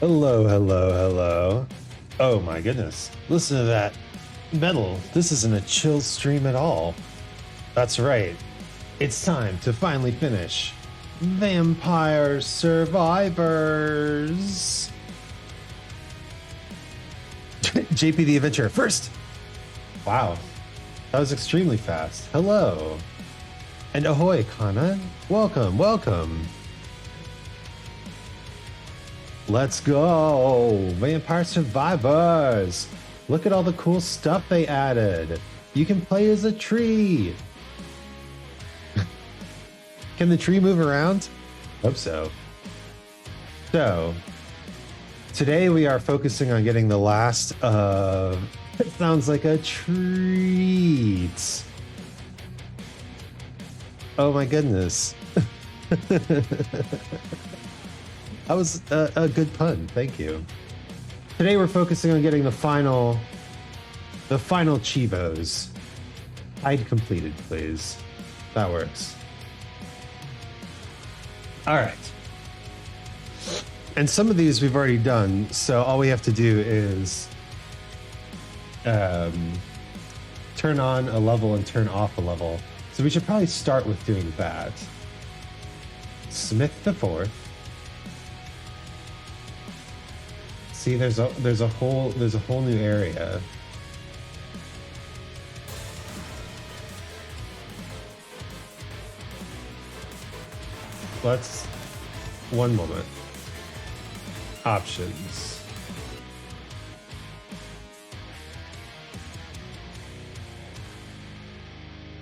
Hello, hello, hello. Oh my goodness. Listen to that metal. This isn't a chill stream at all. That's right. It's time to finally finish Vampire Survivors. JP the Adventurer first. Wow. That was extremely fast. Hello. And ahoy, Kana. Welcome, welcome. Let's go! Vampire Survivors! Look at all the cool stuff they added! You can play as a tree! Can the tree move around? Hope so. So, today we are focusing on getting the last of... It sounds like a treat! Oh my goodness. That was a good pun. Thank you. Today we're focusing on getting the final Cheevos. Hide completed, please. That works. All right. And some of these we've already done, so all we have to do is turn on a level and turn off a level. So we should probably start with doing that. Smith the Fourth. See, there's a whole new area. Let's one moment. Options.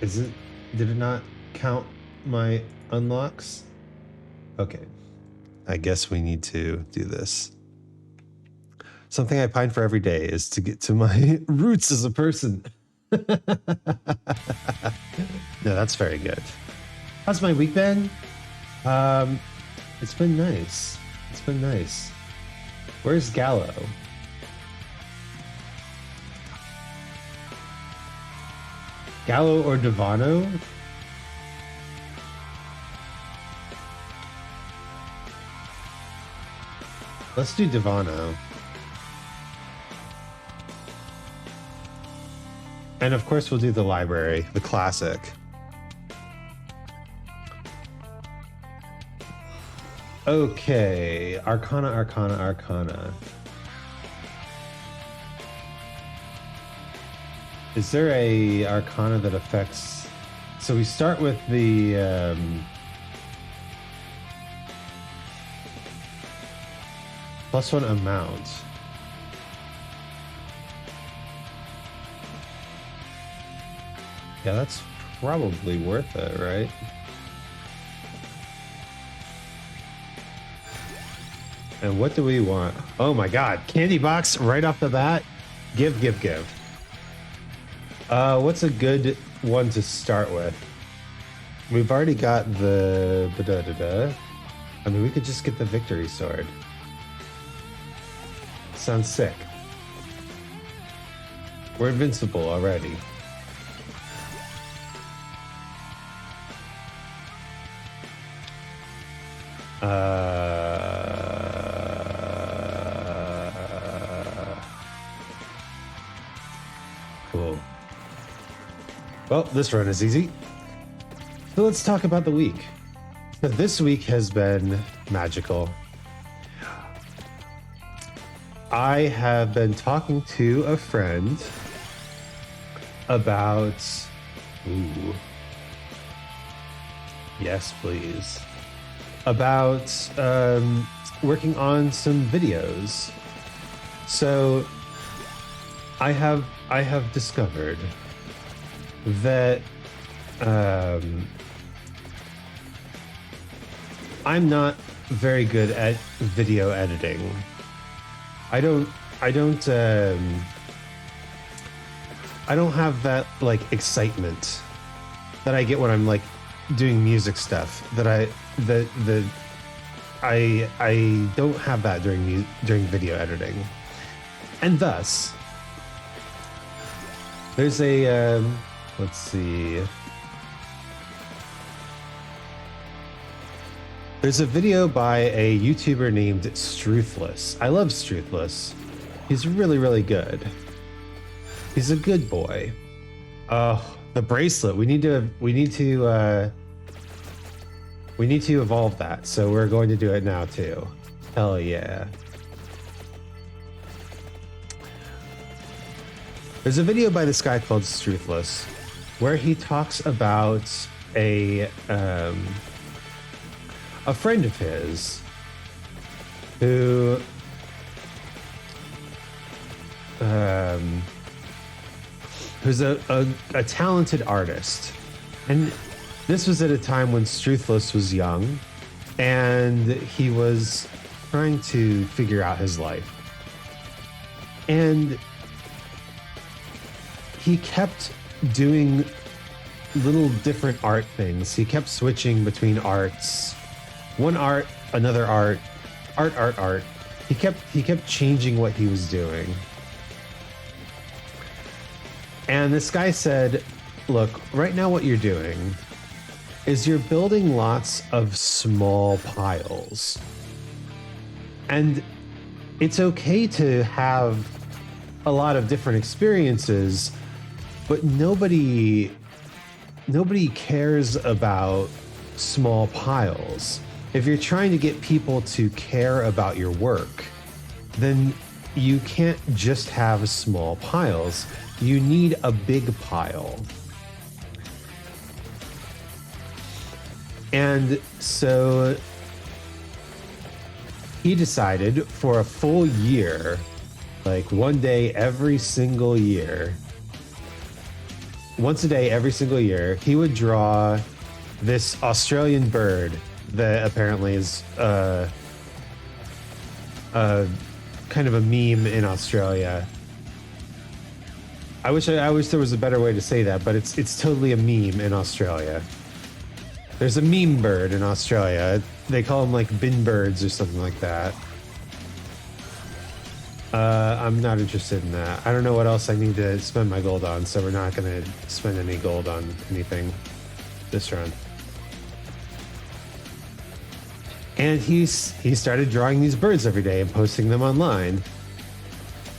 Did it not count my unlocks? Okay. I guess we need to do this. Something I pine for every day is to get to my roots as a person. No, that's very good. How's my week been? It's been nice. It's been nice. Where's Gallo? Gallo or Devano? Let's do Devano. And of course we'll do the library, the classic. Okay, Arcana, Arcana, Arcana. Is there a Arcana that affects... So we start with the... +1 amount. Yeah, that's probably worth it, right? And what do we want? Oh my god, candy box right off the bat? Give, give, give. What's a good one to start with? We've already got the... I mean, we could just get the victory sword. Sounds sick. We're invincible already. Cool. Well, this run is easy. So let's talk about the week. So this week has been magical. I have been talking to a friend about... Ooh. Yes, please. About working on some videos. So I have discovered that I'm not very good at video editing. I don't have that like excitement that I get when I'm like doing music stuff. I don't have that during video editing, and thus there's a let's see. There's a video by a YouTuber named Struthless. I love Struthless. He's really, really good. He's a good boy. Oh, the bracelet. We need to evolve that. So we're going to do it now too. Hell yeah. There's a video by this guy called Struthless where he talks about a friend of his who who's a talented artist. And this was at a time when Struthless was young and he was trying to figure out his life. And he kept doing little different art things. He kept switching between arts. One art, another art, art. He kept changing what he was doing. And this guy said, look, right now what you're doing is you're building lots of small piles. And it's okay to have a lot of different experiences, but nobody cares about small piles. If you're trying to get people to care about your work, then you can't just have small piles. You need a big pile. And so he decided for a full year, like one day every single year, once a day every single year, he would draw this Australian bird that apparently is kind of a meme in Australia. I wish there was a better way to say that, but it's totally a meme in Australia. There's a meme bird in Australia. They call them like bin birds or something like that. I'm not interested in that. I don't know what else I need to spend my gold on, so we're not going to spend any gold on anything this run. And he started drawing these birds every day and posting them online.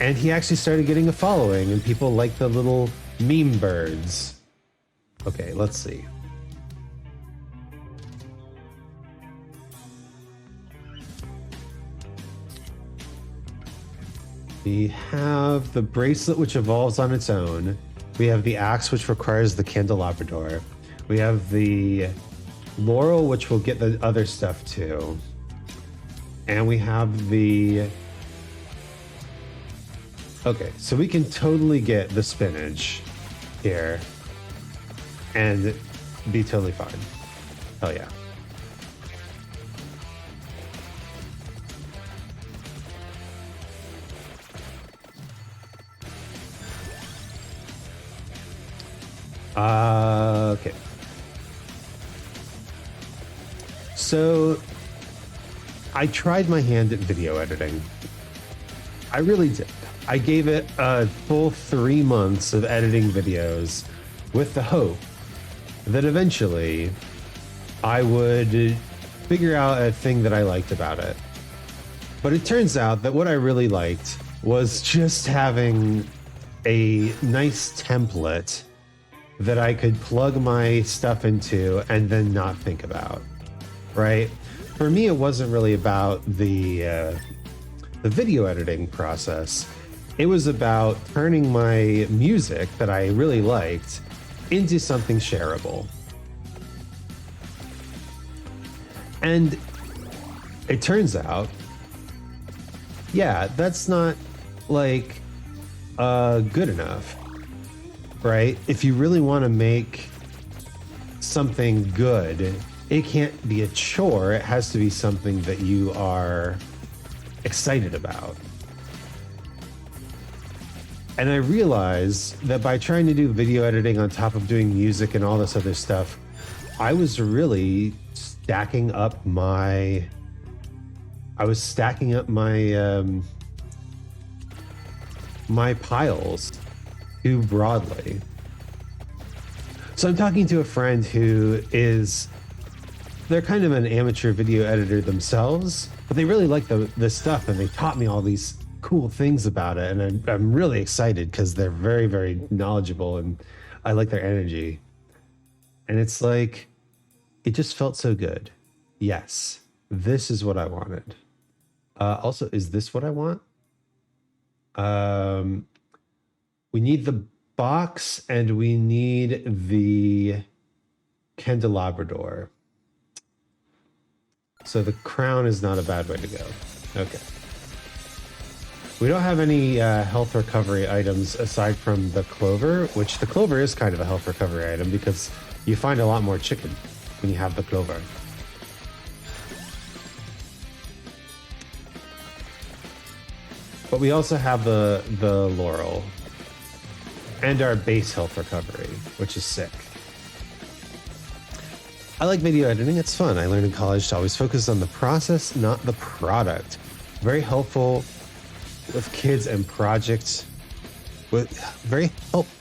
And he actually started getting a following, and people like the little meme birds. Okay, let's see. We have the bracelet, which evolves on its own. We have the axe, which requires the candelabrador. We have the laurel, which will get the other stuff too. And we have the... Okay, so we can totally get the spinach here and be totally fine. Hell yeah. Okay. So I tried my hand at video editing. I really did. I gave it a full 3 months of editing videos with the hope that eventually I would figure out a thing that I liked about it. But it turns out that what I really liked was just having a nice template that I could plug my stuff into and then not think about, right? For me, it wasn't really about the video editing process. It was about turning my music that I really liked into something shareable. And it turns out, yeah, that's not like good enough, right? If you really want to make something good, it can't be a chore. It has to be something that you are excited about. And I realized that by trying to do video editing on top of doing music and all this other stuff, I was really stacking up my my piles too broadly. So I'm talking to a friend who is they're kind of an amateur video editor themselves, but they really like the stuff, and they taught me all these cool things about it, and I'm really excited because they're very, very knowledgeable, and I like their energy. And it's like, it just felt so good. Yes, this is what I wanted. Also, is this what I want? We need the box, and we need the candelabrador. So the crown is not a bad way to go. Okay. We don't have any health recovery items aside from the clover, which the clover is kind of a health recovery item because you find a lot more chicken when you have the clover. But we also have the laurel and our base health recovery, which is sick. I like video editing. It's fun. I learned in college to always focus on the process, not the product. Very helpful with kids and projects. Very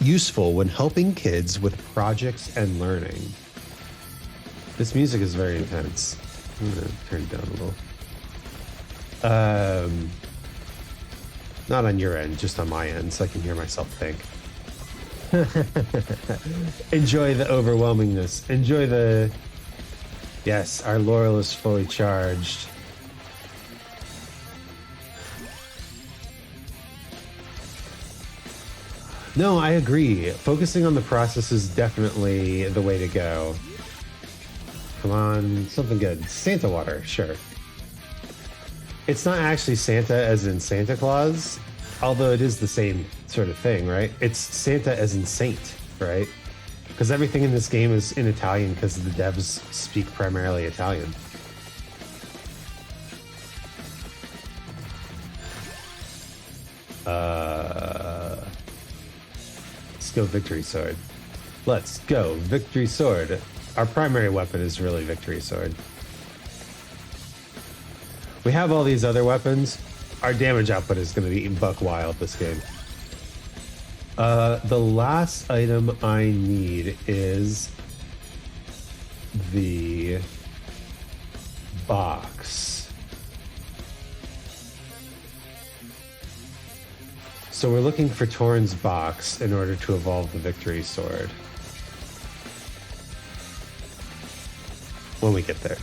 useful when helping kids with projects and learning. This music is very intense. I'm going to turn it down a little. Not on your end, just on my end, so I can hear myself think. Enjoy the overwhelmingness. Enjoy the... Yes, our laurel is fully charged. No, I agree. Focusing on the process is definitely the way to go. Come on, something good. Santa water, sure. It's not actually Santa as in Santa Claus, although it is the same sort of thing, right? It's Santa as in saint, right? Because everything in this game is in Italian because the devs speak primarily Italian. Let's go Victory Sword. Let's go Victory Sword. Our primary weapon is really Victory Sword. We have all these other weapons. Our damage output is going to be buck wild this game. The last item I need is the box. So we're looking for Torn's box in order to evolve the Victory Sword. When we get there.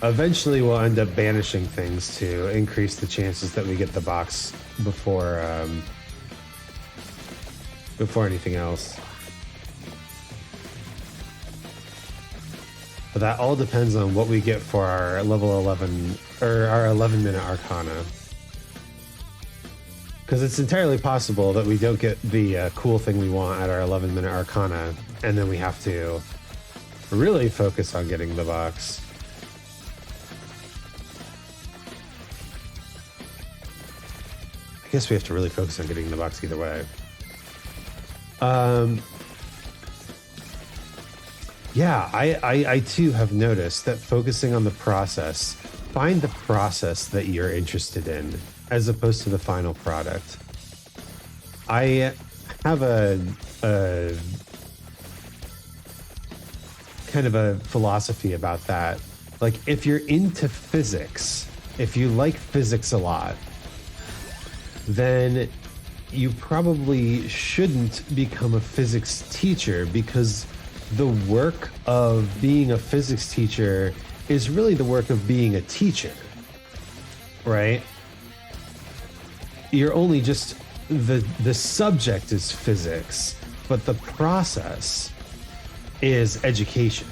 Eventually we'll end up banishing things to increase the chances that we get the box before anything else. But that all depends on what we get for our level 11 or our 11-minute Arcana. Because it's entirely possible that we don't get the cool thing we want at our 11-minute Arcana, and then we have to really focus on getting the box. I guess we have to really focus on getting the box either way. Yeah, I too have noticed that focusing on the process, find the process that you're interested in as opposed to the final product. I have a kind of a philosophy about that. Like, if you're into physics, if you like physics a lot, then you probably shouldn't become a physics teacher, because the work of being a physics teacher is really the work of being a teacher, right? You're only just, the subject is physics, but the process is education.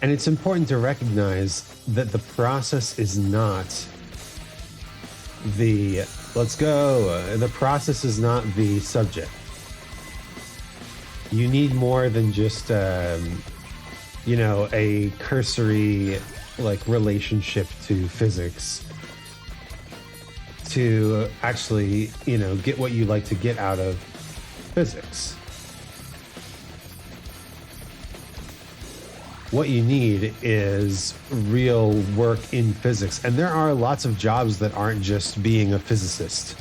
And it's important to recognize that the process is not the, let's go, the process is not the subject. You need more than just, you know, a cursory, like, relationship to physics to actually, you know, get what you like to get out of physics. what you need is real work in physics. And there are lots of jobs that aren't just being a physicist,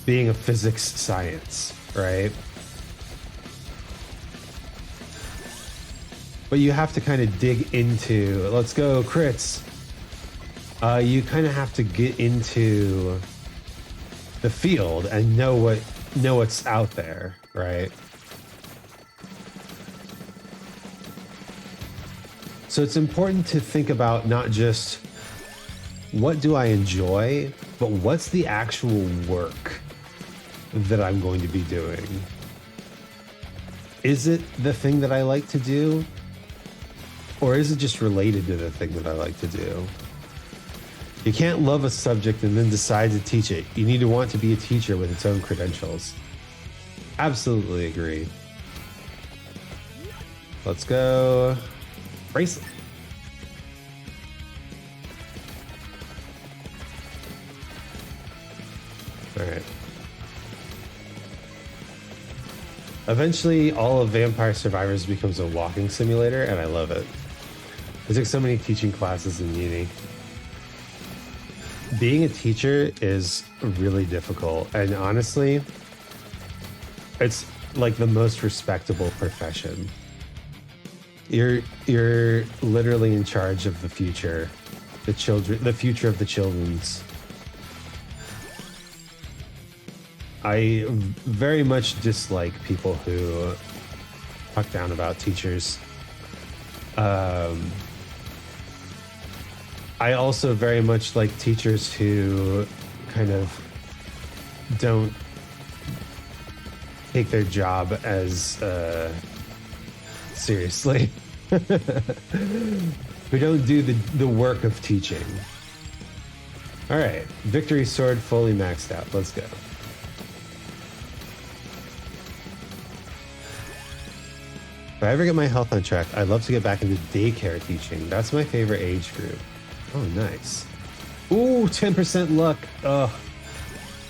being a physics science, right? But you have to kind of dig into, let's go crits. You kind of have to get into the field and know what's out there, right? So it's important to think about not just what do I enjoy, but what's the actual work that I'm going to be doing? Is it the thing that I like to do? Or is it just related to the thing that I like to do? You can't love a subject and then decide to teach it. You need to want to be a teacher with its own credentials. Absolutely agree. Let's go. Bracelet. All right. Eventually, all of Vampire Survivors becomes a walking simulator, and I love it. I took so many teaching classes in uni. Being a teacher is really difficult, and honestly, it's like the most respectable profession. You're literally in charge of the future, the future of the children's. I very much dislike people who talk down about teachers. I also very much like teachers who kind of don't take their job as seriously. Who don't do the work of teaching. All right, Victory Sword fully maxed out. Let's go. If I ever get my health on track, I'd love to get back into daycare teaching. That's my favorite age group. Oh, nice. Ooh, 10% luck. Ugh.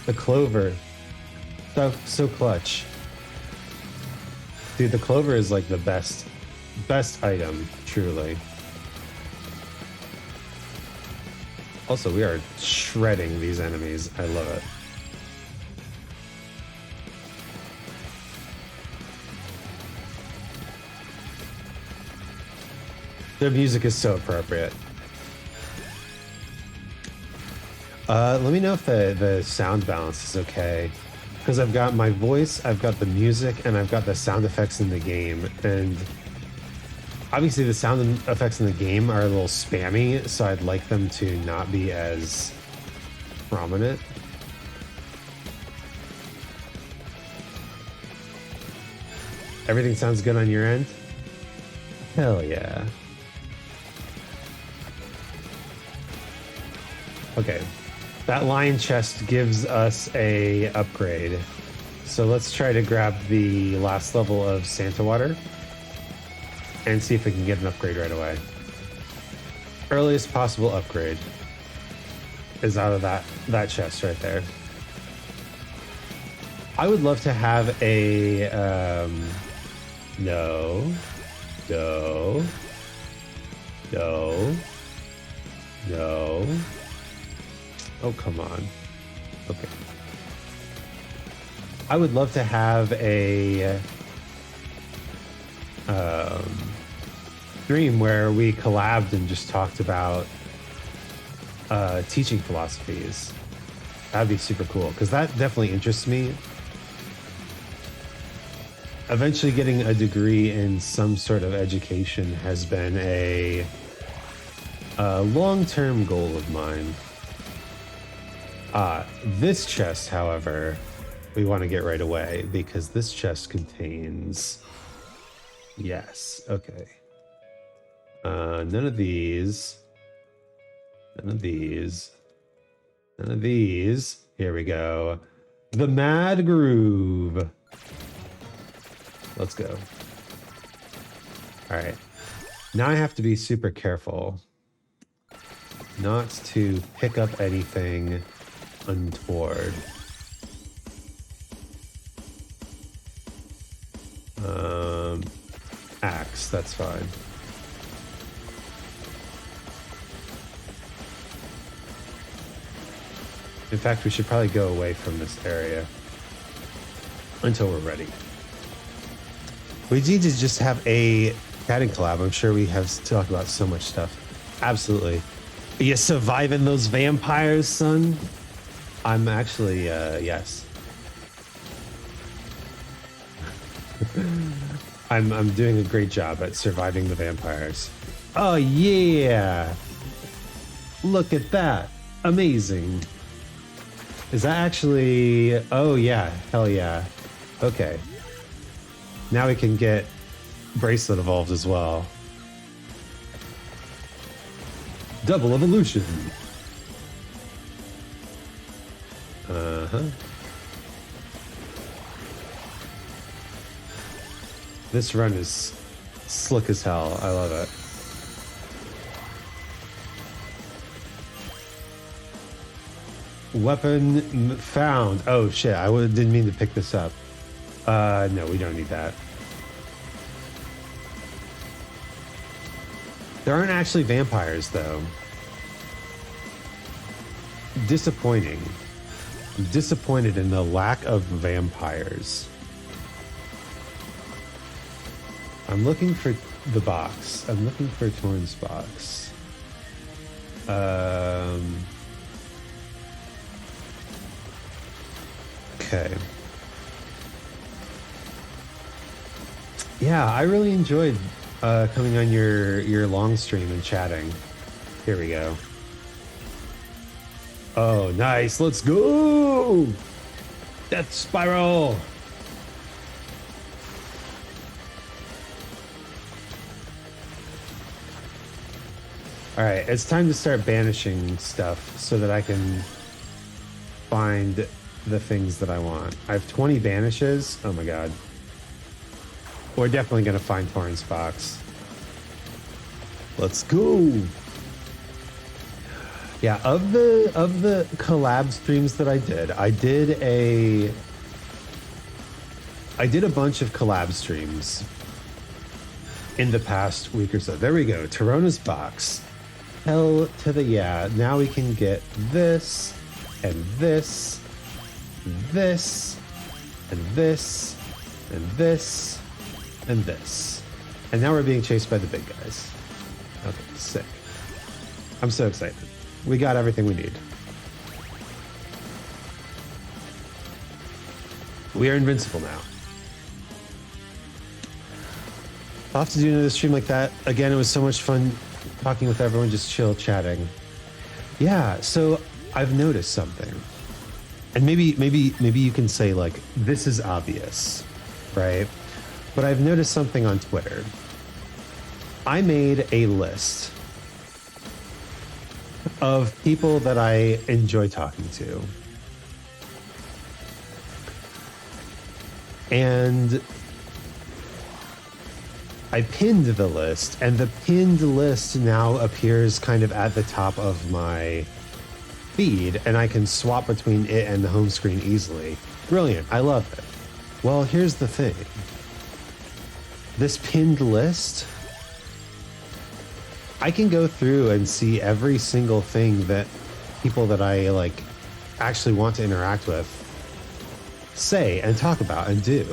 The clover. So clutch. Dude, the clover is like the best item, truly. Also, we are shredding these enemies. I love it. The music is so appropriate. Let me know if the sound balance is okay. Because I've got my voice, I've got the music, and I've got the sound effects in the game. And obviously the sound effects in the game are a little spammy, so I'd like them to not be as prominent. Everything sounds good on your end? Hell yeah. Okay, that lion chest gives us a upgrade. So let's try to grab the last level of Santa Water and see if we can get an upgrade right away. Earliest possible upgrade is out of that chest right there. I would love to have a no. Oh, come on. Okay. I would love to have a stream where we collabed and just talked about teaching philosophies. That'd be super cool, because that definitely interests me. Eventually getting a degree in some sort of education has been a long-term goal of mine. This chest, however, we want to get right away, because this chest contains... Yes, okay. None of these. None of these. None of these. Here we go. The Mad Groove. Let's go. All right. Now I have to be super careful not to pick up anything untoward. Axe, that's fine. In fact, we should probably go away from this area until we're ready. We need to just have a chatting collab. I'm sure we have to talk about so much stuff. Absolutely. Are you surviving those vampires, son? I'm actually, yes. I'm doing a great job at surviving the vampires. Oh, yeah. Look at that. Amazing. Is that actually... Oh, yeah. Hell yeah. Okay. Now we can get Bracelet evolved as well. Double evolution. Uh-huh. This run is slick as hell. I love it. Weapon found. Oh shit, didn't mean to pick this up. No, we don't need that. There aren't actually vampires though. Disappointing. I'm disappointed in the lack of vampires. I'm looking for the box. I'm looking for Torn's box. Okay. Yeah, I really enjoyed coming on your long stream and chatting. Here we go. Oh, nice. Let's go. Death Spiral. All right, it's time to start banishing stuff so that I can find the things that I want. I have 20 banishes. Oh my god. We're definitely gonna find Torrance box. Let's go. Yeah, of the collab streams that I did a bunch of collab streams in the past week or so. There we go. Tirona's box. Hell to the yeah. Now we can get this and this, this, and this, and this, and this. And now we're being chased by the big guys. Okay, sick. I'm so excited. We got everything we need. We are invincible now. I'll have to do another stream like that. Again, it was so much fun talking with everyone, just chill chatting. Yeah, so I've noticed something. And maybe you can say like, this is obvious, right? But I've noticed something on Twitter. I made a list of people that I enjoy talking to. And I pinned the list, and the pinned list now appears kind of at the top of my feed, and I can swap between it and the home screen easily. Brilliant. I love it. Well, here's the thing. This pinned list, I can go through and see every single thing that people that I like actually want to interact with say and talk about and do.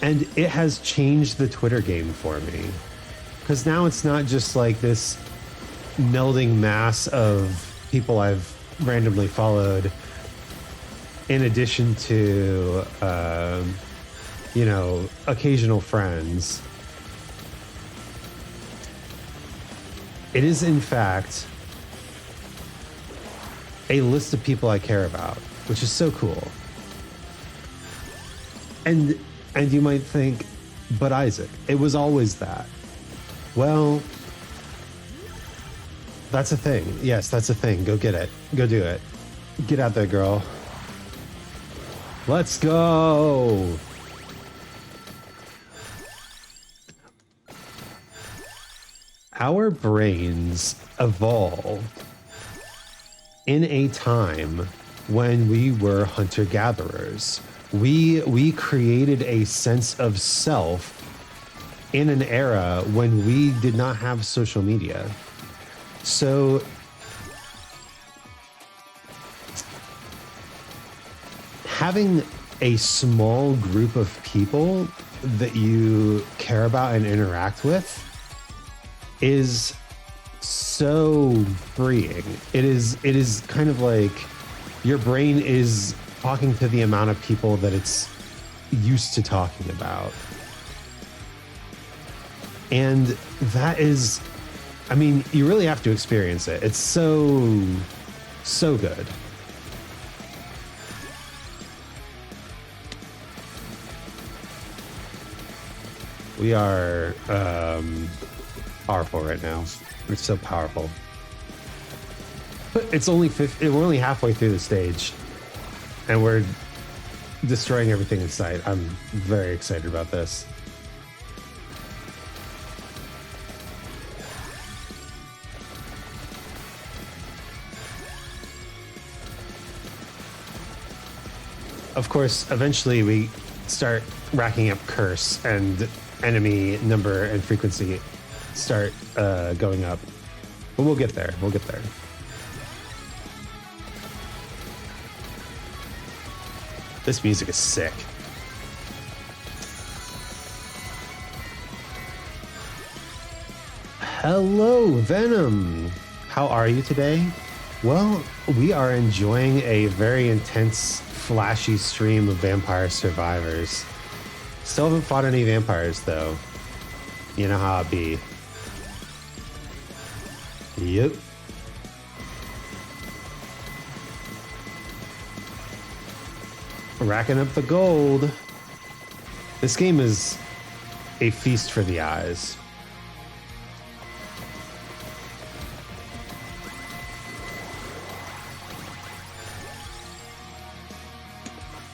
And it has changed the Twitter game for me. Because now it's not just like this melding mass of people I've randomly followed in addition to, you know, occasional friends. It is, in fact, a list of people I care about, which is so cool. And you might think, but Isaac, it was always that. Well, that's a thing. Yes, that's a thing. Go get it. Go do it. Get out there, girl. Let's go. Our brains evolved in a time when we were hunter-gatherers. We created a sense of self in an era when we did not have social media. So having a small group of people that you care about and interact with is so freeing. It is kind of like your brain is talking to the amount of people that it's used to talking about. And that is, I mean, you really have to experience it. It's so good. We are powerful right now. We're so powerful. But it's only we're only halfway through the stage, and we're destroying everything in sight. I'm very excited about this. Of course, eventually we start racking up curse, and enemy number and frequency start going up. But we'll get there. We'll get there. This music is sick. Hello, Venom. How are you today? Well, we are enjoying a very intense, flashy stream of Vampire Survivors. Still haven't fought any vampires, though. You know how it be. Yep. Racking up the gold. This game is a feast for the eyes.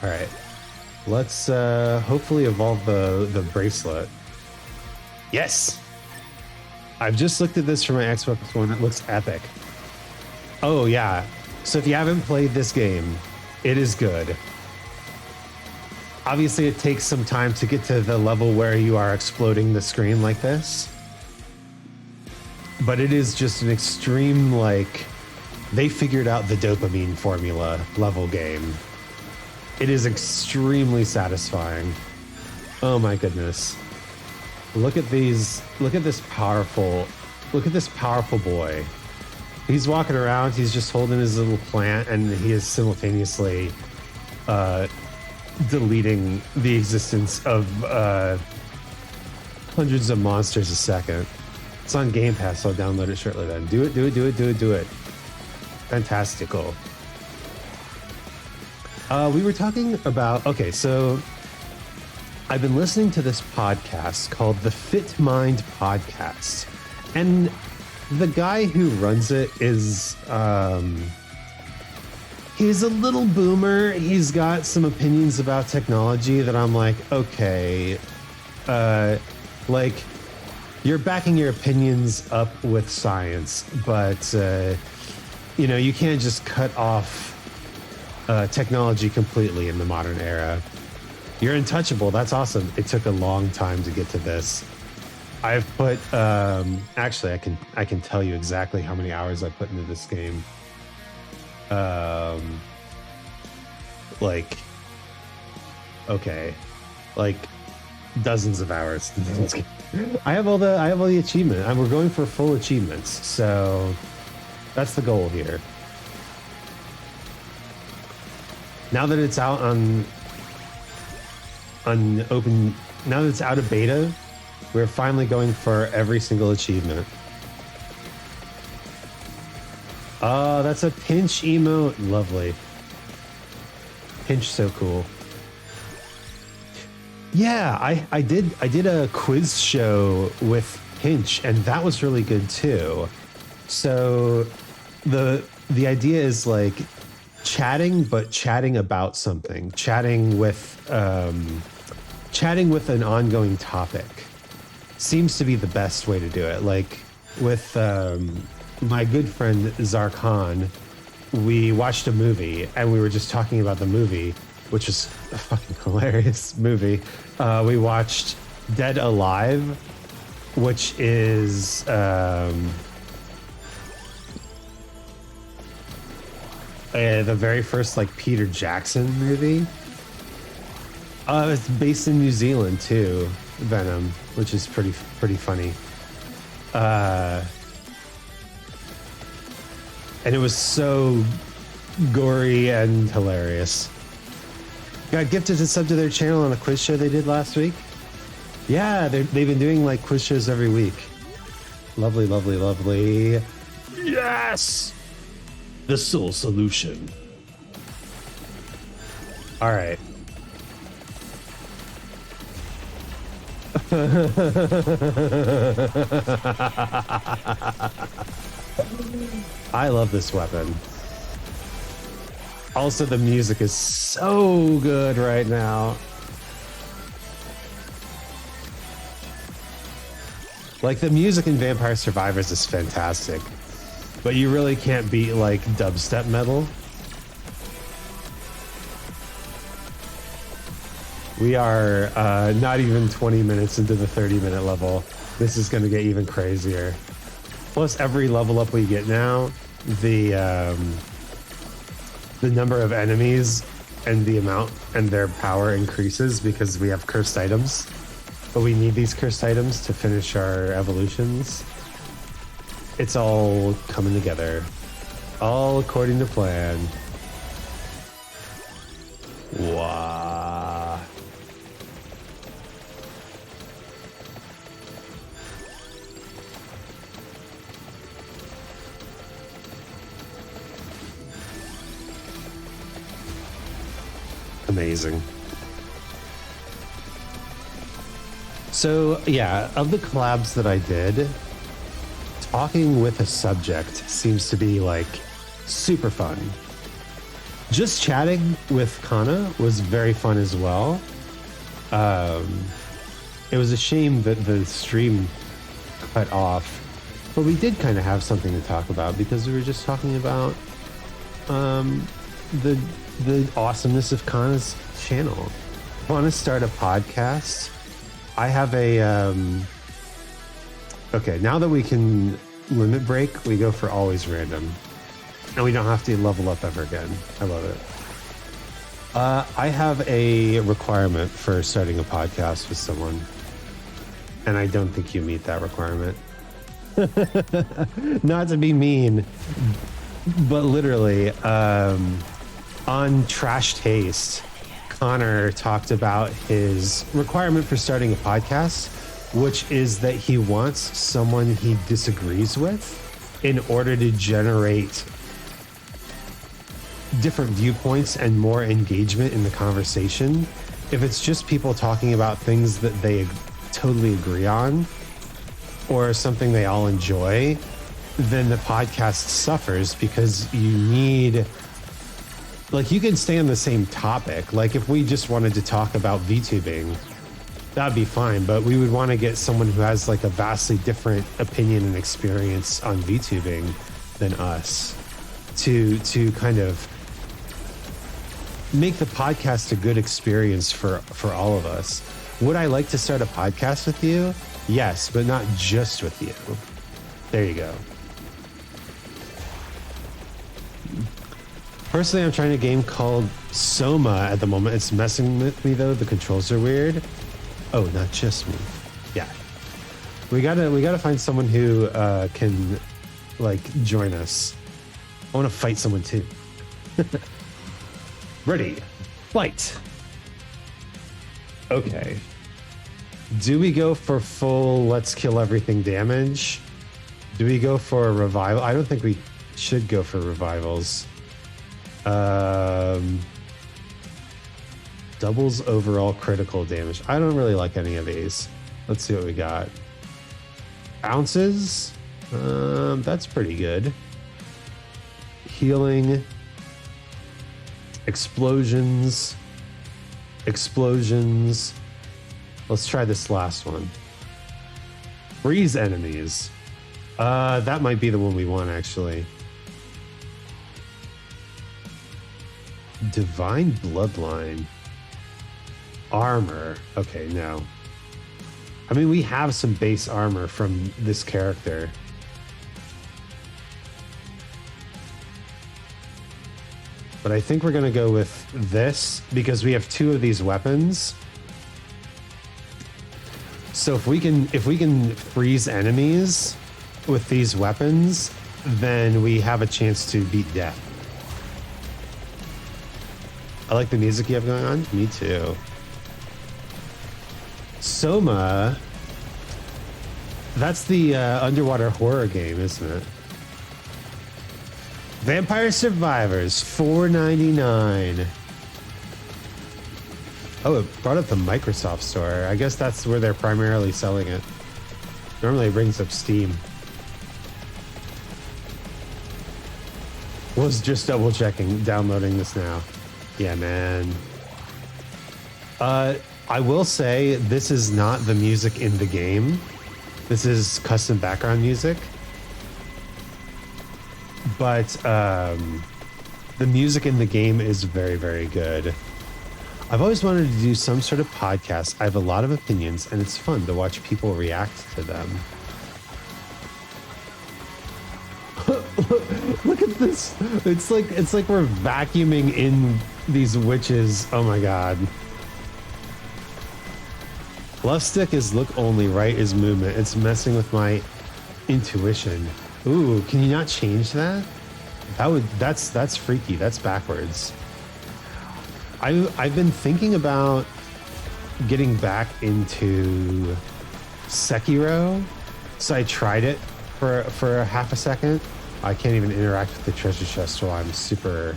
All right. Let's hopefully evolve the bracelet. Yes! I've just looked at this from my Xbox One. It looks epic. Oh, yeah. So if you haven't played this game, it is good. Obviously, it takes some time to get to the level where you are exploding the screen like this. But it is just an extreme, like, they figured out the dopamine formula level game. It is extremely satisfying. Oh my goodness. Look at these, look at this powerful boy. He's walking around, he's just holding his little plant, and he is simultaneously deleting the existence of hundreds of monsters a second. It's on Game Pass, so I'll download it shortly then. Do it. Fantastical. We were talking about, okay, so I've been listening to this podcast called the Fit Mind Podcast, and the guy who runs it is, he's a little boomer. He's got some opinions about technology that I'm like, okay, like, you're backing your opinions up with science, but, you know, you can't just cut off technology completely in the modern era. You're untouchable. That's awesome. It took a long time to get to this. I've put actually I can tell you exactly how many hours I put into this game. Like, okay, like dozens of hours. I have all the achievement, and we're going for full achievements, so that's the goal here. Now that it's out on open, now that it's out of beta, we're finally going for every single achievement. Oh, that's a pinch emote. Lovely. Pinch, so cool. Yeah, I did a quiz show with Pinch, and that was really good too. So the idea is like chatting, but chatting about something. Chatting with an ongoing topic seems to be the best way to do it. Like with my good friend Zarkhan, we watched a movie and we were just talking about the movie, which is a fucking hilarious movie. We watched Dead Alive, which is The very first like Peter Jackson movie. It's based in New Zealand too, Venom, which is pretty funny. And it was so gory and hilarious. Got gifted a sub to their channel on a quiz show they did last week. Yeah, they've been doing like quiz shows every week. Lovely, lovely, lovely. Yes! The Soul Solution. All right. I love this weapon. Also, the music is so good right now. Like, the music in Vampire Survivors is fantastic, but you really can't beat like dubstep metal. We are not even 20 minutes into the 30-minute level. This is going to get even crazier. Plus, every level up we get now, the number of enemies and the amount and their power increases because we have cursed items. But we need these cursed items to finish our evolutions. It's all coming together. All according to plan. Wow. Amazing. So yeah, of the collabs that I did, talking with a subject seems to be like super fun. Just chatting with Kana was very fun as well. It was a shame that the stream cut off, but we did kind of have something to talk about because we were just talking about the awesomeness of Kana's channel. I want to start a podcast. I have a okay, now that we can limit break, we go for always random. And we don't have to level up ever again. I love it. I have a requirement for starting a podcast with someone. And I don't think you meet that requirement. Not to be mean, but literally, on Trash Taste, Connor talked about his requirement for starting a podcast, which is that he wants someone he disagrees with in order to generate different viewpoints and more engagement in the conversation. If it's just people talking about things that they totally agree on or something they all enjoy, then the podcast suffers because you need, like, you can stay on the same topic. Like, if we just wanted to talk about VTubing, that'd be fine, but we would want to get someone who has like a vastly different opinion and experience on VTubing than us to kind of make the podcast a good experience for all of us. Would I like to start a podcast with you? Yes, but not just with you. There you go. Personally, I'm trying a game called Soma at the moment. It's messing with me though. The controls are weird. Oh, not just me. Yeah. We gotta find someone who can like join us. I want to fight someone too. Ready, fight. Okay. Do we go for full let's kill everything damage? Do we go for a revival? I don't think we should go for revivals. Doubles overall critical damage. I don't really like any of these. Let's see what we got. Ounces. That's pretty good. Healing. Explosions. Explosions. Let's try this last one. Freeze enemies. That might be the one we want, actually. Divine Bloodline. Armor. Okay, no. I mean, we have some base armor from this character. But I think we're gonna go with this because we have 2 of these weapons. So if we can freeze enemies with these weapons, then we have a chance to beat death. I like the music you have going on. Me too. Soma. That's the underwater horror game, isn't it? Vampire Survivors, $4.99. Oh, it brought up the Microsoft Store. I guess that's where they're primarily selling it. Normally it brings up Steam. Was just double checking, downloading this now. Yeah, man. I will say this is not the music in the game. This is custom background music. But the music in the game is very, very good. I've always wanted to do some sort of podcast. I have a lot of opinions, and it's fun to watch people react to them. Look at this. It's like we're vacuuming in these witches. Oh my god. Left stick is look only, right is movement. It's messing with my intuition. Ooh, can you not change that? That's freaky. That's backwards. I've been thinking about getting back into Sekiro. So I tried it for a half a second. I can't even interact with the treasure chest while I'm super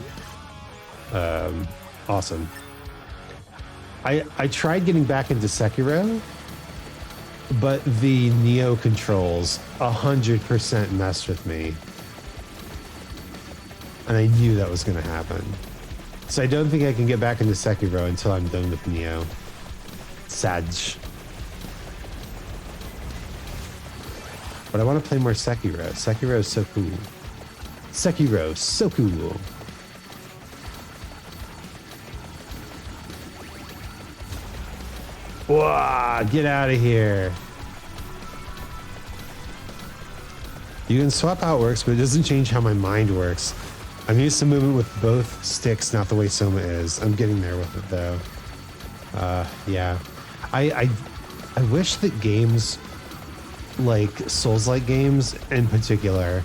awesome. I tried getting back into Sekiro, but the Neo controls 100% messed with me. And I knew that was going to happen. So I don't think I can get back into Sekiro until I'm done with Neo. Sag. But I want to play more Sekiro. Sekiro is so cool. Sekiro, so cool. Whoa, get out of here. You can swap how it works, but it doesn't change how my mind works. I'm used to moving with both sticks, not the way Soma is. I'm getting there with it, though. Yeah. I wish that games, like Souls-like games in particular,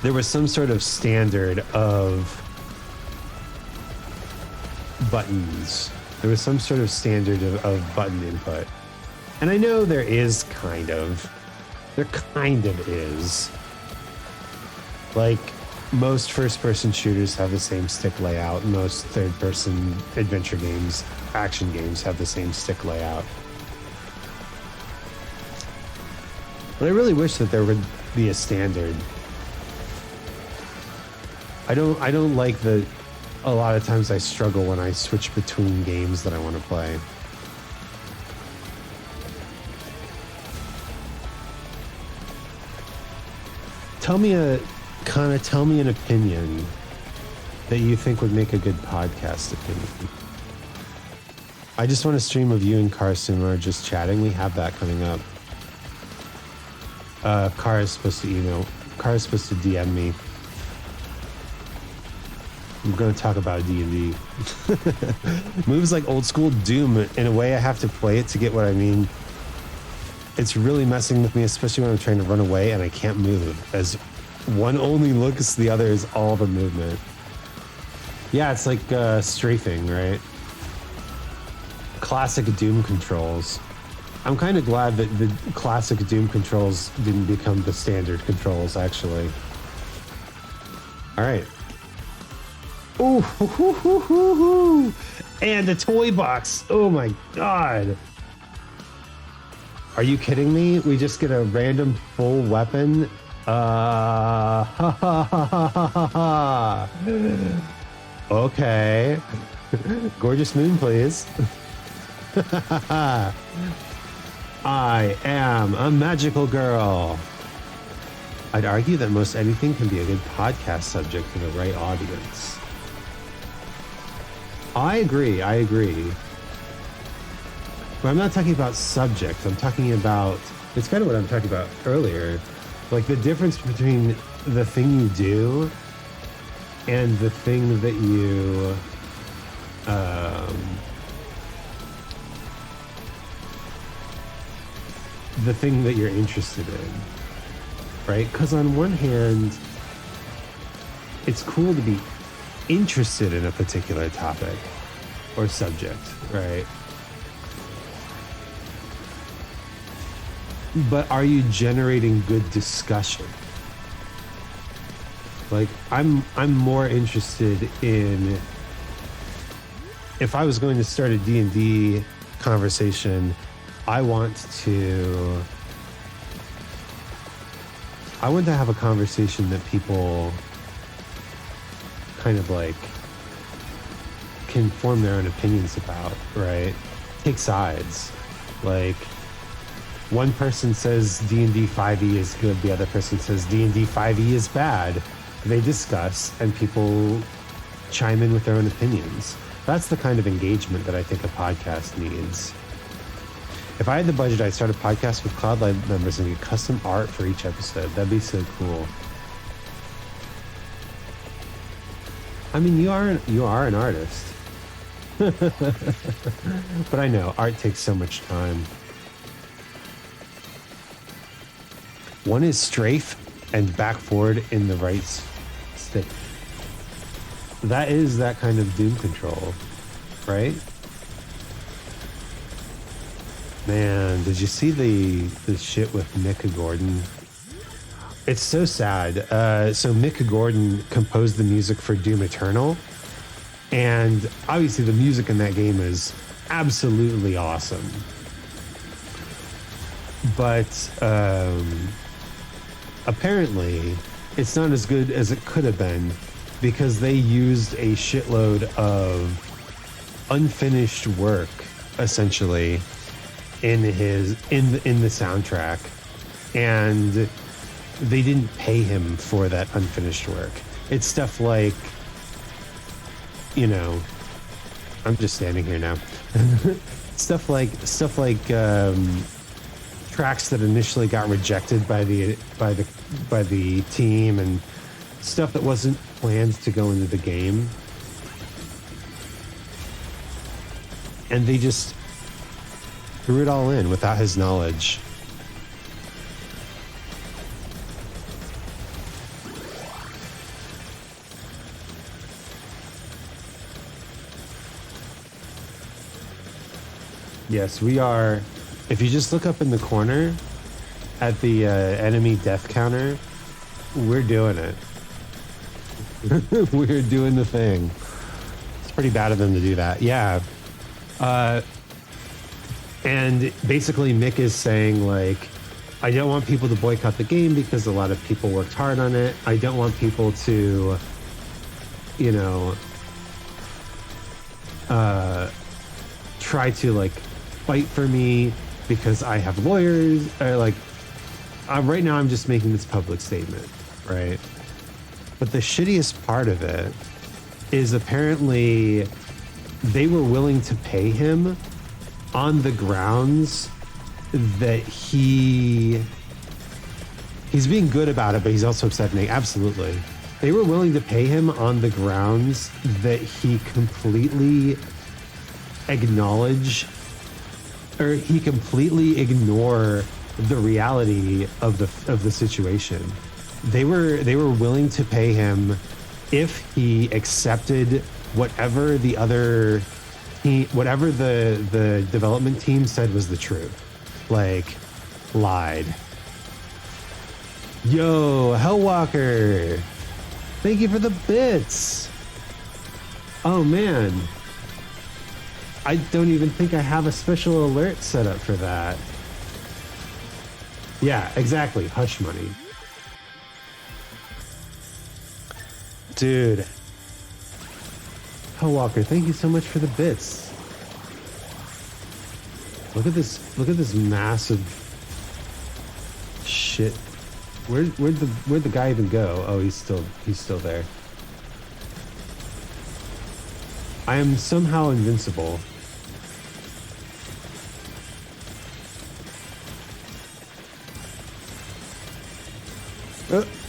there was some sort of standard of buttons. There was some sort of standard of button input. And I know there is kind of. There kind of is. Like, most first-person shooters have the same stick layout. Most third-person adventure games, action games, have the same stick layout. But I really wish that there would be a standard. I don't like that a lot of times I struggle when I switch between games that I want to play. Tell me an opinion that you think would make a good podcast opinion. I just want a stream of you and Karsuma just chatting. We have that coming up. Kara is supposed to DM me. I'm going to talk about D&D. Moves like old school Doom. In a way, I have to play it to get what I mean. It's really messing with me, especially when I'm trying to run away and I can't move. As one only looks, the other is all the movement. Yeah, it's like strafing, right? Classic Doom controls. I'm kind of glad that the classic Doom controls didn't become the standard controls, actually. All right. Ooh, hoo, hoo, hoo, hoo, hoo. And a toy box. Oh my god. Are you kidding me? We just get a random full weapon. Ha ha ha ha ha ha. Okay. Gorgeous moon, please. I am a magical girl. I'd argue that most anything can be a good podcast subject to the right audience. I agree. But I'm not talking about subject. I'm talking about, it's kind of what I'm talking about earlier. Like the difference between the thing you do and the thing that you the thing that you're interested in, right? Because on one hand, it's cool to be interested in a particular topic or subject, right? But are you generating good discussion? Like, I'm more interested in, if I was going to start a D&D conversation, I want to have a conversation that people kind of like can form their own opinions about, right? Take sides. Like, one person says D&D 5e is good, the other person says D&D 5e is bad. They discuss, and people chime in with their own opinions. That's the kind of engagement that I think a podcast needs. If I had the budget, I'd start a podcast with Cloud Live members and get custom art for each episode. That'd be so cool. I mean, you are an artist. But I know, art takes so much time. One is strafe and back forward in the right stick. That is that kind of doom control, right? Man, did you see the shit with Mick Gordon? It's so sad. So Mick Gordon composed the music for Doom Eternal, and obviously the music in that game is absolutely awesome. But apparently it's not as good as it could have been because they used a shitload of unfinished work, essentially, in the soundtrack, and they didn't pay him for that unfinished work. It's stuff like, you know, I'm just standing here now. stuff like tracks that initially got rejected by the team, and stuff that wasn't planned to go into the game, and they just threw it all in without his knowledge. Yes, we are. If you just look up in the corner at the enemy death counter, we're doing it. We're doing the thing. It's pretty bad of them to do that. Yeah. And basically Mick is saying, like, I don't want people to boycott the game because a lot of people worked hard on it. I don't want people to, you know, try to, like, fight for me because I have lawyers. Right now I'm just making this public statement, right? But the shittiest part of it is apparently they were willing to pay him on the grounds that he's being good about it, but he's also upsetting. Absolutely. They were willing to pay him on the grounds that he completely ignore the reality of the situation. They were willing to pay him if he accepted whatever the development team said was the truth. Like, lied. Yo, Hellwalker, thank you for the bits. Oh man, I don't even think I have a special alert set up for that. Yeah, exactly. Hush money. Dude. Hellwalker, thank you so much for the bits. Look at this massive shit. Where'd the guy even go? Oh, he's still there. I am somehow invincible.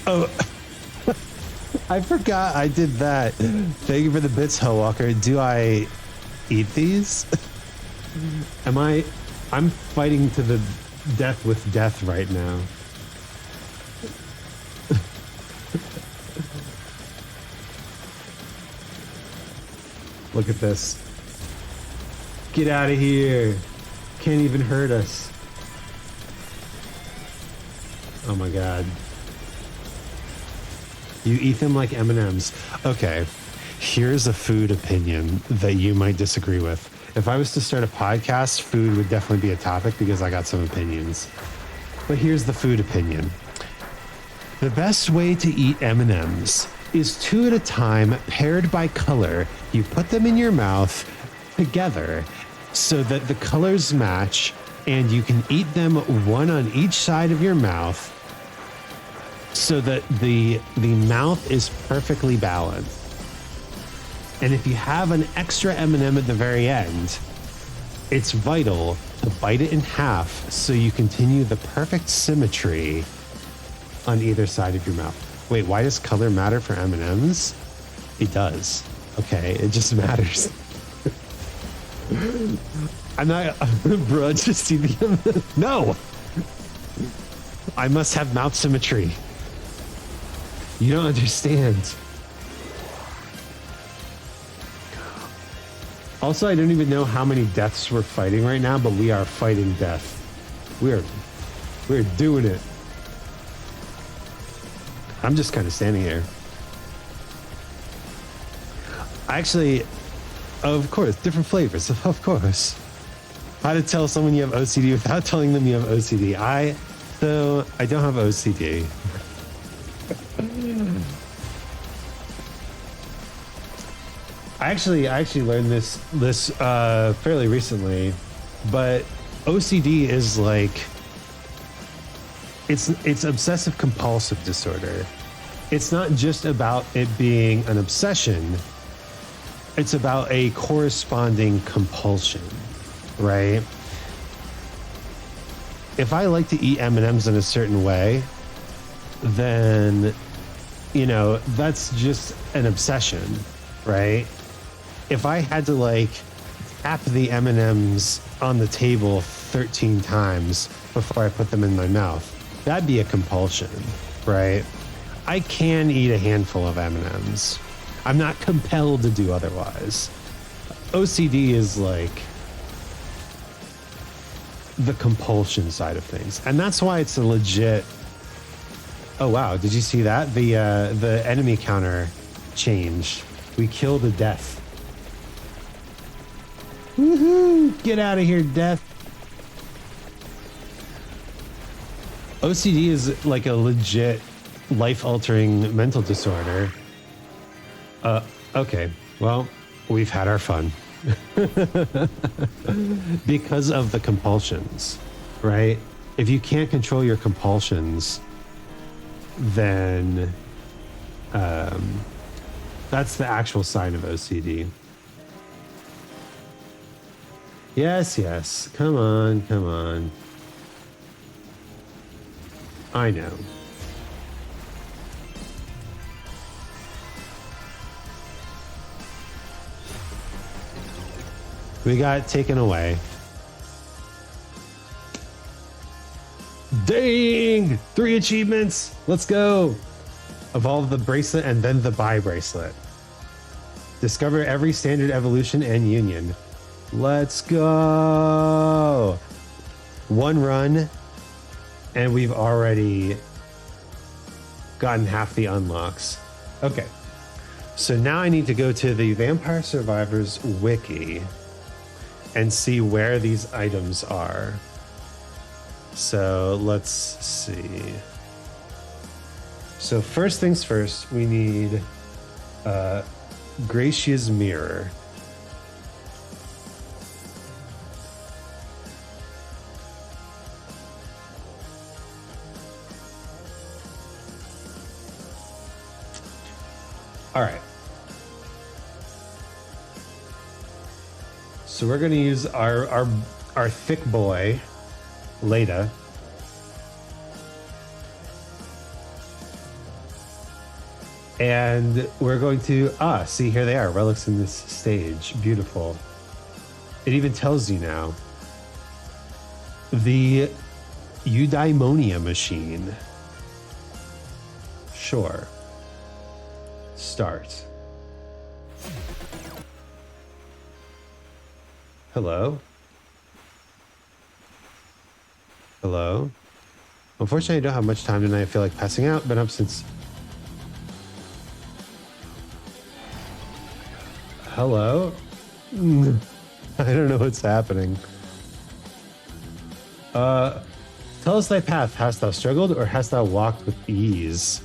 Oh. I forgot I did that. Thank you for the bits, Hellwalker. Do I eat these? I'm fighting to the death with death right now. Look at this. Get out of here. Can't even hurt us. Oh my god. You eat them like M&Ms. Okay, here's a food opinion that you might disagree with. If I was to start a podcast, food would definitely be a topic because I got some opinions. But here's the food opinion. The best way to eat M&Ms is 2 at a time, paired by color. You put them in your mouth together so that the colors match and you can eat them one on each side of your mouth so that the mouth is perfectly balanced. And if you have an extra M&M at the very end, it's vital to bite it in half so you continue the perfect symmetry on either side of your mouth. Wait, why does color matter for M&Ms? It does. Okay, it just matters. I'm not, bro, just see the M&M. No! I must have mouth symmetry. You don't understand. Also, I don't even know how many deaths we're fighting right now, but we are fighting death. We're doing it. I'm just kind of standing here. Actually, of course, different flavors, of course. How to tell someone you have OCD without telling them you have OCD. I don't have OCD. I actually learned this fairly recently, but OCD is like it's obsessive compulsive disorder. It's not just about it being an obsession. It's about a corresponding compulsion, right? If I like to eat M&Ms in a certain way, then, you know, that's just an obsession, right? If I had to like tap the M&Ms on the table 13 times before I put them in my mouth, that'd be a compulsion, right? I can eat a handful of M&Ms. I'm not compelled to do otherwise. OCD is like the compulsion side of things. And that's why it's a legit... Oh, wow. Did you see that? The enemy counter changed. We killed a death. Woohoo! Get out of here, death. OCD is like a legit life-altering mental disorder. Okay. Well, we've had our fun. Because of the compulsions, right? If you can't control your compulsions, then that's the actual sign of OCD. Yes, yes. Come on, come on. I know. We got taken away. Dang! 3 achievements! Let's go! Evolve the bracelet and then the buy bracelet. Discover every standard evolution and union. Let's go! 1 run, and we've already gotten half the unlocks. Okay, so now I need to go to the Vampire Survivors wiki and see where these items are. So let's see. So first things first, we need Gracia's Mirror. All right. So we're going to use our thick boy, Leda. And we're going to, see, here they are, relics in this stage. Beautiful. It even tells you now. The eudaimonia machine. Sure. Start. Hello? Hello? Unfortunately, I don't have much time tonight. I feel like passing out. Been up since... Hello? I don't know what's happening. Tell us thy path. Hast thou struggled, or hast thou walked with ease?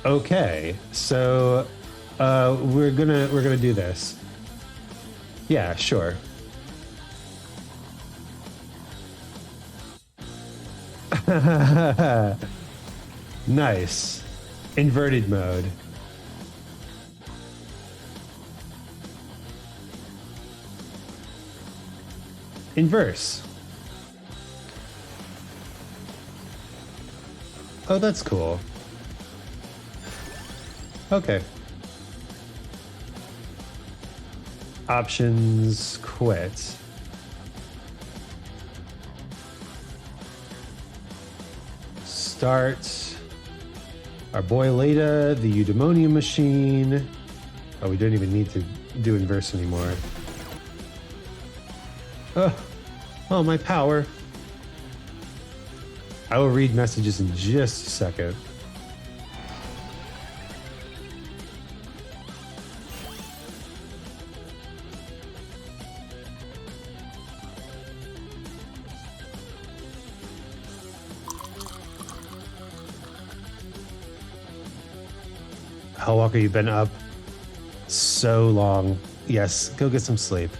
Okay, so we're gonna do this. Yeah, sure. Nice. Inverted mode. Inverse. Oh, that's cool. Okay. Options, quit. Start. Our boy Leda, the eudaimonia machine. Oh, we don't even need to do inverse anymore. Oh, my power. I will read messages in just a second. Hellwalker, you've been up so long. Yes, go get some sleep.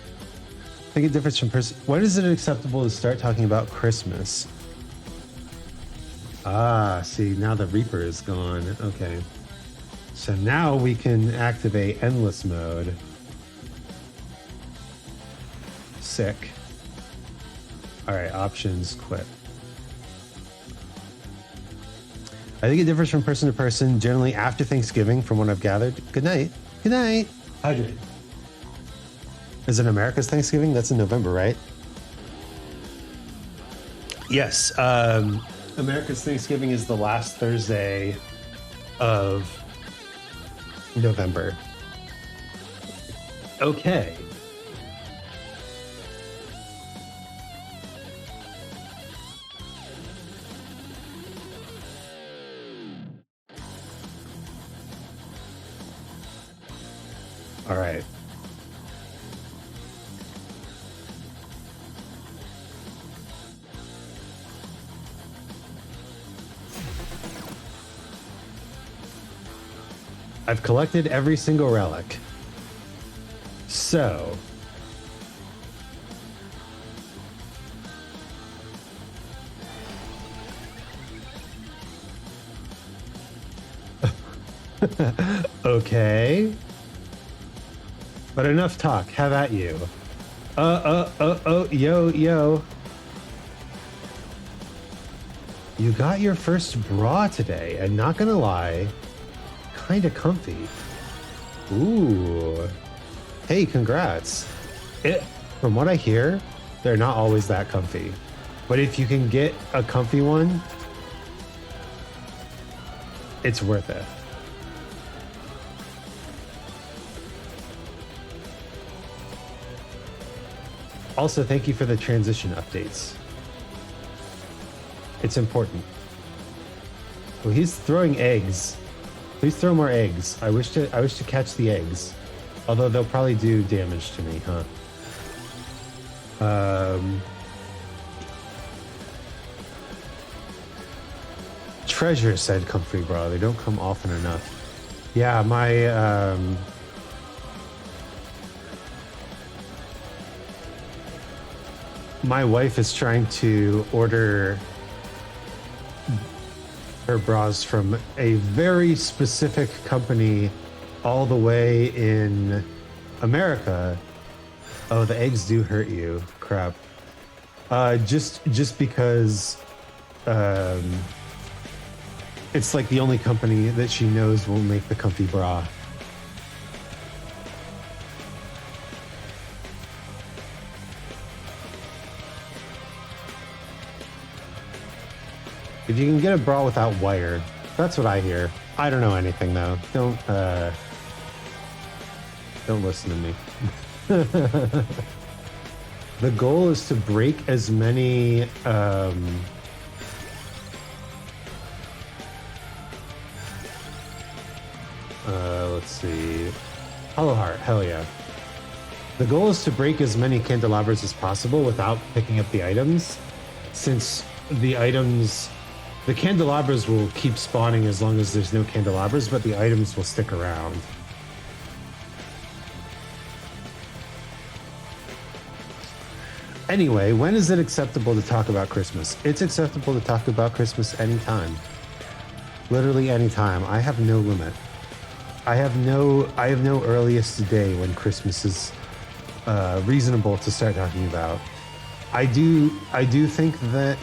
Make a difference from person. When is it acceptable to start talking about Christmas? See, now the Reaper is gone. Okay. So now we can activate endless mode. Sick. All right, options, quit. I think it differs from person to person, generally after Thanksgiving, from what I've gathered. Good night. Good night. Hydrate. Is it America's Thanksgiving? That's in November, right? Yes. America's Thanksgiving is the last Thursday of November. Okay. All right. I've collected every single relic. So... okay. But enough talk. Have at you. Yo. You got your first bra today, and not gonna lie, kinda comfy. Ooh. Hey, congrats. From what I hear, they're not always that comfy. But if you can get a comfy one, it's worth it. Also, thank you for the transition updates. It's important. Oh, he's throwing eggs. Please throw more eggs. I wish to catch the eggs. Although they'll probably do damage to me, huh? treasure, said Comfrey Bra. They don't come often enough. Yeah, my wife is trying to order her bras from a very specific company all the way in America. Oh, the eggs do hurt you. Crap. Just because it's like the only company that she knows will make the comfy bra. If you can get a bra without wire, that's what I hear. I don't know anything though. Don't listen to me. The goal is to break as many let's see. Hollow Heart, hell yeah. The goal is to break as many candelabras as possible without picking up the items, since the candelabras will keep spawning as long as there's no candelabras, but the items will stick around. Anyway, when is it acceptable to talk about Christmas? It's acceptable to talk about Christmas anytime. Literally anytime. I have no limit. I have no earliest day when Christmas is reasonable to start talking about. I do think that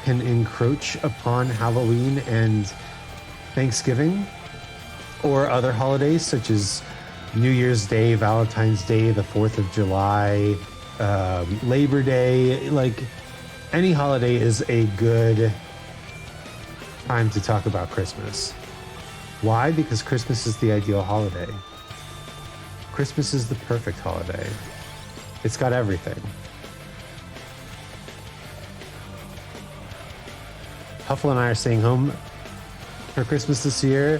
can encroach upon Halloween and Thanksgiving or other holidays such as New Year's Day, Valentine's Day, the 4th of July, Labor Day. Like, any holiday is a good time to talk about Christmas. Why? Because Christmas is the ideal holiday. Christmas is the perfect holiday. It's got everything. Huffle and I are staying home for Christmas this year.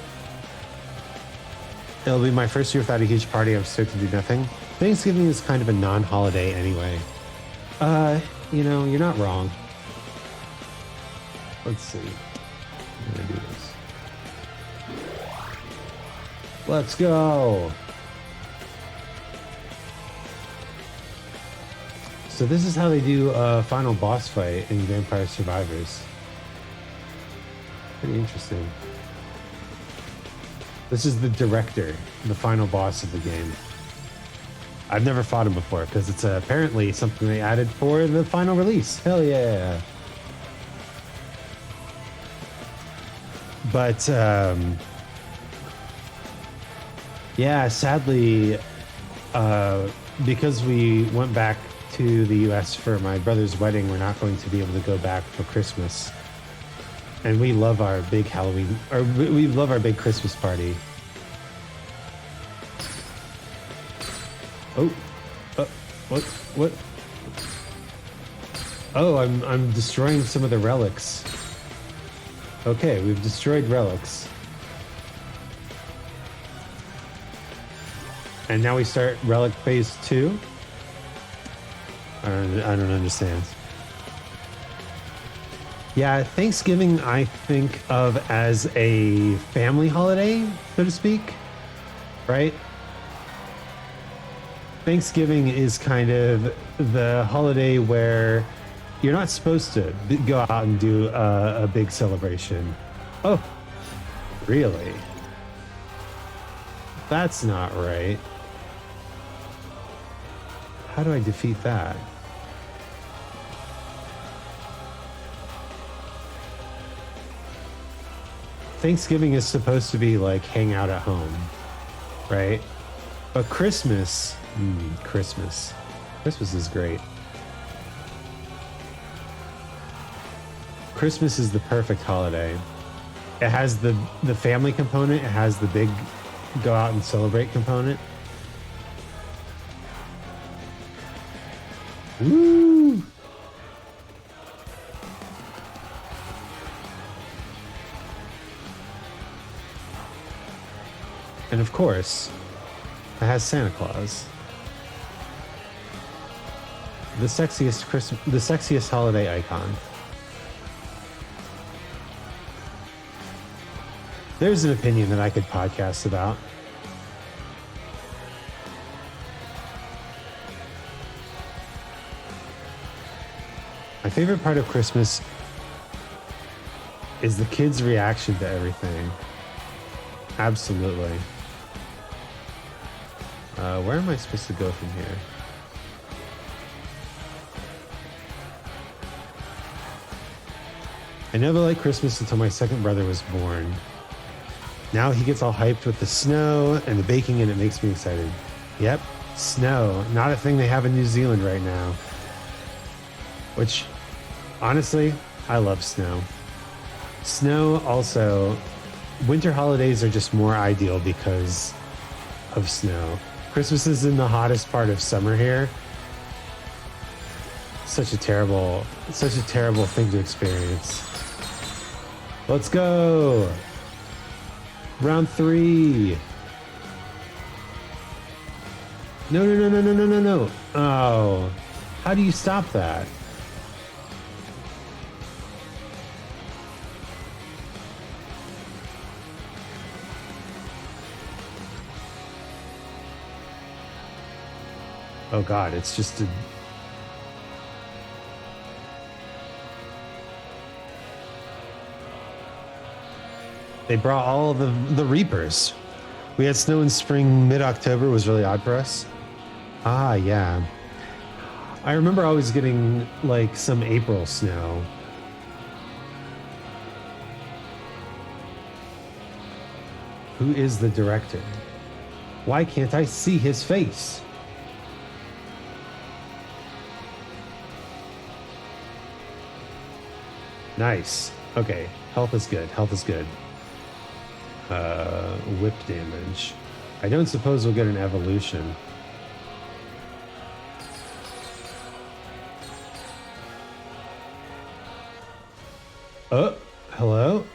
It'll be my first year without a huge party. I'm stoked to do nothing. Thanksgiving is kind of a non-holiday anyway. You know, you're not wrong. Let's see. I'm gonna do this. Let's go. So this is how they do a final boss fight in Vampire Survivors. Pretty interesting. This is the director, the final boss of the game. I've never fought him before because it's apparently something they added for the final release. Hell yeah. But yeah, sadly, because we went back to the US for my brother's wedding, we're not going to be able to go back for Christmas. And we love our big Halloween, or we love our big Christmas party. Oh, what? Oh, I'm destroying some of the relics. Okay, we've destroyed relics. And now we start relic phase 2? I don't understand. Yeah, Thanksgiving I think of as a family holiday, so to speak, right? Thanksgiving is kind of the holiday where you're not supposed to go out and do a big celebration. Oh, really? That's not right. How do I defeat that? Thanksgiving is supposed to be like hang out at home, right? But Christmas is great. Christmas is the perfect holiday. It has the family component. It has the big go out and celebrate component. Woo! And of course, it has Santa Claus. The sexiest holiday icon. There's an opinion that I could podcast about. My favorite part of Christmas is the kids' reaction to everything. Absolutely. Where am I supposed to go from here? I never liked Christmas until my second brother was born. Now he gets all hyped with the snow and the baking, and it makes me excited. Yep, snow. Not a thing they have in New Zealand right now. Which, honestly, I love snow. Snow also, winter holidays are just more ideal because of snow. Christmas is in the hottest part of summer here. Such a terrible thing to experience. Let's go. Round 3. No. Oh, how do you stop that? Oh God, it's just a... They brought all the Reapers. We had snow in spring, mid-October was really odd for us. Ah, yeah. I remember always getting like some April snow. Who is the director? Why can't I see his face? Nice. Okay, health is good. Health is good. Whip damage. I don't suppose we'll get an evolution. Oh, hello?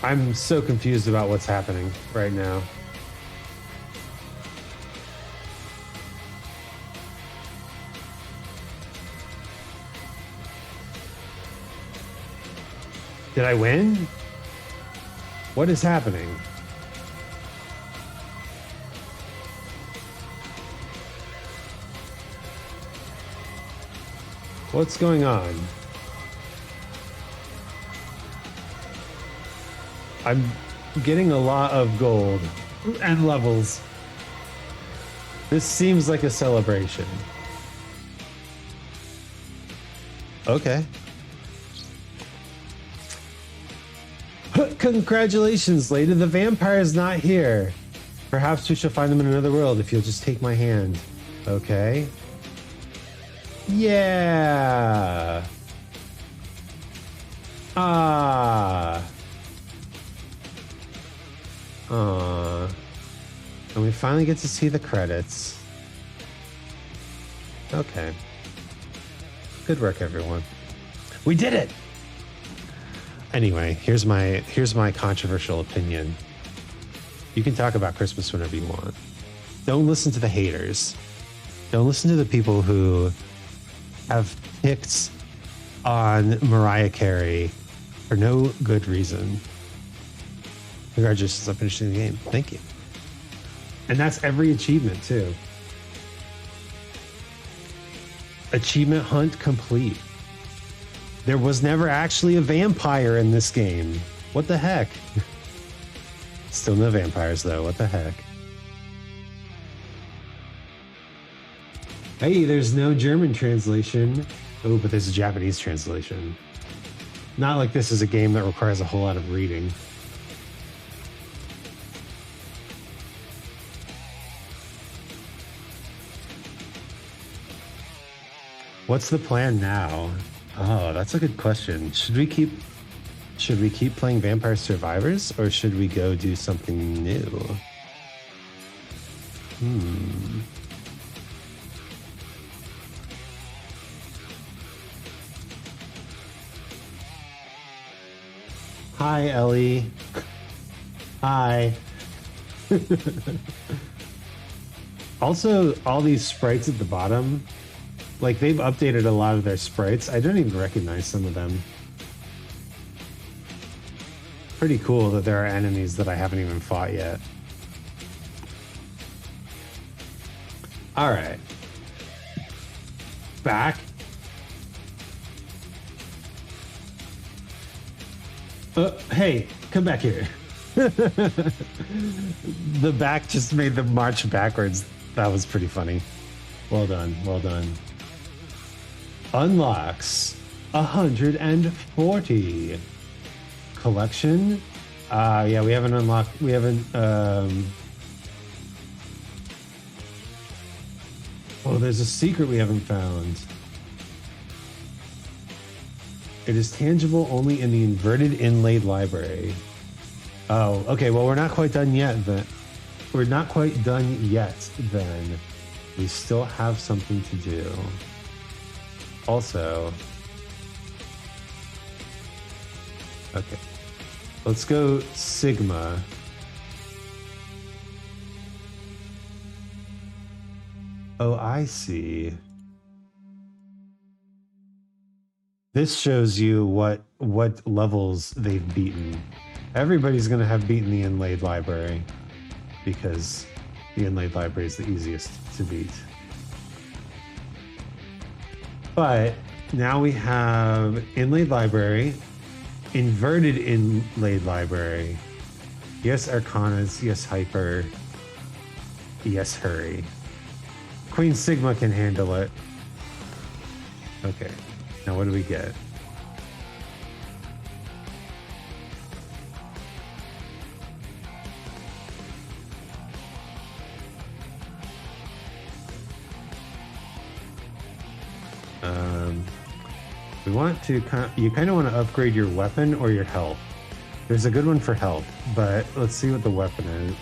I'm so confused about what's happening right now. Did I win? What is happening? What's going on? I'm getting a lot of gold and levels. This seems like a celebration. Okay. Congratulations, lady. The vampire is not here. Perhaps we shall find them in another world if you'll just take my hand. Okay. Yeah. Ah. And we finally get to see the credits. Okay. Good work, everyone. We did it! Anyway, here's my controversial opinion. You can talk about Christmas whenever you want. Don't listen to the haters. Don't listen to the people who have picked on Mariah Carey for no good reason. Congratulations on finishing the game. Thank you. And that's every achievement, too. Achievement hunt complete. There was never actually a vampire in this game. What the heck? Still no vampires, though. What the heck? Hey, there's no German translation. Oh, but there's a Japanese translation. Not like this is a game that requires a whole lot of reading. What's the plan now? Oh, that's a good question. Should we keep playing Vampire Survivors, or should we go do something new? Hi, Ellie. Hi. Also, all these sprites at the bottom, Like, they've updated a lot of their sprites. I don't even recognize some of them. Pretty cool that there are enemies that I haven't even fought yet. All right. Back. Hey, come back here. The back just made them march backwards. That was pretty funny. Well done, well done. Unlocks 140. Collection. Yeah, we haven't unlocked. We haven't. Oh, there's a secret we haven't found. It is tangible only in the inverted inlaid library. Oh, okay. Well, we're not quite done yet. Then we're not quite done yet. Then we still have something to do. Also, okay. Let's go Sigma. Oh, I see. This shows you what levels they've beaten. Everybody's going to have beaten the inlaid library because the inlaid library is the easiest to beat. But now we have inlaid library, inverted inlaid library. Yes, Arcanas. Yes, Hyper. Yes, Hurry. Queen Sigma can handle it. Okay. Now what do we get? We want to, you kind of want to upgrade your weapon or your health. There's a good one for health, but let's see what the weapon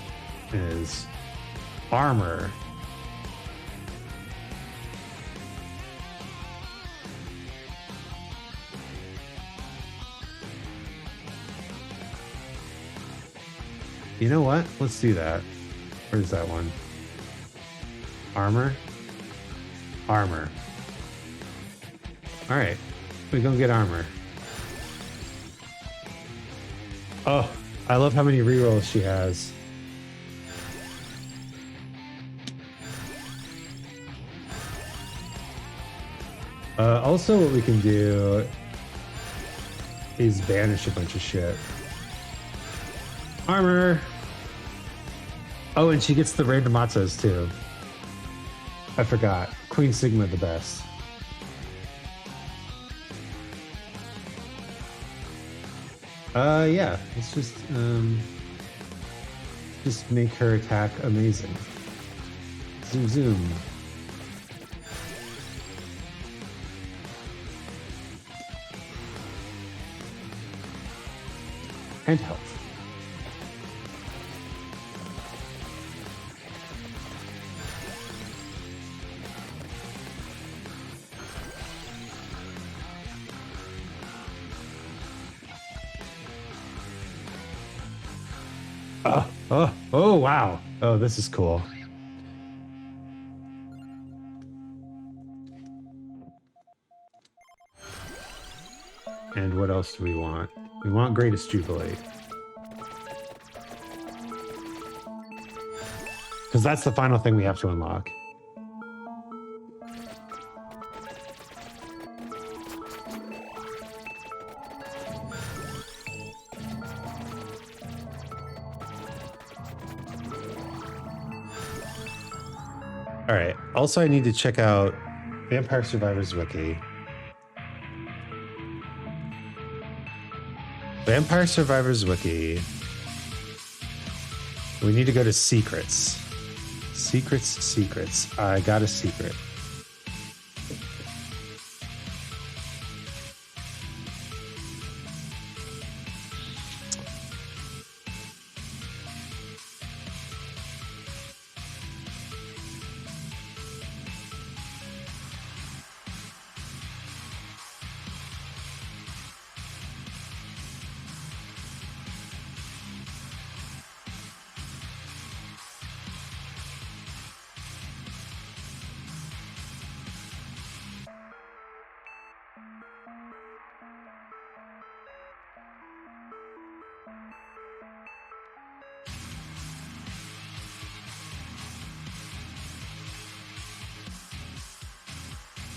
is. Armor. You know what? Let's do that. Where's that one? Armor? Armor. All right. We go get armor. Oh, I love how many rerolls she has. Also, what we can do is banish a bunch of shit. Armor. Oh, and she gets the random matzos too. I forgot. Queen Sigma the best. Yeah, let's just make her attack amazing. Zoom, zoom. And health. Oh, wow. Oh, this is cool. And what else do we want? We want Greatest Jubilee. Because that's the final thing we have to unlock. All right. Also, I need to check out Vampire Survivors Wiki. Vampire Survivors Wiki. We need to go to secrets. Secrets. I got a secret.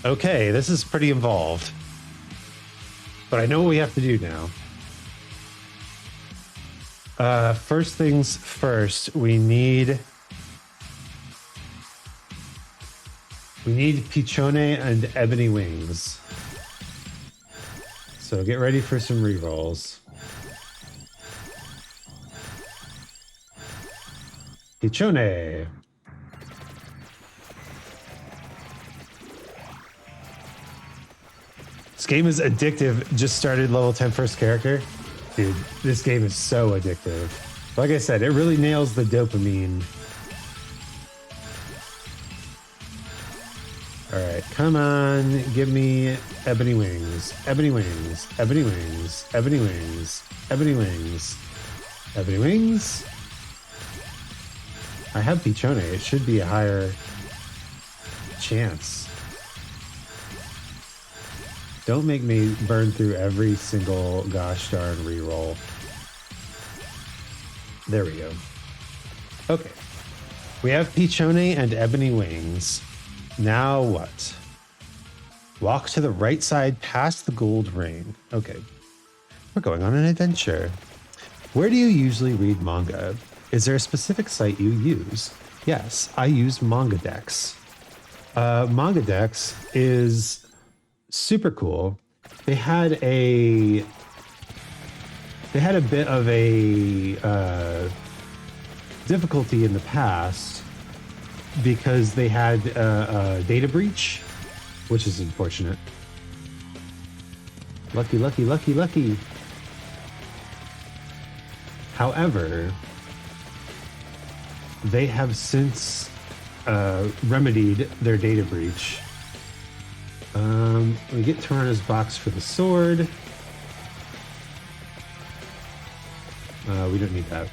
Okay, this is pretty involved. But I know what we have to do now. First things first, we need Pichone and Ebony Wings. So get ready for some rerolls. Pichone. This game is addictive. Just started level 10 first character. Dude, this game is so addictive. Like I said, it really nails the dopamine. All right, come on, give me Ebony Wings, Ebony Wings, Ebony Wings, Ebony Wings, Ebony Wings, Ebony Wings. I have Pichone. It should be a higher chance. Don't make me burn through every single gosh darn reroll. There we go. Okay. We have Pichone and Ebony Wings. Now what? Walk to the right side past the gold ring. Okay. We're going on an adventure. Where do you usually read manga? Is there a specific site you use? Yes, I use MangaDex. MangaDex is super cool. They had a bit of a difficulty in the past because they had a data breach, which is unfortunate. Lucky, lucky, lucky, lucky. However, they have since remedied their data breach. We get Tarana's box for the sword. We don't need that.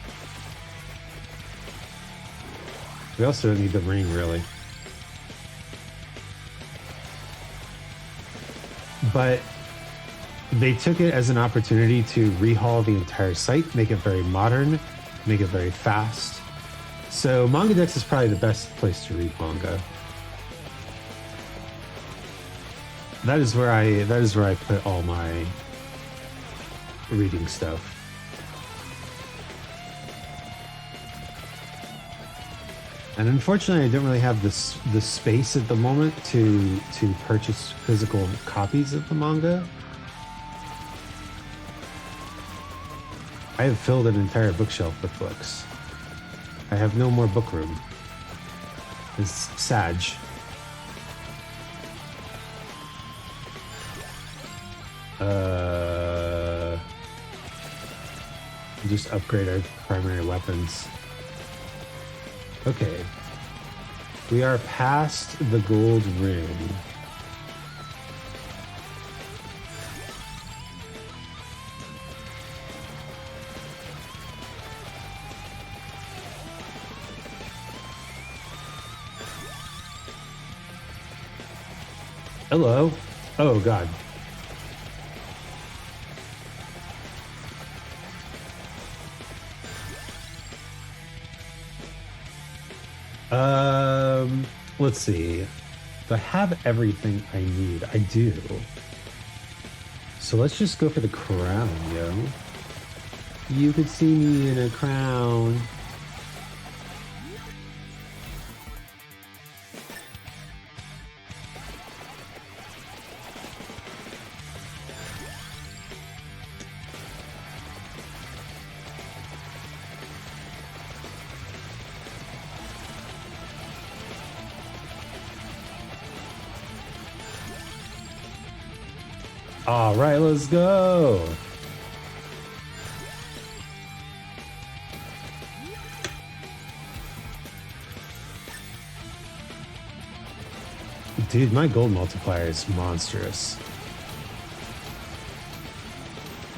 We also don't need the ring, really. But they took it as an opportunity to rehaul the entire site, make it very modern, make it very fast. So MangaDex is probably the best place to read manga. That is where I put all my reading stuff. And unfortunately, I don't really have the space at the moment to purchase physical copies of the manga. I have filled an entire bookshelf with books. I have no more book room. It's sad. Just upgrade our primary weapons. Okay. We are past the gold ring. Hello. Oh, God. Let's see. Do I have everything I need? I do. So let's just go for the crown, yo. You could see me in a crown. All right, let's go. Dude, my gold multiplier is monstrous.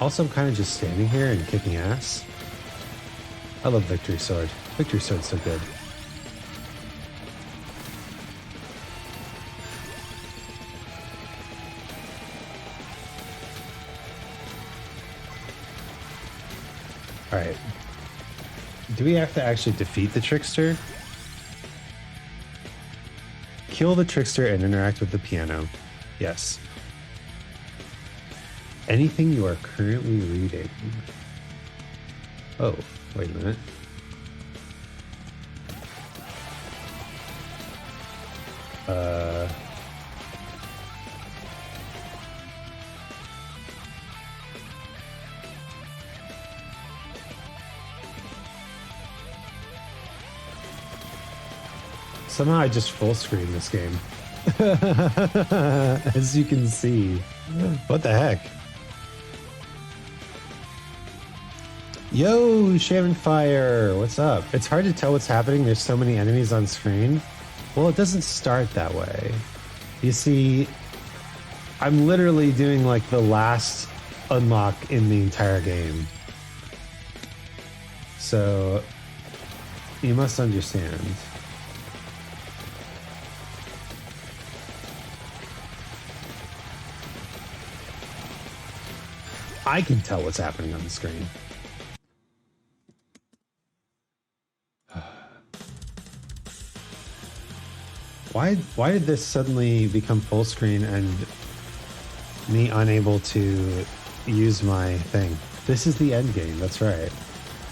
Also, I'm kind of just standing here and kicking ass. I love Victory Sword. Victory Sword's so good. All right. Do we have to actually defeat the trickster? Kill the trickster and interact with the piano. Yes. Anything you are currently reading. Oh, wait a minute. Somehow I just full screen this game. As you can see. What the heck? Yo, Shaman Fire, what's up? It's hard to tell what's happening. There's so many enemies on screen. Well, it doesn't start that way. You see, I'm literally doing like the last unlock in the entire game. So, you must understand. I can tell what's happening on the screen. Why did this suddenly become full screen and me unable to use my thing? This is the end game, that's right.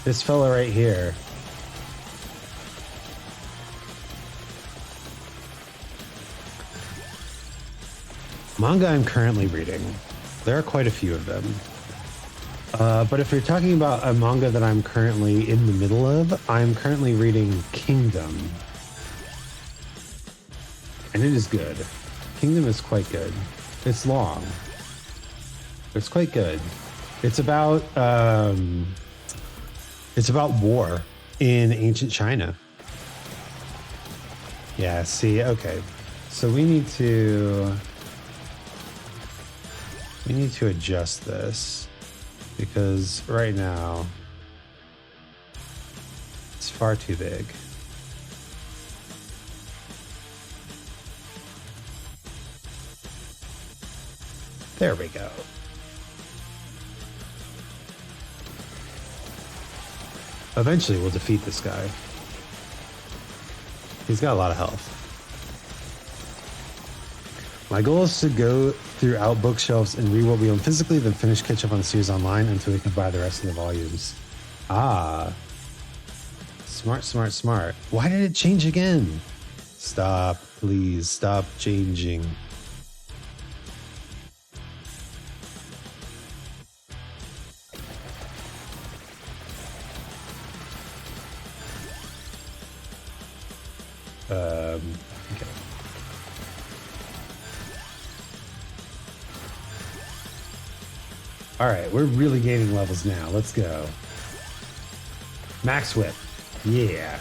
This fella right here. Manga I'm currently reading. There are quite a few of them. But if you're talking about a manga that I'm currently in the middle of, I'm currently reading Kingdom. And it is good. Kingdom is quite good. It's long. It's quite good. It's about war in ancient China. Yeah, see, okay. So we need to adjust this because right now it's far too big. There we go. Eventually we'll defeat this guy. He's got a lot of health. My goal is to go throughout bookshelves and read what we own physically, then finish catch up on the series online until we can buy the rest of the volumes. Ah. Smart, smart, smart. Why did it change again? Stop, please. Stop changing. Okay. All right, we're really gaining levels now. Let's go. Max whip. Yeah.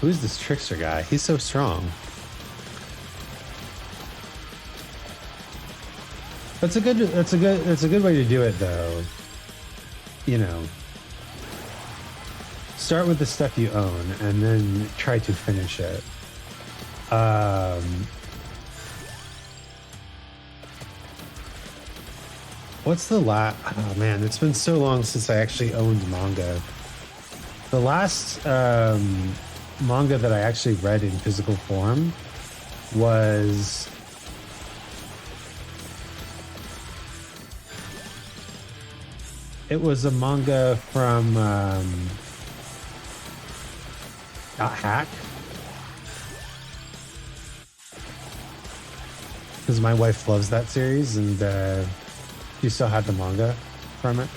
Who's this trickster guy? He's so strong. That's a good way to do it though. You know. Start with the stuff you own and then try to finish it. What's the last... Oh man, it's been so long since I actually owned manga. The last manga that I actually read in physical form was... It was a manga from... Hack. Because my wife loves that series and you still had the manga from it.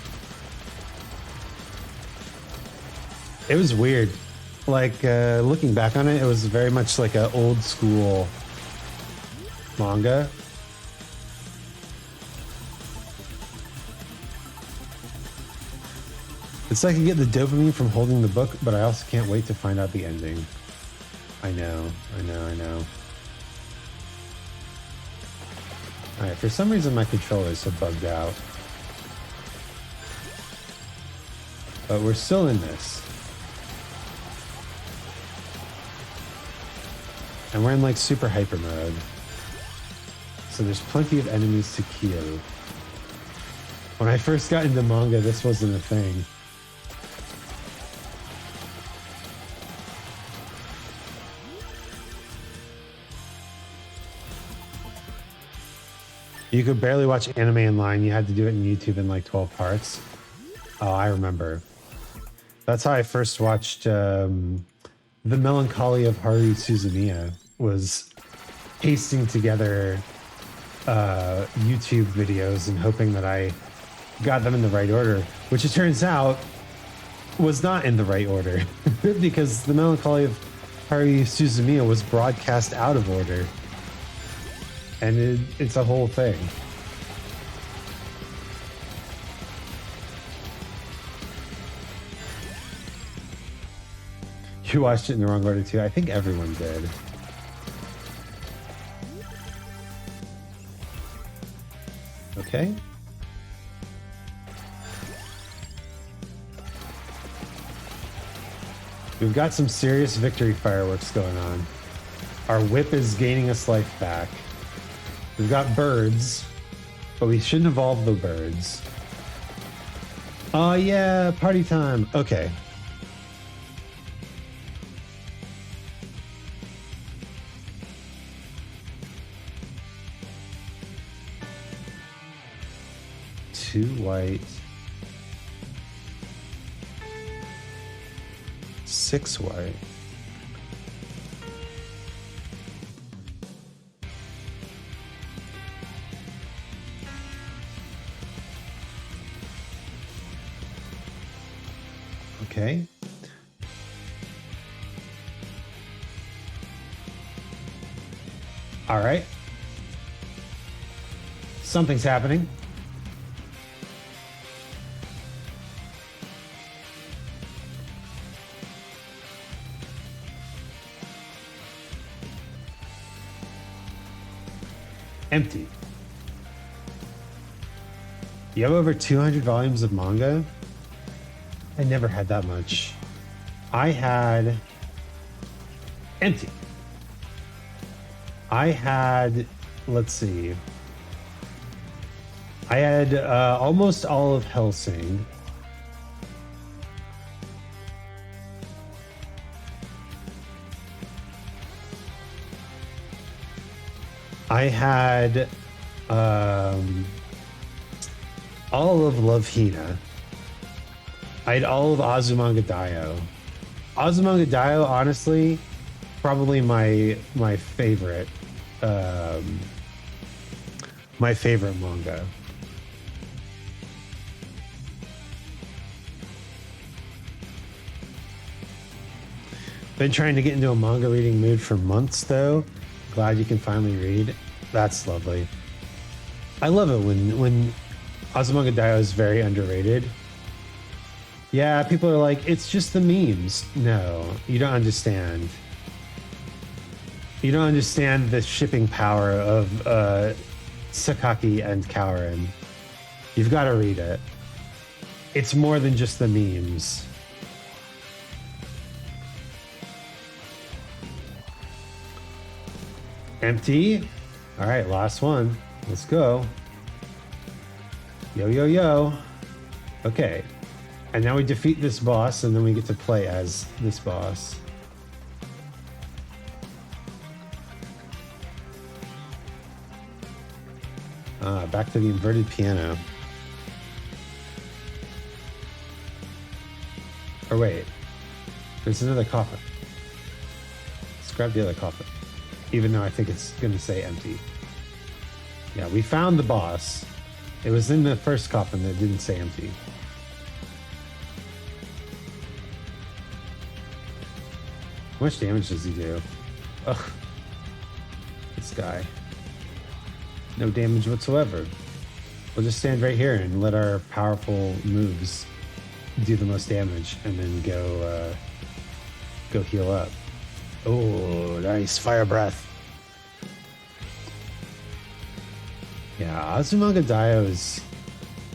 It was weird. Like looking back on it, it was very much like an old school manga. It's like I get the dopamine from holding the book, but I also can't wait to find out the ending. I know. Alright, for some reason my controller is so bugged out. But we're still in this. And we're in like super hyper mode. So there's plenty of enemies to kill. When I first got into manga, this wasn't a thing. You could barely watch anime in line. You had to do it in YouTube in like 12 parts. Oh, I remember. That's how I first watched The Melancholy of Haru Suzumiya, was pasting together YouTube videos and hoping that I got them in the right order, which it turns out was not in the right order because The Melancholy of Haru Suzumiya was broadcast out of order. And it's a whole thing. You watched it in the wrong order too. I think everyone did. Okay. We've got some serious victory fireworks going on. Our whip is gaining us life back. We've got birds, but we shouldn't evolve the birds. Oh yeah, party time. Okay. Two white. 6 white. Okay. All right. Something's happening. Empty. You have over 200 volumes of manga? I never had that much. I had... Empty. I had... Let's see. I had almost all of Hellsing. I had all of Love Hina. I had all of Azumanga Daioh. Azumanga Daioh, honestly, probably my favorite manga. Been trying to get into a manga reading mood for months, though. Glad you can finally read. That's lovely. I love it when Azumanga Daioh is very underrated. Yeah, people are like, it's just the memes. No, you don't understand. You don't understand the shipping power of Sakaki and Kaorin. You've got to read it. It's more than just the memes. Empty. All right, last one. Let's go. Yo, yo, yo. Okay. And now we defeat this boss, and then we get to play as this boss. Back to the inverted piano. Or wait. There's another coffin. Let's grab the other coffin. Even though I think it's going to say empty. Yeah, we found the boss. It was in the first coffin that didn't say empty. How much damage does he do? Ugh. This guy. No damage whatsoever. We'll just stand right here and let our powerful moves do the most damage and then go heal up. Oh, nice. Fire breath. Yeah, Azumanga Daioh is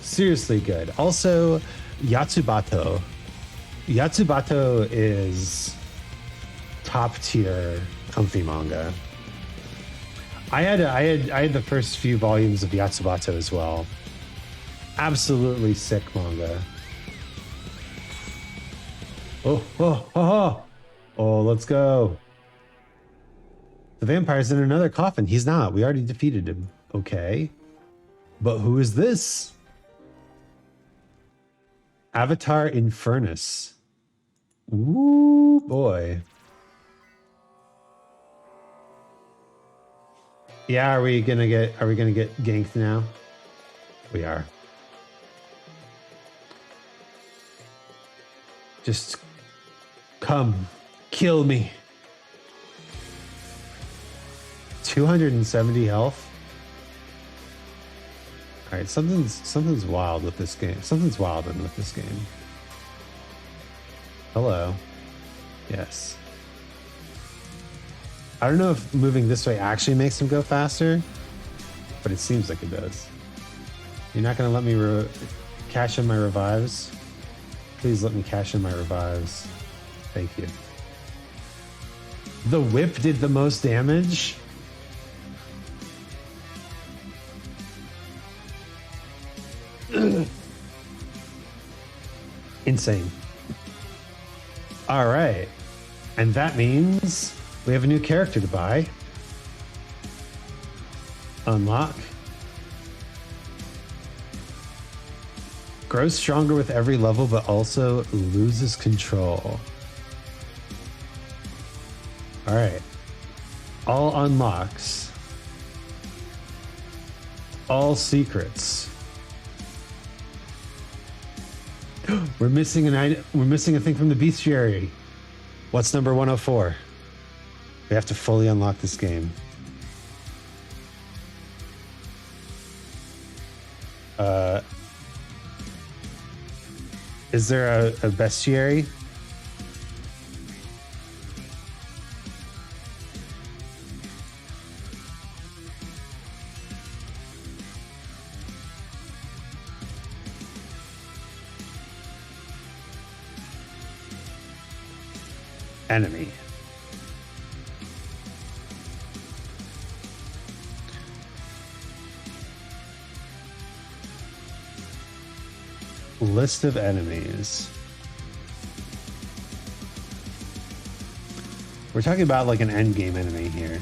seriously good. Also, Yatsubato. Yatsubato is top tier comfy manga. I had the first few volumes of Yatsubato as well. Absolutely sick manga. Oh, oh, oh, oh. Oh, let's go. The vampire's in another coffin. He's not. We already defeated him. Okay. But who is this? Avatar Infernus. Ooh, boy. Yeah, are we gonna get ganked now? We are. Just come, kill me. 270 health. All right, something's wild with this game. Something's wild with this game. Hello. Yes. I don't know if moving this way actually makes him go faster, but it seems like it does. You're not going to let me cash in my revives? Please let me cash in my revives. Thank you. The whip did the most damage? Insane. All right. And that means we have a new character to buy. Unlock. Grows stronger with every level, but also loses control. All right. All unlocks. All secrets. We're missing an item. We're missing a thing from the bestiary. What's number 104? We have to fully unlock this game. Is there a bestiary? Enemy. List of enemies. We're talking about like an end game enemy here.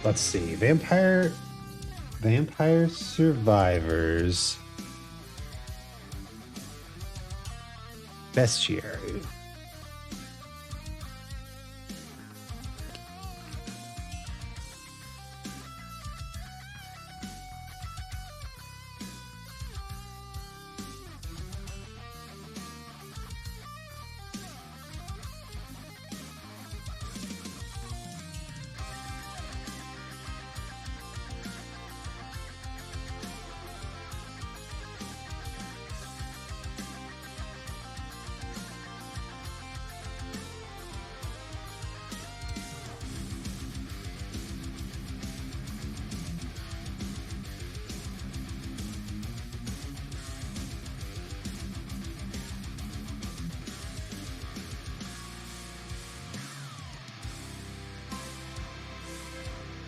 Let's see. Vampire Survivors. Bestiary.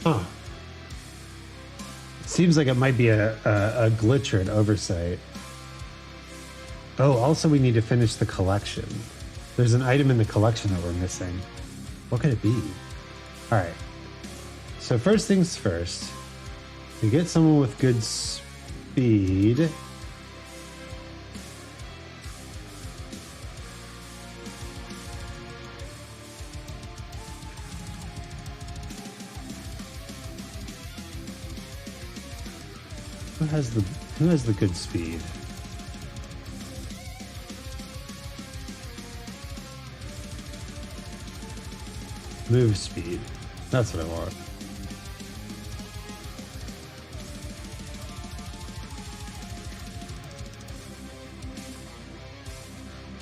Huh. Seems like it might be a glitch or an oversight. Oh, also we need to finish the collection. There's an item in the collection that we're missing. What could it be? All right. So first things first, we get someone with good speed. Who has the good speed? Move speed. That's what I want.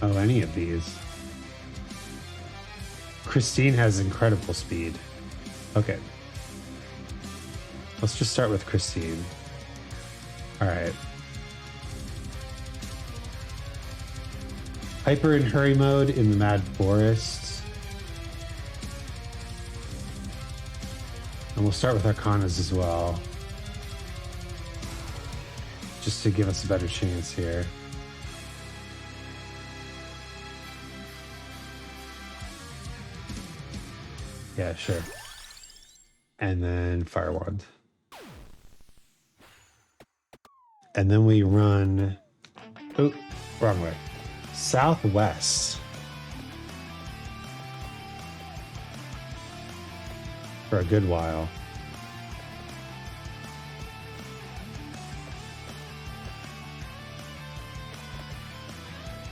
Oh, any of these. Christine has incredible speed. Okay. Let's just start with Christine. All right. Hyper and hurry mode in the Mad Forest. And we'll start with Arcanas as well. Just to give us a better chance here. Yeah, sure. And then Fire Wand. And then we run... Oh, wrong way. Southwest. For a good while.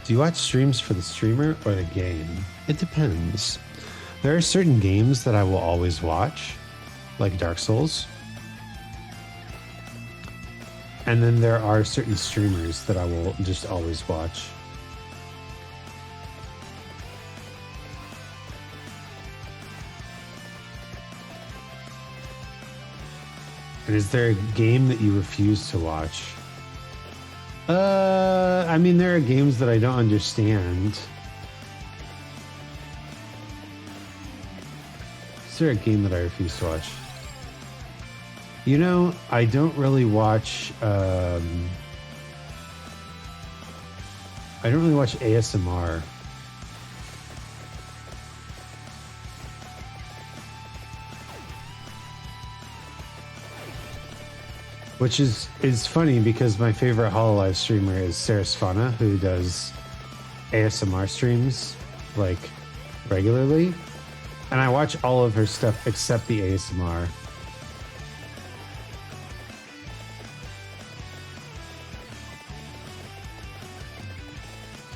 Do you watch streams for the streamer or the game? It depends. There are certain games that I will always watch, like Dark Souls. And then there are certain streamers that I will just always watch. And is there a game that you refuse to watch? I mean, there are games that I don't understand. Is there a game that I refuse to watch? You know, I don't really watch, I don't really watch ASMR. Which is funny because my favorite HoloLive streamer is Sarasfana, who does ASMR streams, like, regularly. And I watch all of her stuff except the ASMR.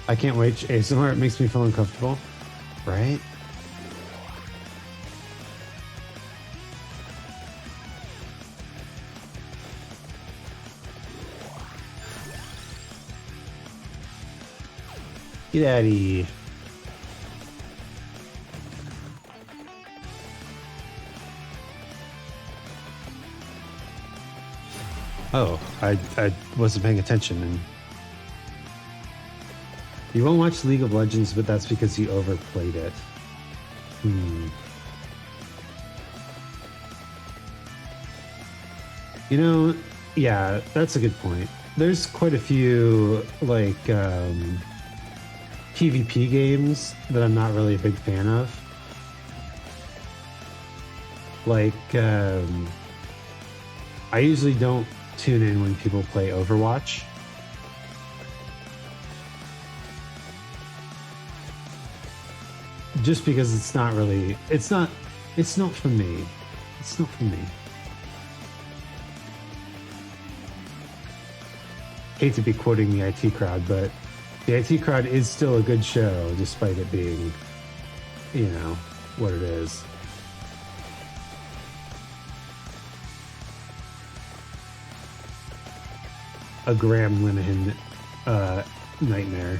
I can't wait. ASMR, it makes me feel uncomfortable. Right? Get out of here. Oh, I wasn't paying attention. And you won't watch League of Legends, but that's because you overplayed it. You know, yeah, that's a good point. There's quite a few, like, PvP games that I'm not really a big fan of. Like, I usually don't tune in when people play Overwatch. Just because it's not for me. It's not for me. Hate to be quoting the IT crowd, but the IT crowd is still a good show, despite it being, you know, what it is. A Graham Linehan nightmare.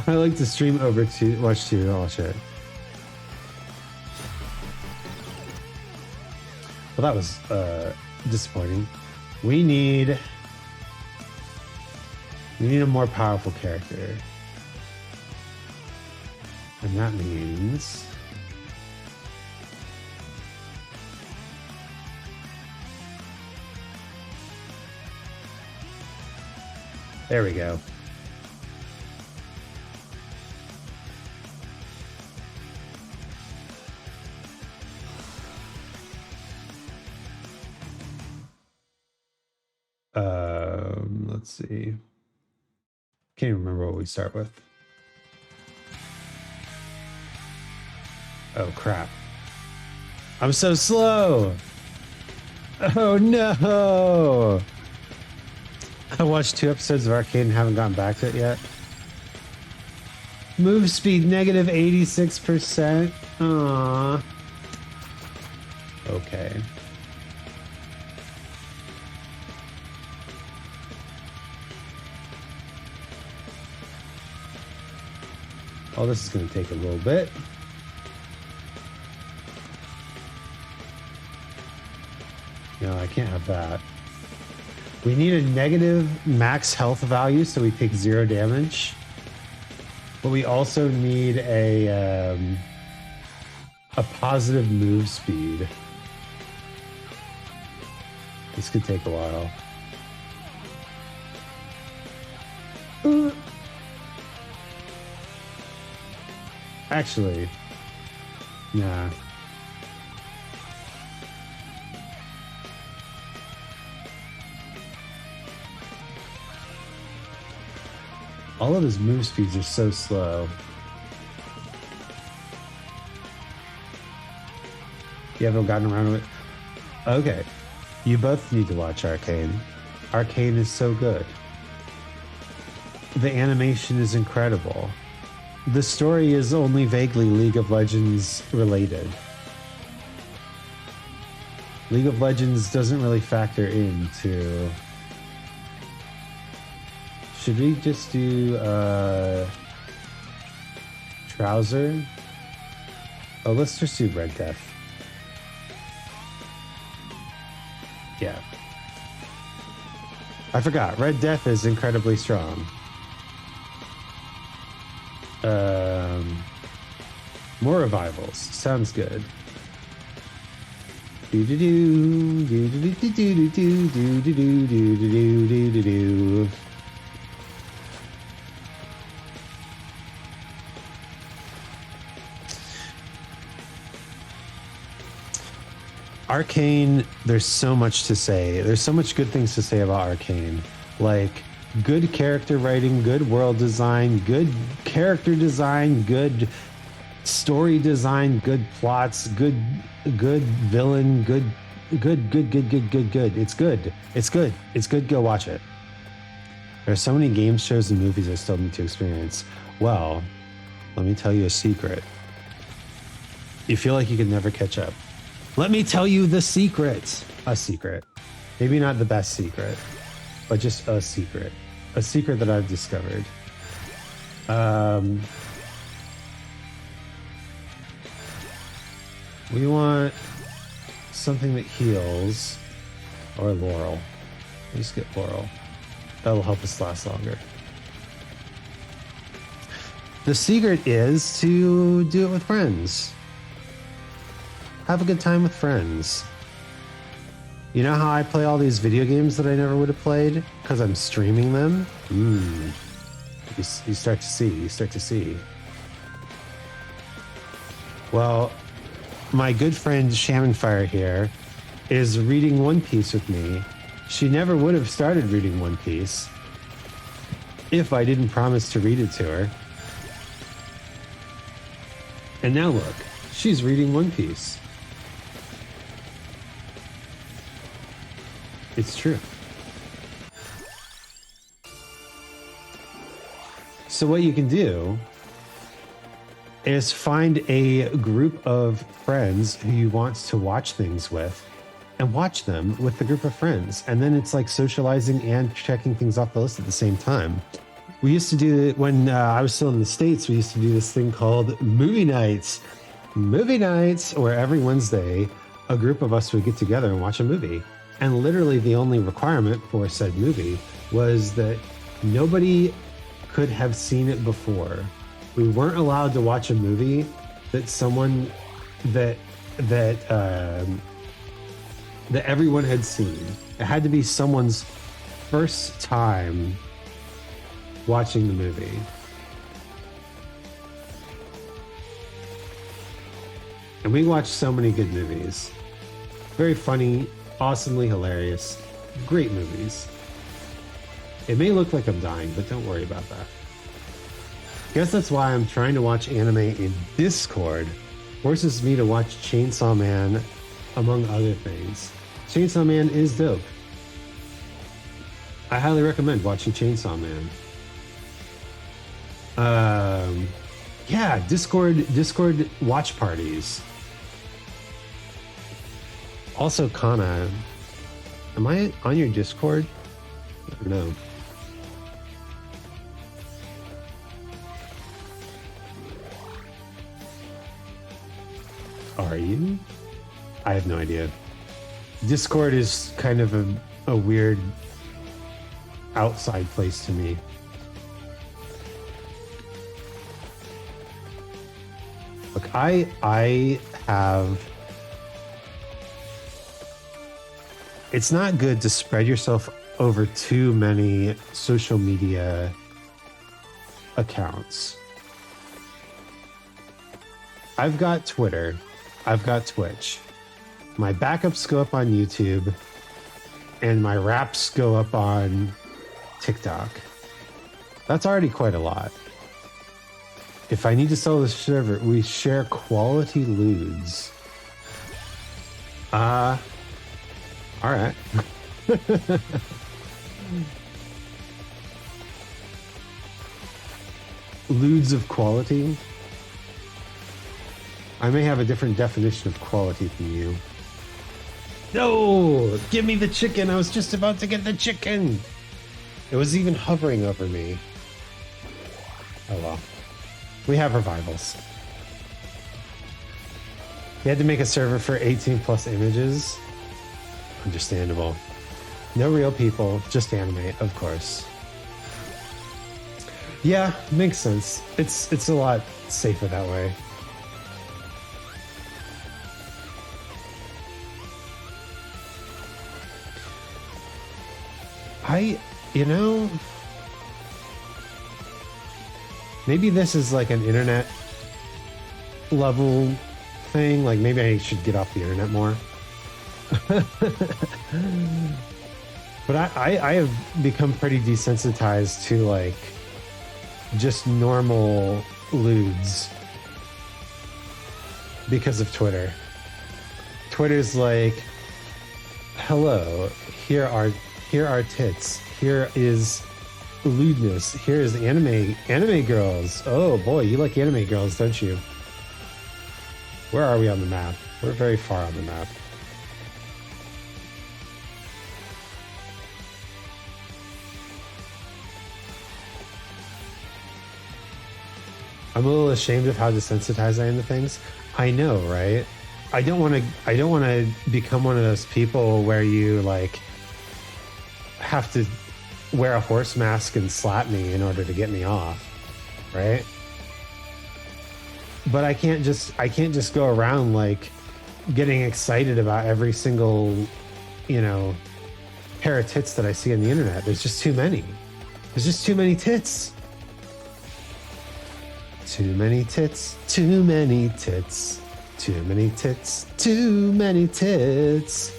I like to stream over to watch TV. Oh shit. Well, that was disappointing. We need a more powerful character. And that means there we go. Let's see. Can't even remember what we start with. Oh crap. I'm so slow. Oh no. I watched 2 episodes of Arcade and haven't gotten back to it yet. Move speed negative 86%. Aww. okay. Oh, this is going to take a little bit. No, I can't have that. We need a negative max health value so we take 0 damage. But we also need a positive move speed. This could take a while. Actually, nah. All of his move speeds are so slow. You haven't gotten around to it? Okay. You both need to watch Arcane. Arcane is so good. The animation is incredible. The story is only vaguely League of Legends related. League of Legends doesn't really factor into... Should we just do Trouser? Oh, let's just do Red Death. Yeah. I forgot. Red Death is incredibly strong. More revivals. Sounds good. Do do do do do do do do do do do do do do do. Arcane, there's so much to say. There's so much good things to say about Arcane. Like, good character writing, good world design, good character design, good story design, good plots, good villain, good. It's good. It's good. It's good. Go watch it. There's so many games, shows, and movies I still need to experience. Well, let me tell you a secret. You feel like you can never catch up. Let me tell you the secret. A secret. Maybe not the best secret, but just a secret. A secret that I've discovered. We want something that heals, or Laurel. Let's get Laurel. That'll help us last longer. The secret is to do it with friends. Have a good time with friends. You know how I play all these video games that I never would have played? Because I'm streaming them? You start to see. You start to see. Well, my good friend Shaman Fire here is reading One Piece with me. She never would have started reading One Piece if I didn't promise to read it to her. And now look, she's reading One Piece. It's true. So what you can do is find a group of friends who you want to watch things with and watch them with the group of friends. And then it's like socializing and checking things off the list at the same time. We used to do it when I was still in the States. We used to do this thing called movie nights. Movie nights, where every Wednesday, a group of us would get together and watch a movie. And literally the only requirement for said movie was that nobody could have seen it before. We weren't allowed to watch a movie that someone that everyone had seen. It had to be someone's first time watching the movie. And we watched so many good movies. Very funny, awesomely hilarious, great movies. It may look like I'm dying, but don't worry about that. Guess that's why I'm trying to watch anime in Discord. Forces me to watch Chainsaw Man, among other things. Chainsaw Man is dope. I highly recommend watching Chainsaw Man. Yeah, Discord watch parties. Also, Kana, am I on your Discord? I don't know. Are you? I have no idea. Discord is kind of a weird outside place to me. Look, I have... It's not good to spread yourself over too many social media accounts. I've got Twitter. I've got Twitch. My backups go up on YouTube. And my raps go up on TikTok. That's already quite a lot. If I need to sell the server, we share quality lewds. All right. Lewds of quality? I may have a different definition of quality from you. No! Give me the chicken! I was just about to get the chicken! It was even hovering over me. Oh well. We have revivals. You had to make a server for 18 plus images. Understandable. No real people, just anime, of course. Yeah, makes sense. It's a lot safer that way. You know, maybe this is like an internet level thing. Like maybe I should get off the internet more. But I have become pretty desensitized to like just normal lewds because of Twitter. Twitter's like, hello, here are tits. Here is lewdness. Here is anime girls. Oh boy, you like anime girls, don't you? Where are we on the map? We're very far on the map. I'm a little ashamed of how desensitized I am to things. I know, right? I don't want to become one of those people where you like have to wear a horse mask and slap me in order to get me off, right? But I can't just go around like getting excited about every single, pair of tits that I see on the internet. There's just too many. There's just too many tits. Too many tits, too many tits, too many tits, too many tits.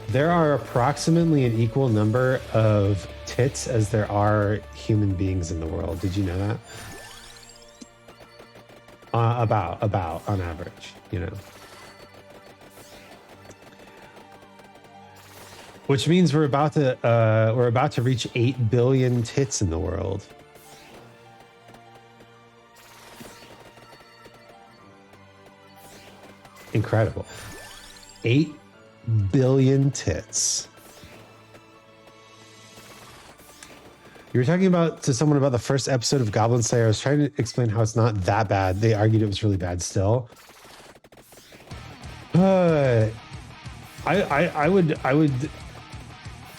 There are approximately an equal number of tits as there are human beings in the world. Did you know that? About on average, Which means we're about to reach 8 billion tits in the world. Incredible. 8 billion tits. You were talking to someone about the first episode of Goblin Slayer. I was trying to explain how it's not that bad. They argued it was really bad still. I would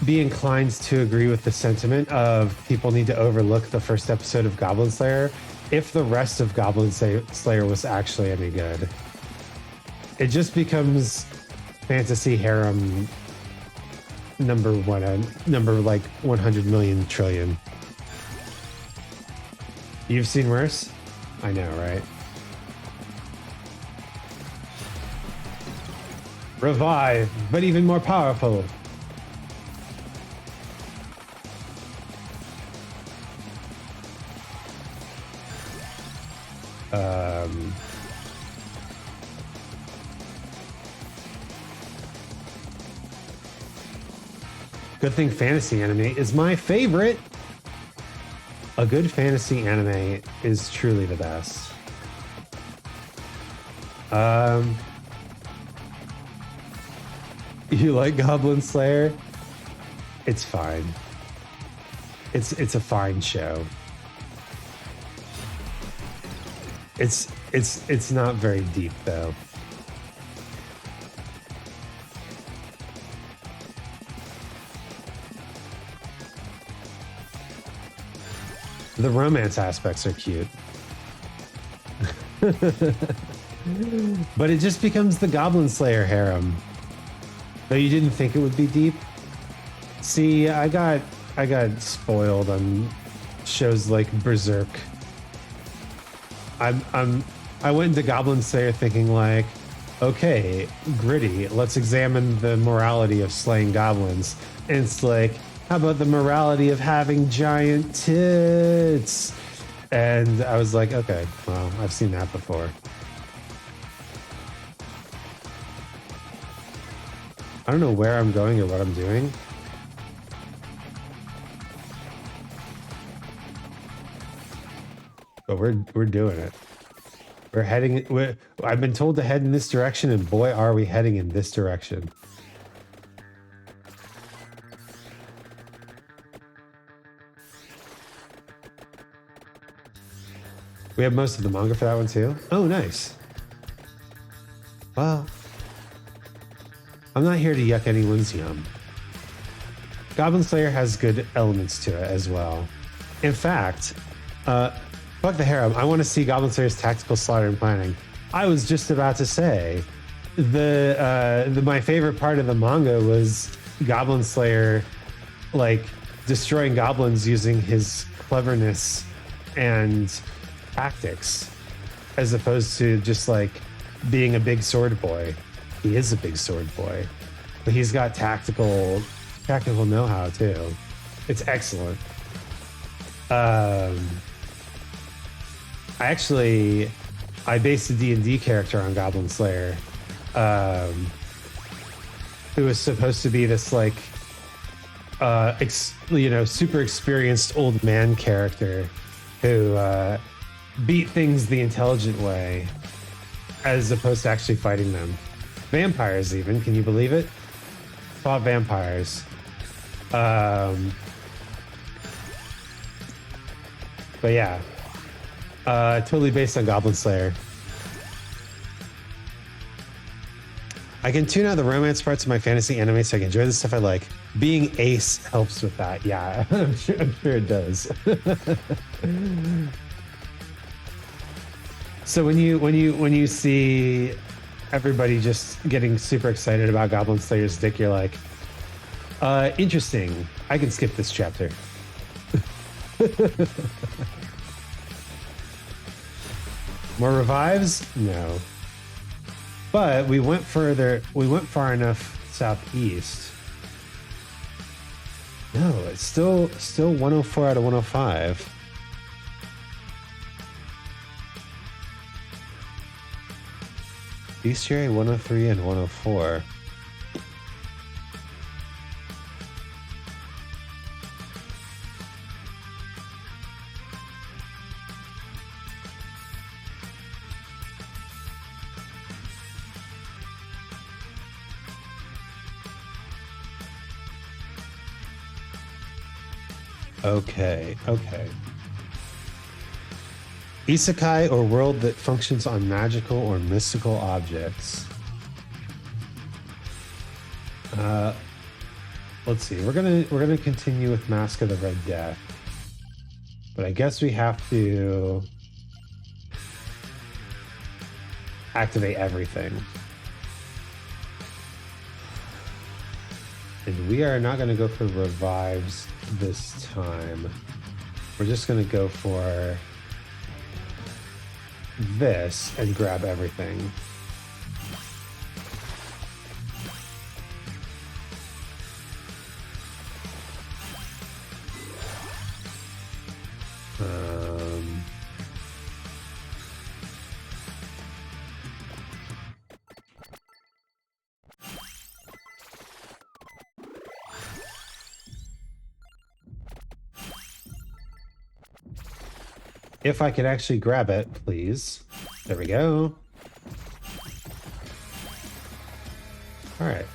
be inclined to agree with the sentiment of people need to overlook the first episode of Goblin Slayer if the rest of Goblin Slayer was actually any good. It just becomes fantasy harem number like 100 million trillion. You've seen worse? I know, right? Revive, but even more powerful. Good thing fantasy anime is my favorite. A good fantasy anime is truly the best. You like Goblin Slayer? It's fine. It's a fine show. It's not very deep though. The romance aspects are cute. But it just becomes the Goblin Slayer harem. Though you didn't think it would be deep. See, I got spoiled on shows like Berserk. I went into Goblin Slayer thinking like, okay, gritty, let's examine the morality of slaying goblins. And it's like, how about the morality of having giant tits? And I was like, okay, well, I've seen that before. I don't know where I'm going or what I'm doing. But we're doing it. We're heading. I've been told to head in this direction, and boy, are we heading in this direction. We have most of the manga for that one too. Oh, nice. Well, I'm not here to yuck anyone's yum. Goblin Slayer has good elements to it as well. In fact, fuck the harem. I want to see Goblin Slayer's tactical slaughter and planning. I was just about to say, my favorite part of the manga was Goblin Slayer, like destroying goblins using his cleverness and tactics, as opposed to just like being a big sword boy. He is a big sword boy, but he's got tactical know-how too. It's excellent. I based a D&D character on Goblin Slayer, who was supposed to be this like super experienced old man character who beat things the intelligent way as opposed to actually fighting them. Vampires even, can you believe it? Fought vampires. But yeah, totally based on Goblin Slayer. I can tune out the romance parts of my fantasy anime so I can enjoy the stuff I like. Being ace helps with that. Yeah, I'm sure it does. So when you see everybody just getting super excited about Goblin Slayer's dick, you're like, interesting. I can skip this chapter. More revives? No. But we went further. We went far enough southeast. No, it's still 104 out of 105. Bestiary 103 and 104. Okay. Isekai, or world that functions on magical or mystical objects. Let's see. We're gonna continue with Mask of the Red Death, but I guess we have to activate everything, and we are not going to go for revives this time. We're just going to go for this and grab everything. If I could actually grab it, please. There we go. All right.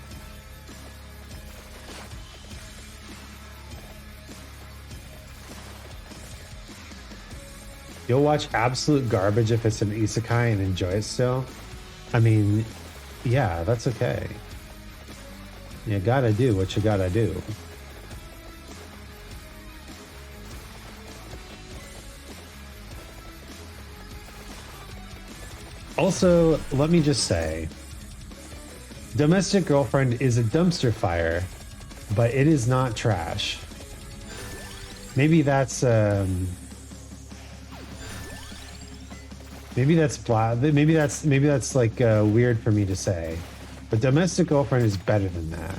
You'll watch absolute garbage if it's an isekai and enjoy it still? I mean, yeah, that's okay. You gotta do what you gotta do. Also, let me just say, Domestic Girlfriend is a dumpster fire, but it is not trash. Maybe that's maybe that's like weird for me to say, but Domestic Girlfriend is better than that.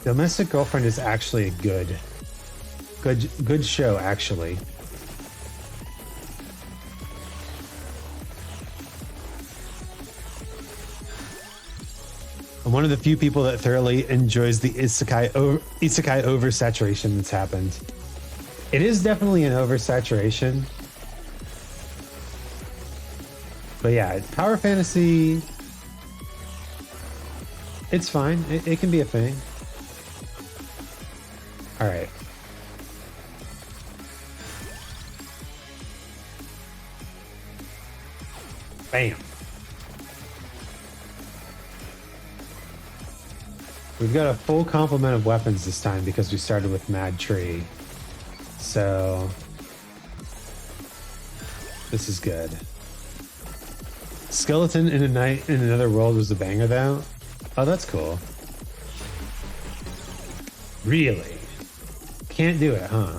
Domestic Girlfriend is actually a good show, actually. I'm one of the few people that thoroughly enjoys the isekai oversaturation that's happened. It is definitely an oversaturation. But yeah, power fantasy, it's fine. It can be a thing. All right. Bam. We've got a full complement of weapons this time because we started with Mad Tree. So this is good. Skeleton in a Night in Another World was a banger though. Oh, that's cool. Really? Can't do it, huh?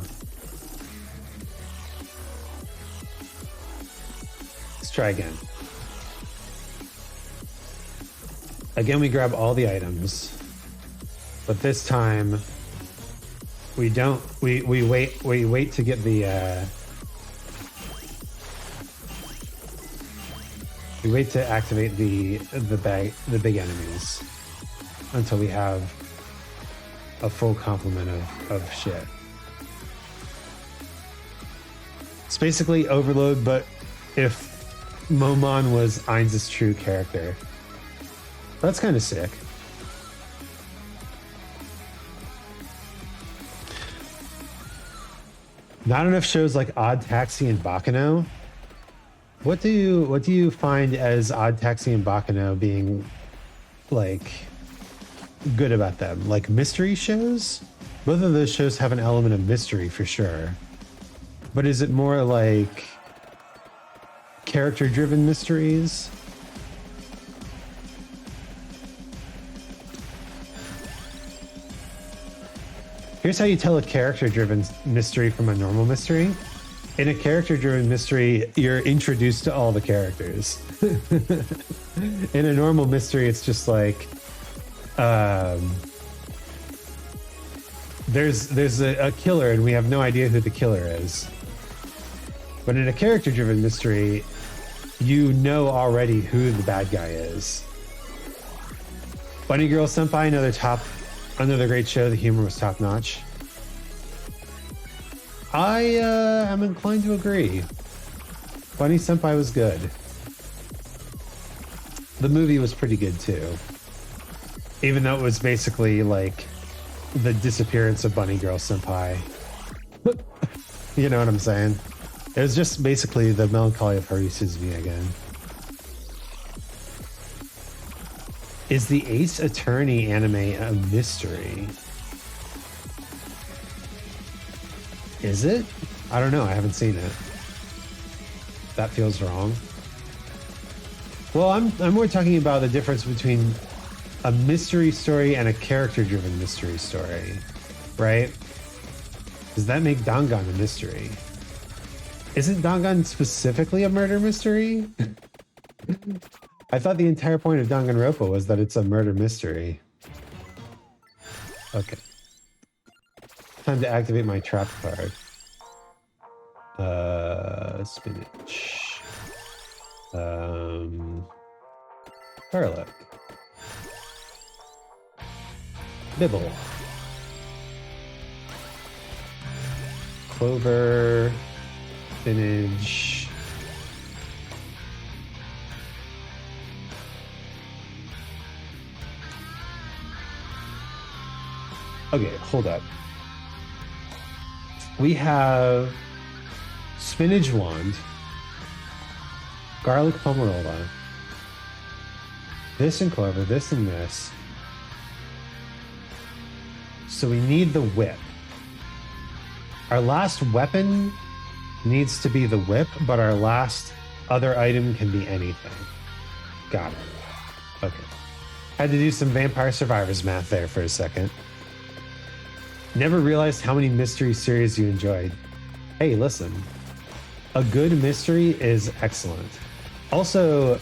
Let's try again. Again, we grab all the items, but this time we don't. We wait to get the. We wait to activate the big enemies until we have a full complement of shit. It's basically Overload, but if Momon was Ainz's true character. That's kind of sick. Not enough shows like Odd Taxi and Baccano. What do you find as Odd Taxi and Baccano being like good about them? Like mystery shows? Both of those shows have an element of mystery for sure. But is it more like character-driven mysteries? Here's how you tell a character-driven mystery from a normal mystery. In a character-driven mystery, you're introduced to all the characters. In a normal mystery, it's just like there's a killer and we have no idea who the killer is. But in a character-driven mystery, you know already who the bad guy is. Bunny Girl Senpai, another great show. The humor was top-notch. I am inclined to agree. Bunny Senpai was good. The movie was pretty good too. Even though it was basically like the disappearance of Bunny Girl Senpai. You know what I'm saying? It was just basically the melancholy of Haru Suzuki again. Is the Ace Attorney anime a mystery? Is it? I don't know. I haven't seen it. That feels wrong. Well, I'm more talking about the difference between a mystery story and a character-driven mystery story, right? Does that make Dangan a mystery? Isn't Dangan specifically a murder mystery? I thought the entire point of Danganronpa was that it's a murder mystery. Okay. Time to activate my trap card. Spinach. Garlic. Bibble. Clover. Spinach. Okay, hold up. We have spinach wand, garlic pomarola, this and clover, this and this. So we need the whip. Our last weapon needs to be the whip, but our last other item can be anything. Got it. Okay. Had to do some Vampire Survivors math there for a second. Never realized how many mystery series you enjoyed. Hey, listen. A good mystery is excellent. Also,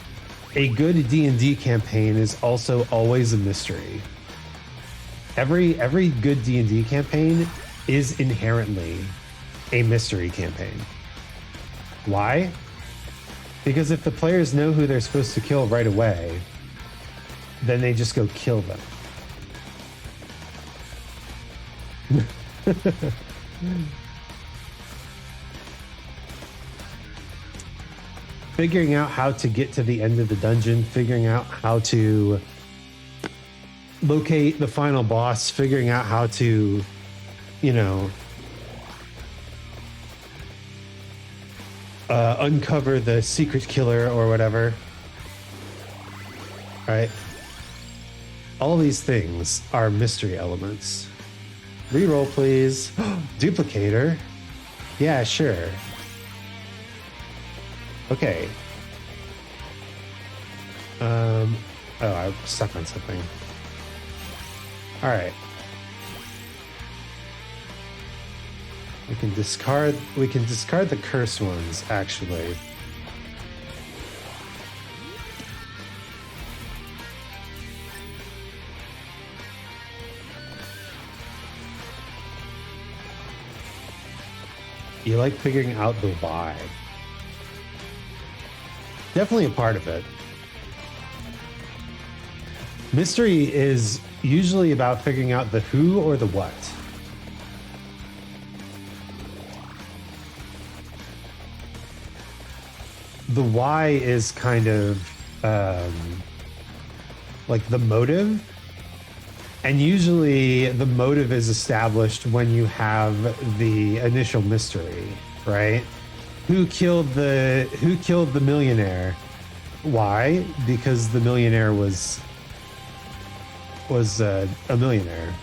a good D&D campaign is also always a mystery. Every good D&D campaign is inherently a mystery campaign. Why? Because if the players know who they're supposed to kill right away, then they just go kill them. Figuring out how to get to the end of the dungeon, figuring out how to locate the final boss, figuring out how to, you know, uncover the secret killer or whatever. Right? All these things are mystery elements. Reroll, please. Duplicator. Yeah, sure. Okay. Oh, I'm stuck on something. All right. We can discard the curse ones, actually. You like figuring out the why. Definitely a part of it. Mystery is usually about figuring out the who or the what. The why is kind of like the motive. And usually the motive is established when you have the initial mystery, right? Who killed the millionaire? Why? Because the millionaire was a millionaire,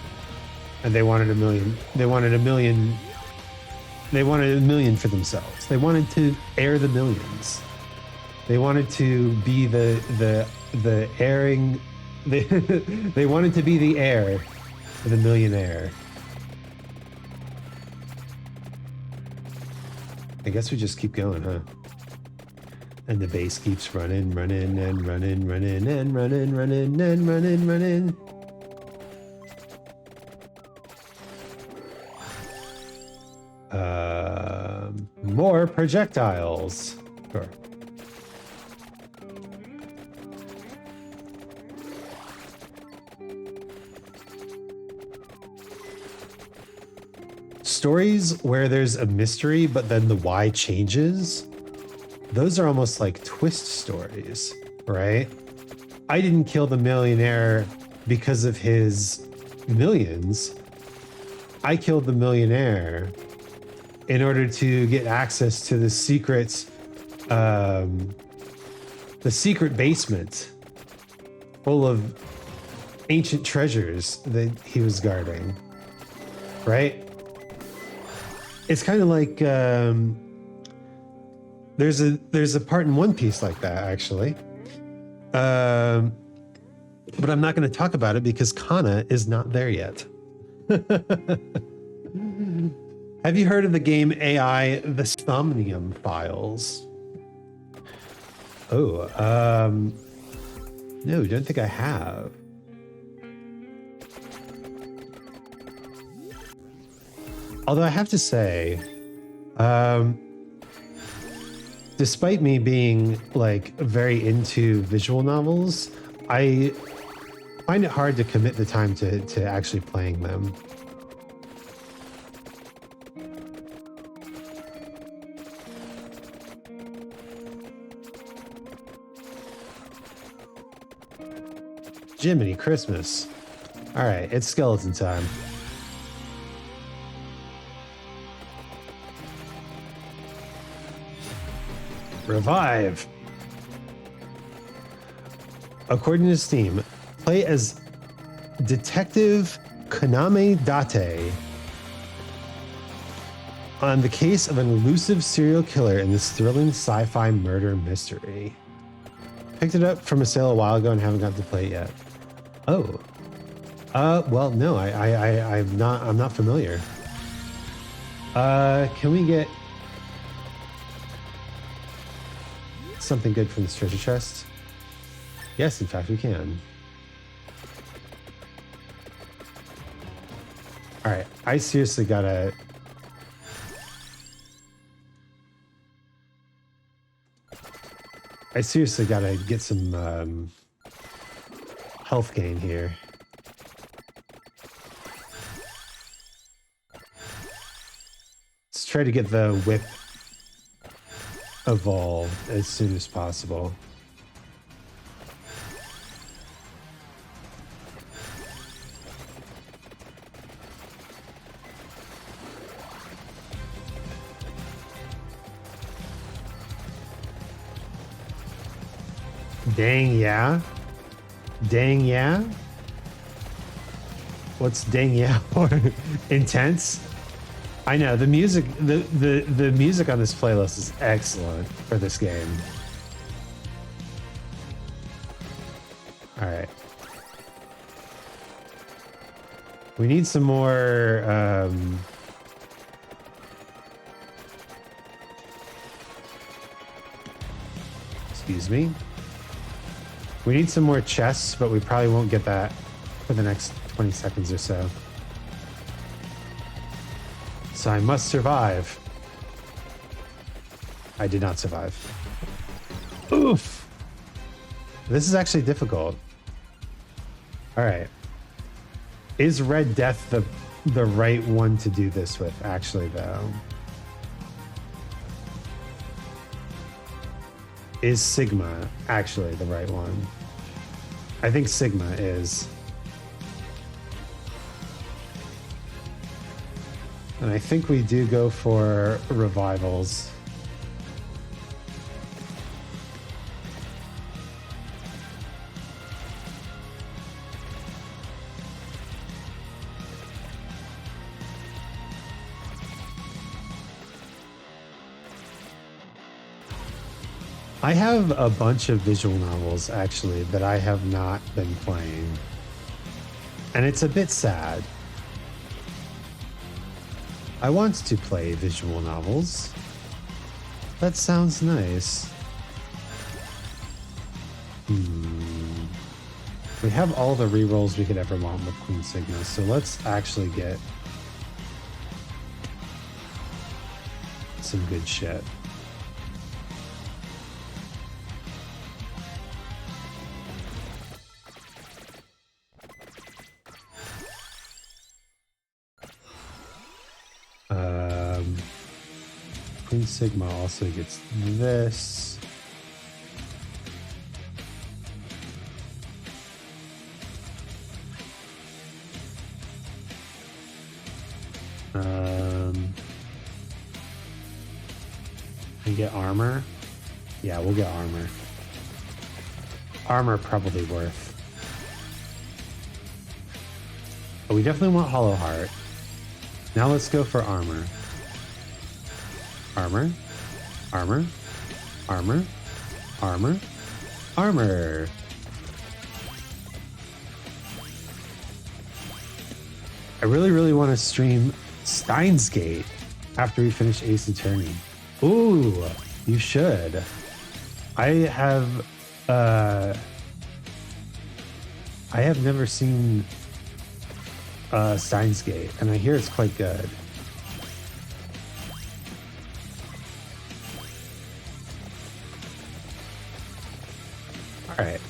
and they wanted a million. They wanted a million for themselves. They wanted to heir the millions. They wanted to be the heiring. They wanted to be the heir of the millionaire. I guess we just keep going, huh? And the bass keeps running and running. More projectiles. Sure. Stories where there's a mystery, but then the why changes, those are almost like twist stories, right? I didn't kill the millionaire because of his millions. I killed the millionaire in order to get access to the secret basement full of ancient treasures that he was guarding, right? It's kind of like there's a part in One Piece like that, actually, but I'm not going to talk about it because Kana is not there yet. Have you heard of the game AI The Somnium Files? Oh, no, don't think I have. Although I have to say, despite me being like very into visual novels, I find it hard to commit the time to actually playing them. Jiminy Christmas. All right, it's skeleton time. Revive. According to Steam, play as Detective Kaname Date on the case of an elusive serial killer in this thrilling sci-fi murder mystery. Picked it up from a sale a while ago and haven't gotten to play it yet. Oh. Well, no, I'm not familiar. Can we get something good from this treasure chest? Yes, in fact, we can. All right, I seriously gotta... get some health gain here. Let's try to get the whip evolved as soon as possible. Dang yeah? Dang yeah? What's dang yeah for? Intense? I know the music the music on this playlist is excellent for this game. All right. We need some more excuse me. We need some more chests, but we probably won't get that for the next 20 seconds or so. So I must survive. I did not survive. Oof. This is actually difficult. All right. Is Red Death the right one to do this with, actually, though? Is Sigma actually the right one? I think Sigma is. And I think we do go for revivals. I have a bunch of visual novels, actually, that I have not been playing. And it's a bit sad. I want to play visual novels. That sounds nice. We have all the rerolls we could ever want with Queen Sigma, so let's actually get some good shit. Queen Sigma also gets this. We get armor. Yeah, we'll get armor. Armor probably worth. But we definitely want Hollow Heart. Now let's go for armor. Armor, armor, armor, armor, armor. I really want to stream Steins Gate after we finish Ace Attorney. Ooh, you should. I have never seen Steins Gate, and I hear it's quite good. All right.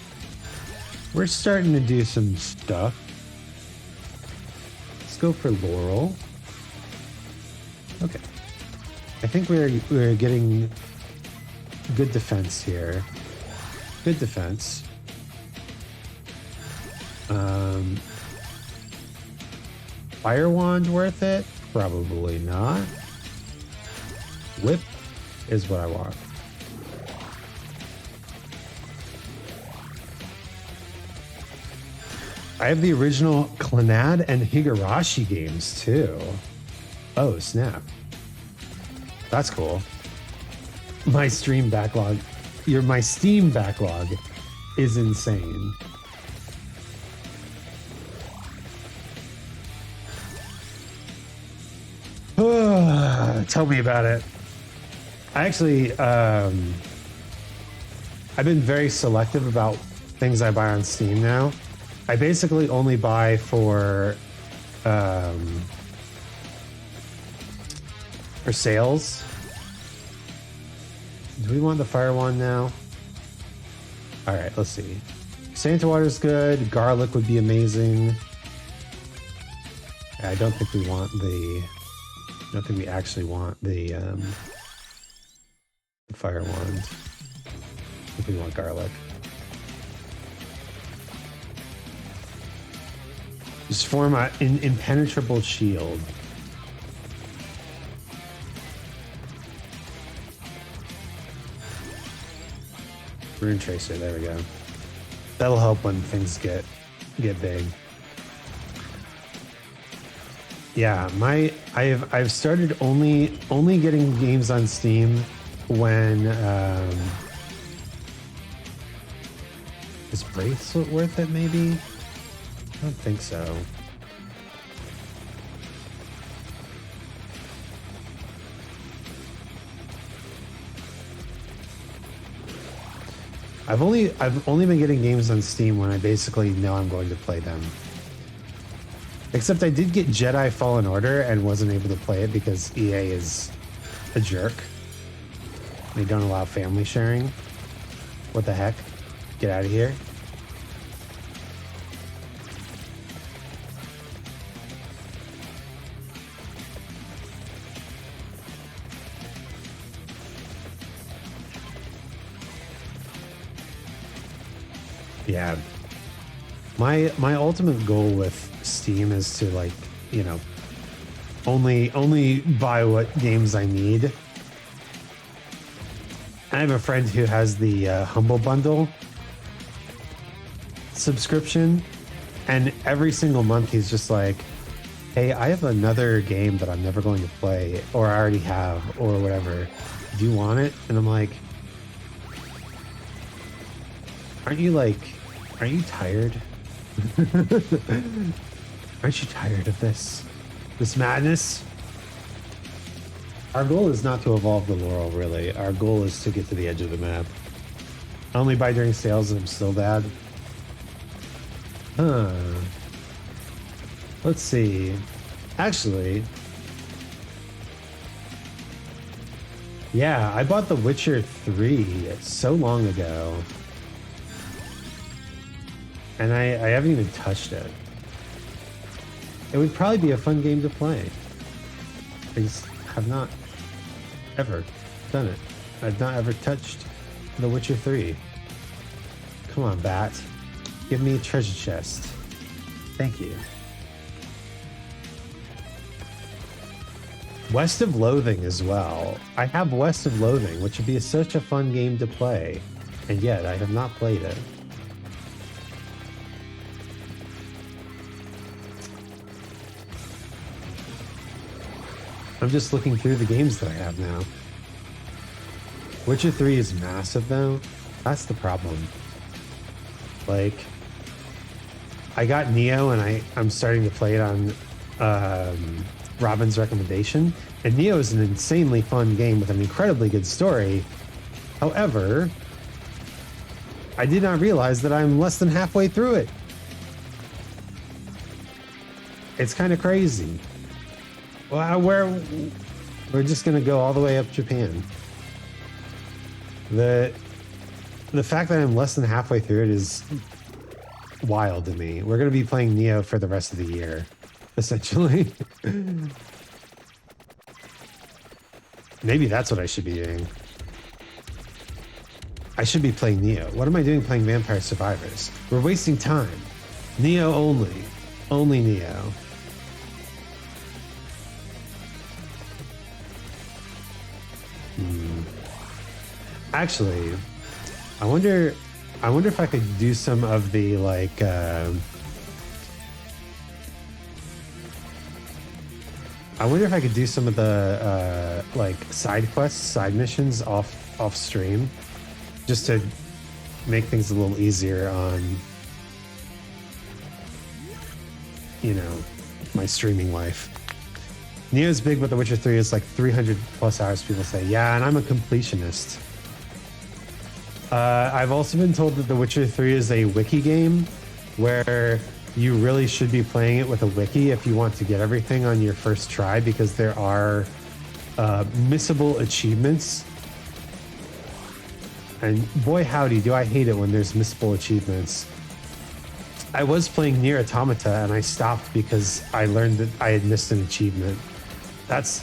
We're starting to do some stuff. Let's go for Laurel. Okay. I think we're getting good defense here. Good defense. Fire Wand worth it? Probably not. Whip is what I want. I have the original Clannad and Higurashi games too. Oh, snap. That's cool. My Steam backlog is insane. Tell me about it. I actually, I've been very selective about things I buy on Steam now. I basically only buy for sales. Do we want the Fire Wand now? All right, let's see. Santa Water's good. Garlic would be amazing. I don't think we want the... I don't think we actually want the Fire Wand. I think we want Garlic. Just form an impenetrable shield. Rune Tracer, there we go. That'll help when things get big. Yeah, I've started only getting games on Steam when is Bracelet worth it maybe? I don't think so. I've only been getting games on Steam when I basically know I'm going to play them. Except I did get Jedi Fallen Order and wasn't able to play it because EA is a jerk. They don't allow family sharing. What the heck? Get out of here. Yeah. My ultimate goal with Steam is to, like, you know, only buy what games I need. I have a friend who has the Humble Bundle subscription, and every single month he's just like, hey, I have another game that I'm never going to play, or I already have, or whatever. Do you want it? And I'm like, aren't you tired? Aren't you tired of this madness? Our goal is not to evolve the Laurel, really. Our goal is to get to the edge of the map. I only buy during sales and I'm still bad. Let's see. Actually, yeah, I bought The Witcher 3 so long ago. And I haven't even touched it. It would probably be a fun game to play. I just have not ever done it. I've not ever touched The Witcher 3. Come on, Bat. Give me a treasure chest. Thank you. West of Loathing as well. I have West of Loathing, which would be such a fun game to play. And yet, I have not played it. I'm just looking through the games that I have now. Witcher 3 is massive though. That's the problem. Like, I got Neo and I'm starting to play it on Robin's recommendation. And Neo is an insanely fun game with an incredibly good story. However, I did not realize that I'm less than halfway through it. It's kind of crazy. Well, we're just gonna go all the way up Japan. The fact that I'm less than halfway through it is wild to me. We're going to be playing Neo for the rest of the year, essentially. Maybe that's what I should be doing. I should be playing Neo. What am I doing playing Vampire Survivors? We're wasting time. Neo only. Only Neo. Actually, I wonder if I could do some of the like I wonder if I could do some of the like side quests, side missions off stream, just to make things a little easier on, you know, my streaming life. Neo's big, but The Witcher 3 is like 300 plus hours, people say. Yeah, and I'm a completionist. I've also been told that The Witcher 3 is a wiki game where you really should be playing it with a wiki if you want to get everything on your first try, because there are missable achievements. And boy howdy, do I hate it when there's missable achievements. I was playing Nier Automata and I stopped because I learned that I had missed an achievement. That's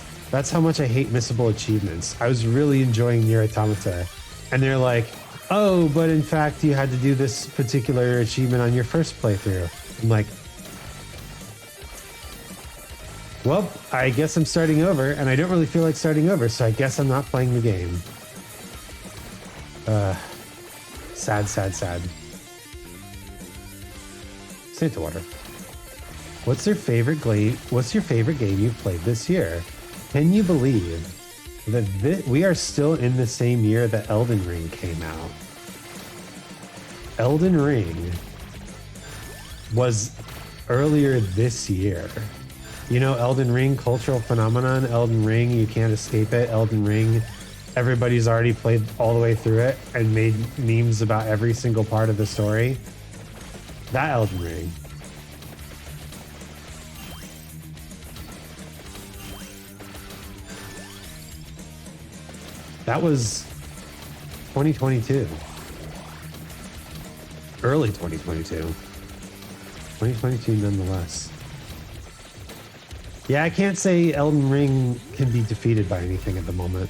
how much I hate missable achievements. I was really enjoying Nier Automata, and they're like, oh, but in fact you had to do this particular achievement on your first playthrough. I'm like, well, I guess I'm starting over, and I don't really feel like starting over, so I guess I'm not playing the game. Sad. Santa water. What's your favorite game you've played this year? Can you believe that we are still in the same year that Elden Ring came out? Elden Ring was earlier this year. You know, Elden Ring, cultural phenomenon. Elden Ring, you can't escape it. Elden Ring, everybody's already played all the way through it and made memes about every single part of the story. That Elden Ring. That was 2022. Early 2022. 2022 nonetheless. Yeah, I can't say Elden Ring can be defeated by anything at the moment.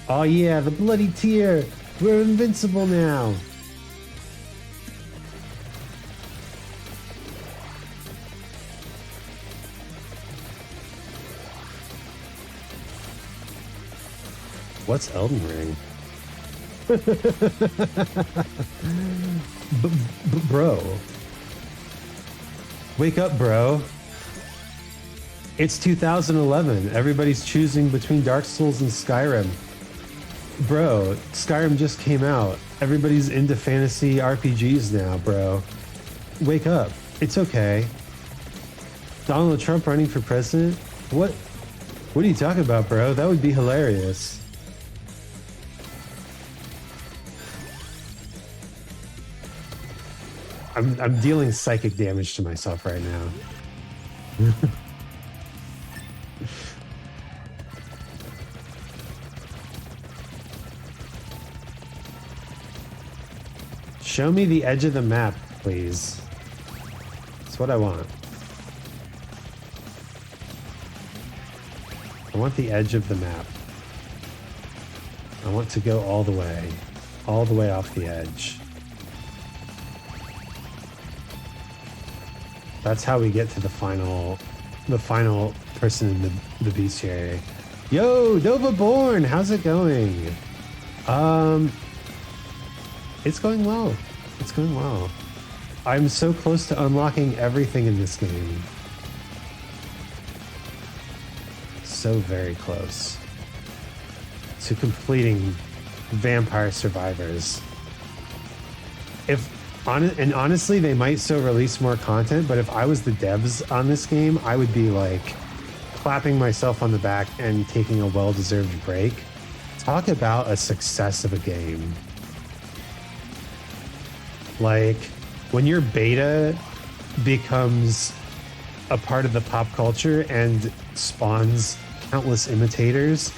Oh yeah, the bloody tear! We're invincible now! What's Elden Ring? Bro. Wake up, bro. It's 2011. Everybody's choosing between Dark Souls and Skyrim. Bro, Skyrim just came out. Everybody's into fantasy RPGs now, bro. Wake up. It's okay. Donald Trump running for president? What are you talking about, bro? That would be hilarious. I'm dealing psychic damage to myself right now. Show me the edge of the map, please. That's what I want. I want the edge of the map. I want to go all the way off the edge. That's how we get to the final person in the bestiary. Yo, Nova Born, how's it going? It's going well. It's going well. I'm so close to unlocking everything in this game. So very close to completing Vampire Survivors. And honestly, they might still release more content, but if I was the devs on this game, I would be like clapping myself on the back and taking a well-deserved break. Talk about a success of a game. Like, when your beta becomes a part of the pop culture and spawns countless imitators.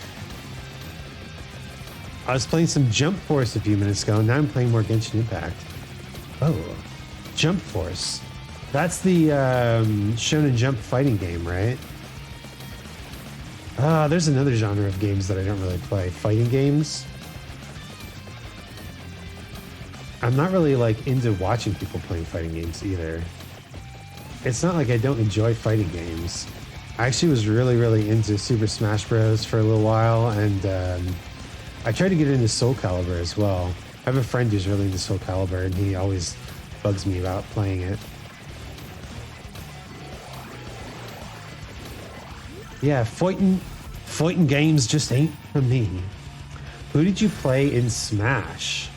I was playing some Jump Force a few minutes ago, and now I'm playing more Genshin Impact. Oh, Jump Force. That's the Shonen Jump fighting game, right? There's another genre of games that I don't really play. Fighting games. I'm not really like into watching people playing fighting games either. It's not like I don't enjoy fighting games. I actually was really into Super Smash Bros. For a little while, and I tried to get into Soul Calibur as well. I have a friend who's really into Soul Calibur, and he always bugs me about playing it. Yeah, fighting games just ain't for me. Who did you play in Smash?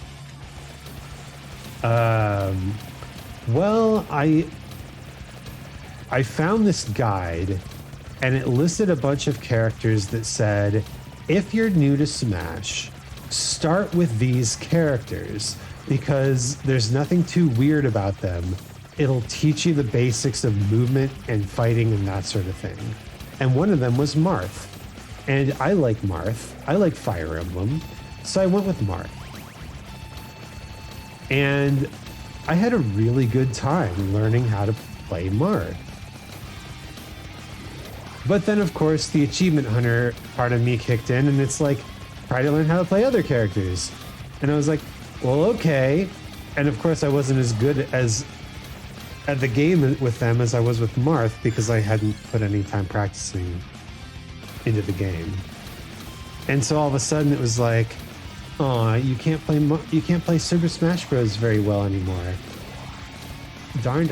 Well, I found this guide, and it listed a bunch of characters that said, if you're new to Smash, start with these characters because there's nothing too weird about them. It'll teach you the basics of movement and fighting and that sort of thing. And one of them was Marth. And I like Marth. I like Fire Emblem. So I went with Marth. And I had a really good time learning how to play Marth. But then, of course, the achievement hunter part of me kicked in, and it's like, try to learn how to play other characters. And I was like, well, okay. And of course, I wasn't as good as at the game with them as I was with Marth because I hadn't put any time practicing into the game. And so all of a sudden, it was like, oh, you can't play Super Smash Bros. Very well anymore. Darn.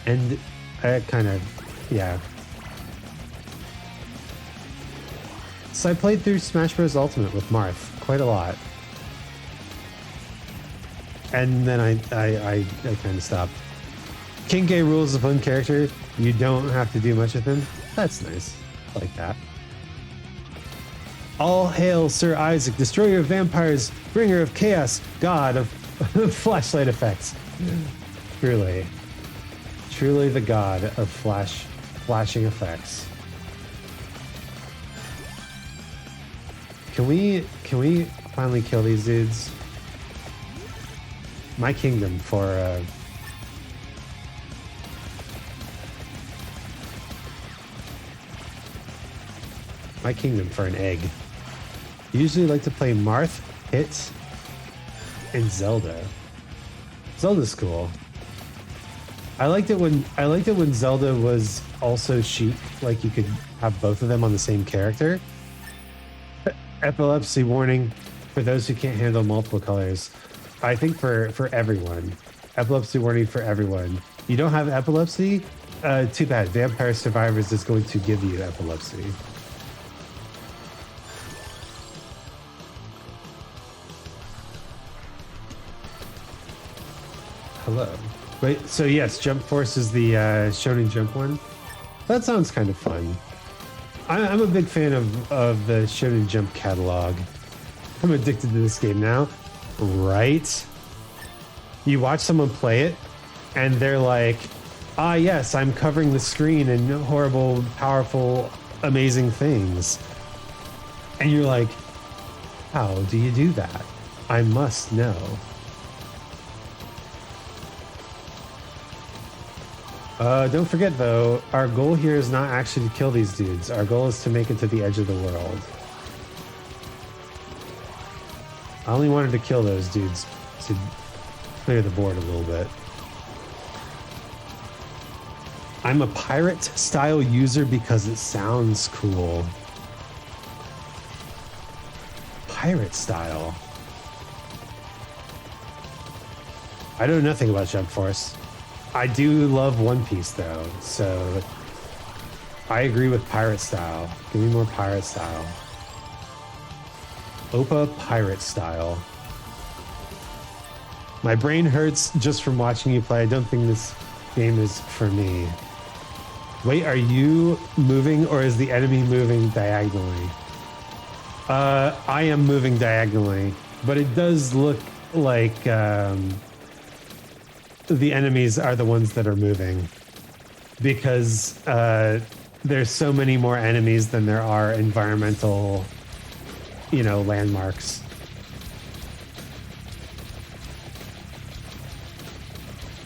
And I kind of, yeah. So I played through Smash Bros. Ultimate with Marth quite a lot. And then I kind of stopped. King K. Rool is a fun character. You don't have to do much with him. That's nice. I like that. All hail Sir Isaac, destroyer of vampires, bringer of chaos, god of flashlight effects. Truly the god of flashing effects. Can we finally kill these dudes? My kingdom for an egg. Usually like to play Marth, Hit, and Zelda. Zelda's cool. I liked it when Zelda was also Sheik, like you could have both of them on the same character. Epilepsy warning for those who can't handle multiple colors. I think for everyone. Epilepsy warning for everyone. You don't have epilepsy? Too bad. Vampire Survivors is going to give you epilepsy. Hello. Wait, so yes, Jump Force is the Shonen Jump one. That sounds kind of fun. I'm a big fan of the Shonen Jump catalog. I'm addicted to this game now. Right? You watch someone play it, and they're like, ah, yes, I'm covering the screen in horrible, powerful, amazing things. And you're like, how do you do that? I must know. Don't forget, though, our goal here is not actually to kill these dudes. Our goal is to make it to the edge of the world. I only wanted to kill those dudes to clear the board a little bit. I'm a pirate-style user because it sounds cool. Pirate style. I know nothing about Jump Force. I do love One Piece, though, so I agree with pirate style. Give me more pirate style. Oppa pirate style. My brain hurts just from watching you play. I don't think this game is for me. Wait, are you moving or is the enemy moving diagonally? I am moving diagonally, but it does look like the enemies are the ones that are moving because there's so many more enemies than there are environmental, landmarks.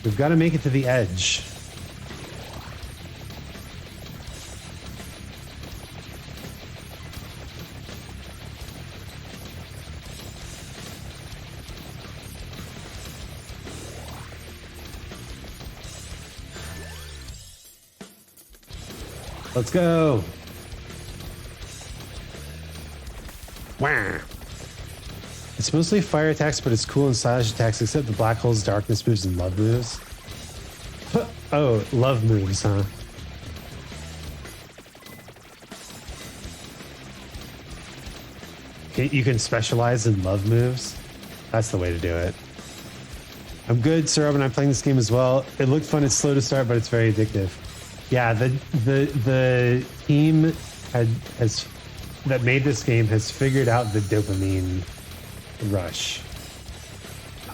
We've got to make it to the edge. Let's go. Wow. It's mostly fire attacks, but it's cool and stylish attacks, except the black holes, darkness moves, and love moves. Oh, love moves, huh? You can specialize in love moves. That's the way to do it. I'm good, Sir Robin. I'm playing this game as well. It looked fun. It's slow to start, but it's very addictive. Yeah, the team that made this game has figured out the dopamine rush.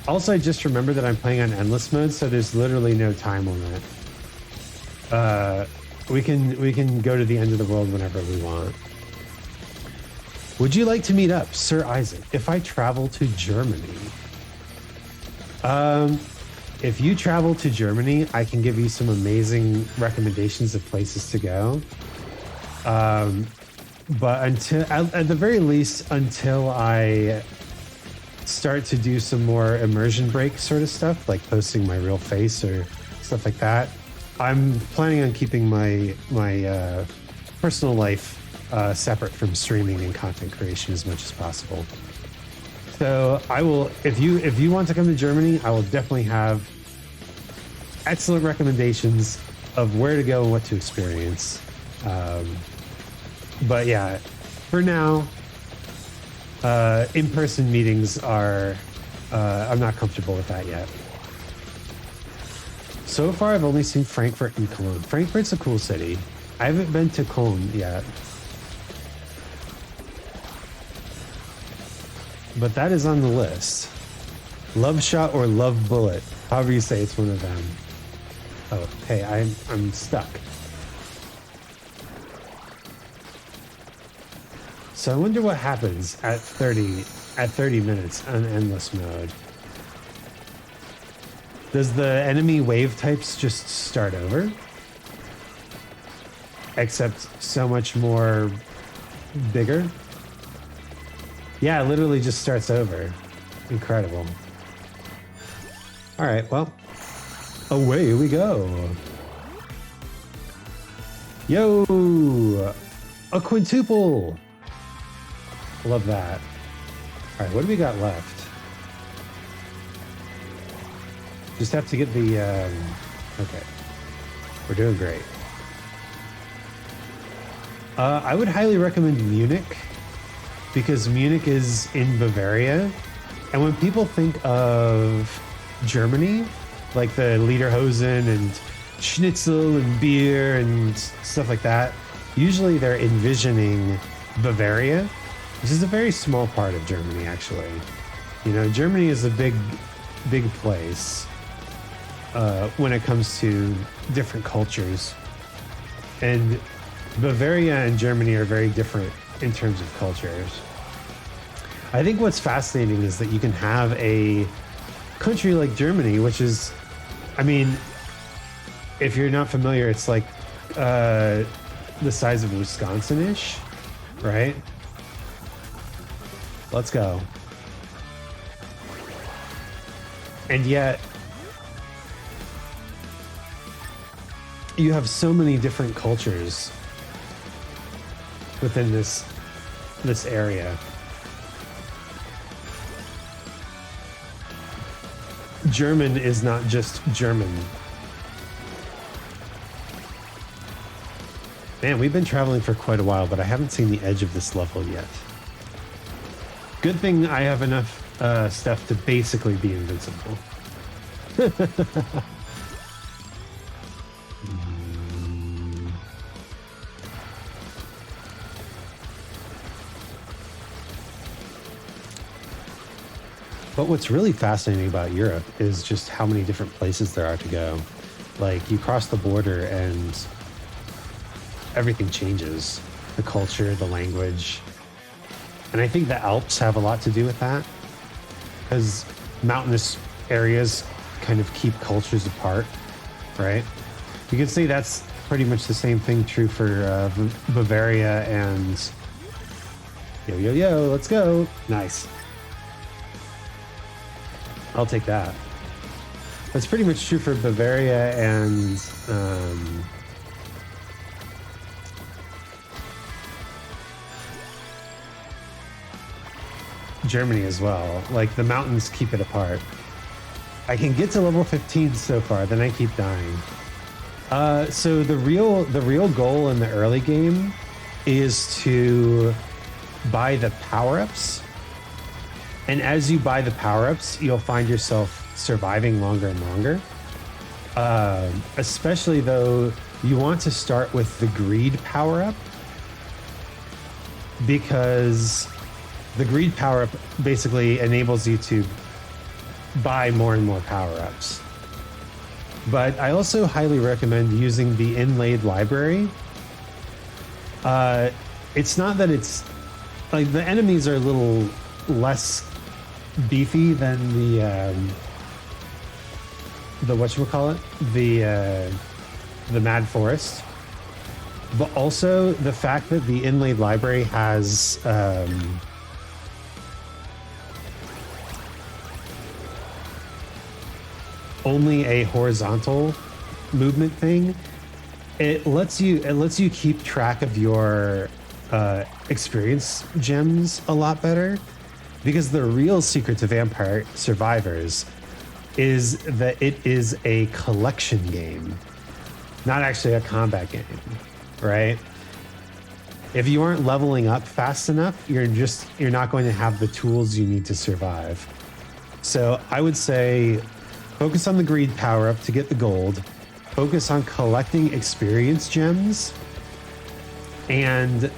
Also, I just remember that I'm playing on endless mode, so there's literally no time limit. We can go to the end of the world whenever we want. Would you like to meet up, Sir Isaac, if I travel to Germany? If you travel to Germany, I can give you some amazing recommendations of places to go. But at the very least, until I start to do some more immersion break sort of stuff, like posting my real face or stuff like that, I'm planning on keeping my personal life separate from streaming and content creation as much as possible. So I will, if you want to come to Germany, I will definitely have excellent recommendations of where to go and what to experience. But yeah, for now, in-person meetings are, I'm not comfortable with that yet. So far, I've only seen Frankfurt and Cologne. Frankfurt's a cool city. I haven't been to Cologne yet. But that is on the list. Love Shot or Love Bullet. However you say, it's one of them. Oh, hey, I'm stuck. So I wonder what happens at 30 minutes on endless mode. Does the enemy wave types just start over? Except so much more bigger? Yeah, it literally just starts over. Incredible. All right, well, away we go. Yo, a quintuple. Love that. All right, what do we got left? Just have to get the, okay. We're doing great. I would highly recommend Munich, because Munich is in Bavaria. And when people think of Germany, like the Lederhosen and Schnitzel and beer and stuff like that, usually they're envisioning Bavaria, which is a very small part of Germany, actually. You know, Germany is a big place when it comes to different cultures. And Bavaria and Germany are very different in terms of cultures. I think what's fascinating is that you can have a country like Germany, which is, I mean, if you're not familiar, it's like the size of Wisconsin-ish, right? Let's go. And yet, you have so many different cultures within this area. German is not just German. Man, we've been traveling for quite a while, but I haven't seen the edge of this level yet. Good thing I have enough stuff to basically be invincible. But what's really fascinating about Europe is just how many different places there are to go. Like, you cross the border and everything changes. The culture, the language. And I think the Alps have a lot to do with that, because mountainous areas kind of keep cultures apart, right? You can say that's pretty much the same thing true for Bavaria and yo, let's go. Nice. I'll take that. That's pretty much true for Bavaria and Germany as well. Like, the mountains keep it apart. I can get to level 15 so far, then I keep dying. So the real goal in the early game is to buy the power-ups. And as you buy the power-ups, you'll find yourself surviving longer and longer. Especially though, you want to start with the greed power-up, because the greed power-up basically enables you to buy more and more power-ups. But I also highly recommend using the inlaid library. It's not that it's like the enemies are a little less beefy than the whatchamacallit, the Mad Forest, but also the fact that the inlaid library has only a horizontal movement thing. It lets you keep track of your experience gems a lot better, because the real secret to Vampire Survivors is that it is a collection game, not actually a combat game, right? If you aren't leveling up fast enough, you're not going to have the tools you need to survive. So I would say focus on the greed power up to get the gold, focus on collecting experience gems, and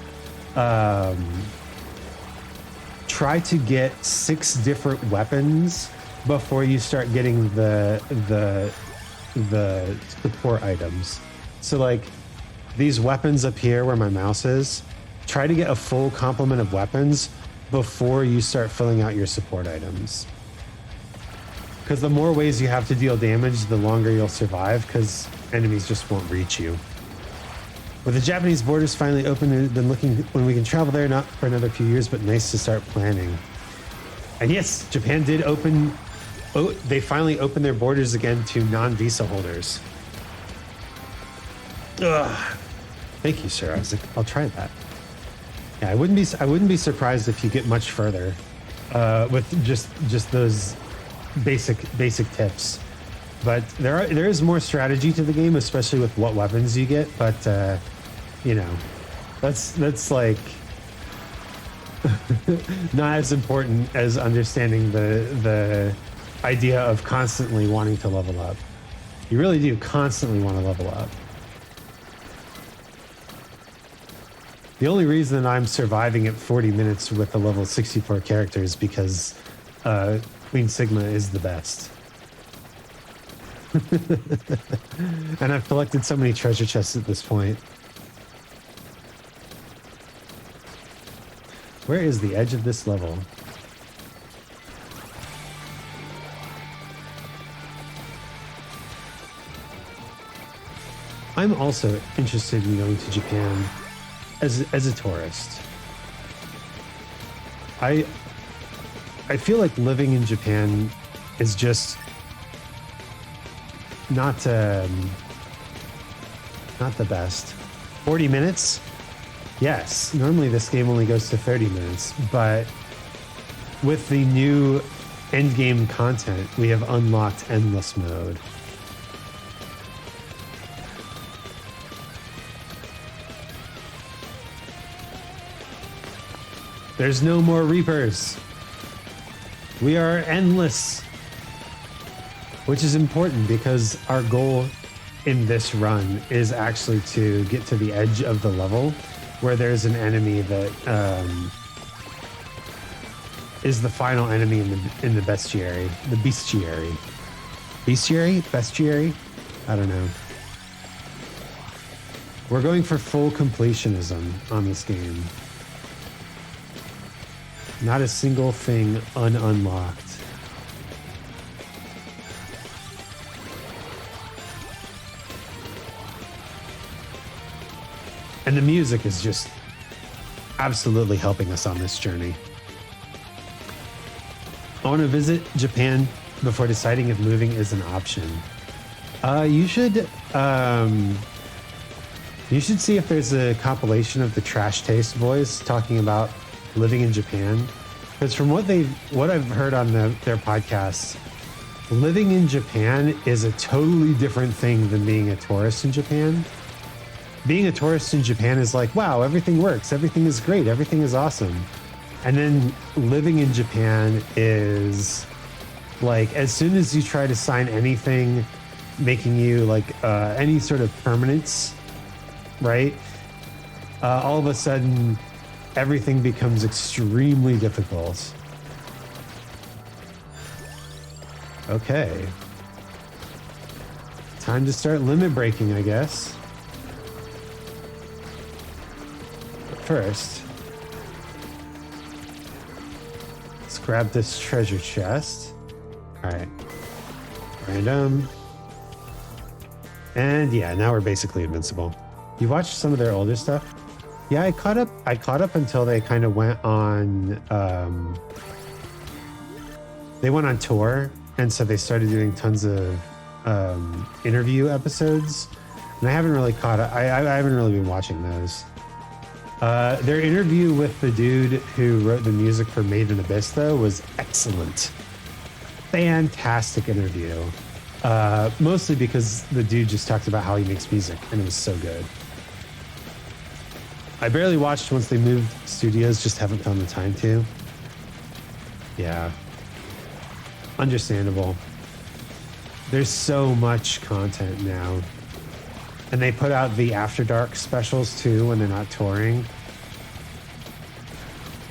try to get 6 different weapons before you start getting the support items. So like these weapons up here where my mouse is, try to get a full complement of weapons before you start filling out your support items. Because the more ways you have to deal damage, the longer you'll survive, because enemies just won't reach you. With the Japanese borders finally open, we've been looking when we can travel there, not for another few years, but nice to start planning. And yes, Japan did open, they finally opened their borders again to non-visa holders. Ugh. Thank you, Sir Isaac. I'll try that. Yeah, I wouldn't be surprised if you get much further with just those basic tips. But there is more strategy to the game, especially with what weapons you get. But you know, that's like not as important as understanding the idea of constantly wanting to level up. You really do constantly want to level up. The only reason I'm surviving at 40 minutes with a level 64 character is because Queen Sigma is the best. And I've collected so many treasure chests at this point. Where is the edge of this level? I'm also interested in going to Japan as a tourist. I feel like living in Japan is just not the best. 40 minutes? Yes. Normally this game only goes to 30 minutes, but with the new endgame content, we have unlocked endless mode. There's no more Reapers. We are endless. Which is important because our goal in this run is actually to get to the edge of the level where there's an enemy that is the final enemy in the bestiary. The bestiary. Bestiary? Bestiary? I don't know. We're going for full completionism on this game. Not a single thing unlocked. And the music is just absolutely helping us on this journey. I want to visit Japan before deciding if moving is an option. You should see if there's a compilation of the Trash Taste boys talking about living in Japan. Because from what I've heard on their podcasts, living in Japan is a totally different thing than being a tourist in Japan. Being a tourist in Japan is like, wow, everything works, everything is great, everything is awesome. And then living in Japan is like, as soon as you try to sign anything making you like any sort of permanence, right? All of a sudden, everything becomes extremely difficult. Okay. Time to start limit breaking, I guess. But first, let's grab this treasure chest. All right. Random. And yeah, now we're basically invincible. You watched some of their older stuff? Yeah, I caught up until they kind of went on they went on tour, and so they started doing tons of interview episodes. And I haven't really caught up. I haven't really been watching those. Their interview with the dude who wrote the music for Made in Abyss, though, was excellent. Fantastic interview. Mostly because the dude just talked about how he makes music, and it was so good. I barely watched once they moved studios, just haven't found the time to. Yeah. Understandable. There's so much content now. And they put out the After Dark specials too when they're not touring.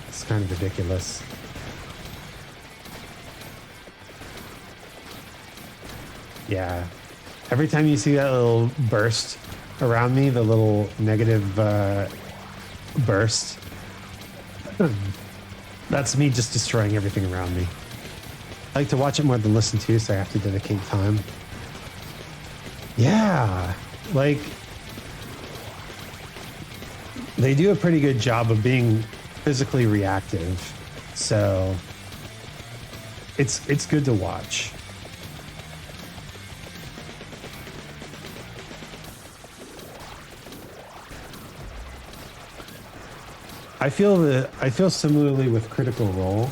It's kind of ridiculous. Yeah. Every time you see that little burst around me, the little negative burst, that's me just destroying everything around me. I like to watch it more than listen to, so I have to dedicate time. Yeah, like they do a pretty good job of being physically reactive, so it's good to watch. I feel similarly with Critical Role.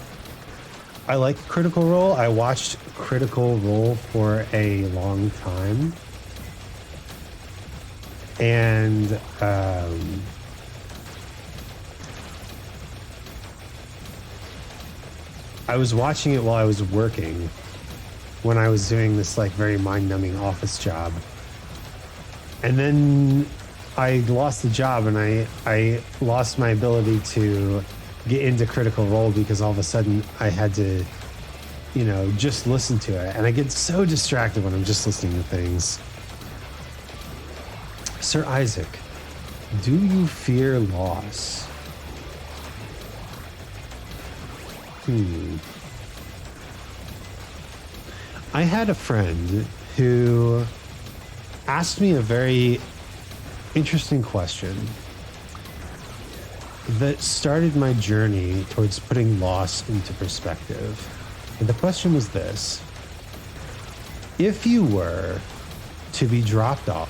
I like Critical Role. I watched Critical Role for a long time. And I was watching it while I was working when I was doing this like very mind-numbing office job. And then I lost the job, and I lost my ability to get into Critical Role because all of a sudden I had to, just listen to it. And I get so distracted when I'm just listening to things. Sir Isaac, do you fear loss? I had a friend who asked me a very interesting question that started my journey towards putting loss into perspective. And the question was this: if you were to be dropped off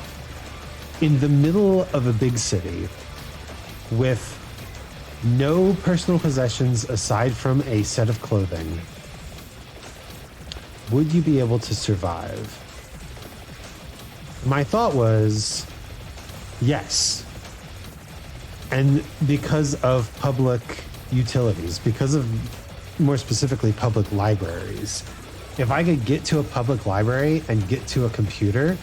in the middle of a big city with no personal possessions aside from a set of clothing, would you be able to survive? My thought was yes. And because of public utilities, because of more specifically public libraries, if I could get to a public library and get to a computer,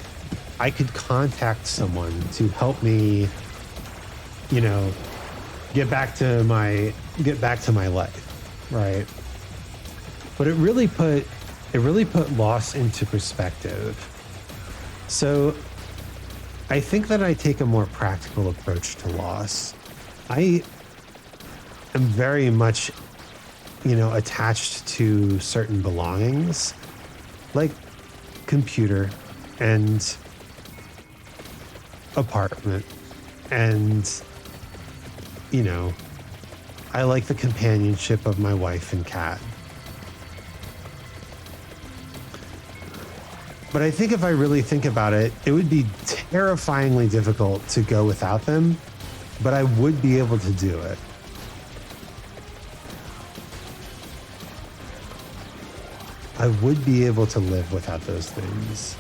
I could contact someone to help me, get back to my life, right? But it really put loss into perspective. So I think that I take a more practical approach to loss. I am very much, attached to certain belongings, like computer and apartment And, you know, I like the companionship of my wife and cat. But I think if I really think about it, it would be terrifyingly difficult to go without them, but I would be able to do it. I would be able to live without those things.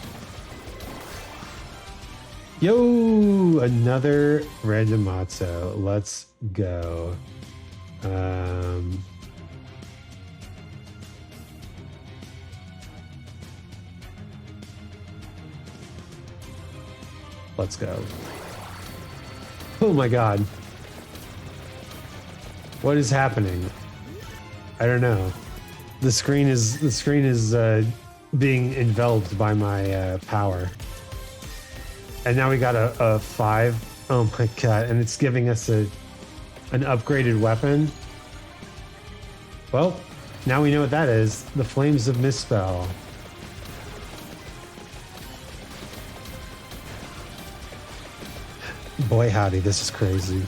Yo, another random matzo. Let's go. Let's go. Oh my God. What is happening? I don't know. The screen is being enveloped by my power. And now we got a 5. Oh my God. And it's giving us an upgraded weapon. Well, now we know what that is. The Flames of Misspell. Boy, howdy, this is crazy.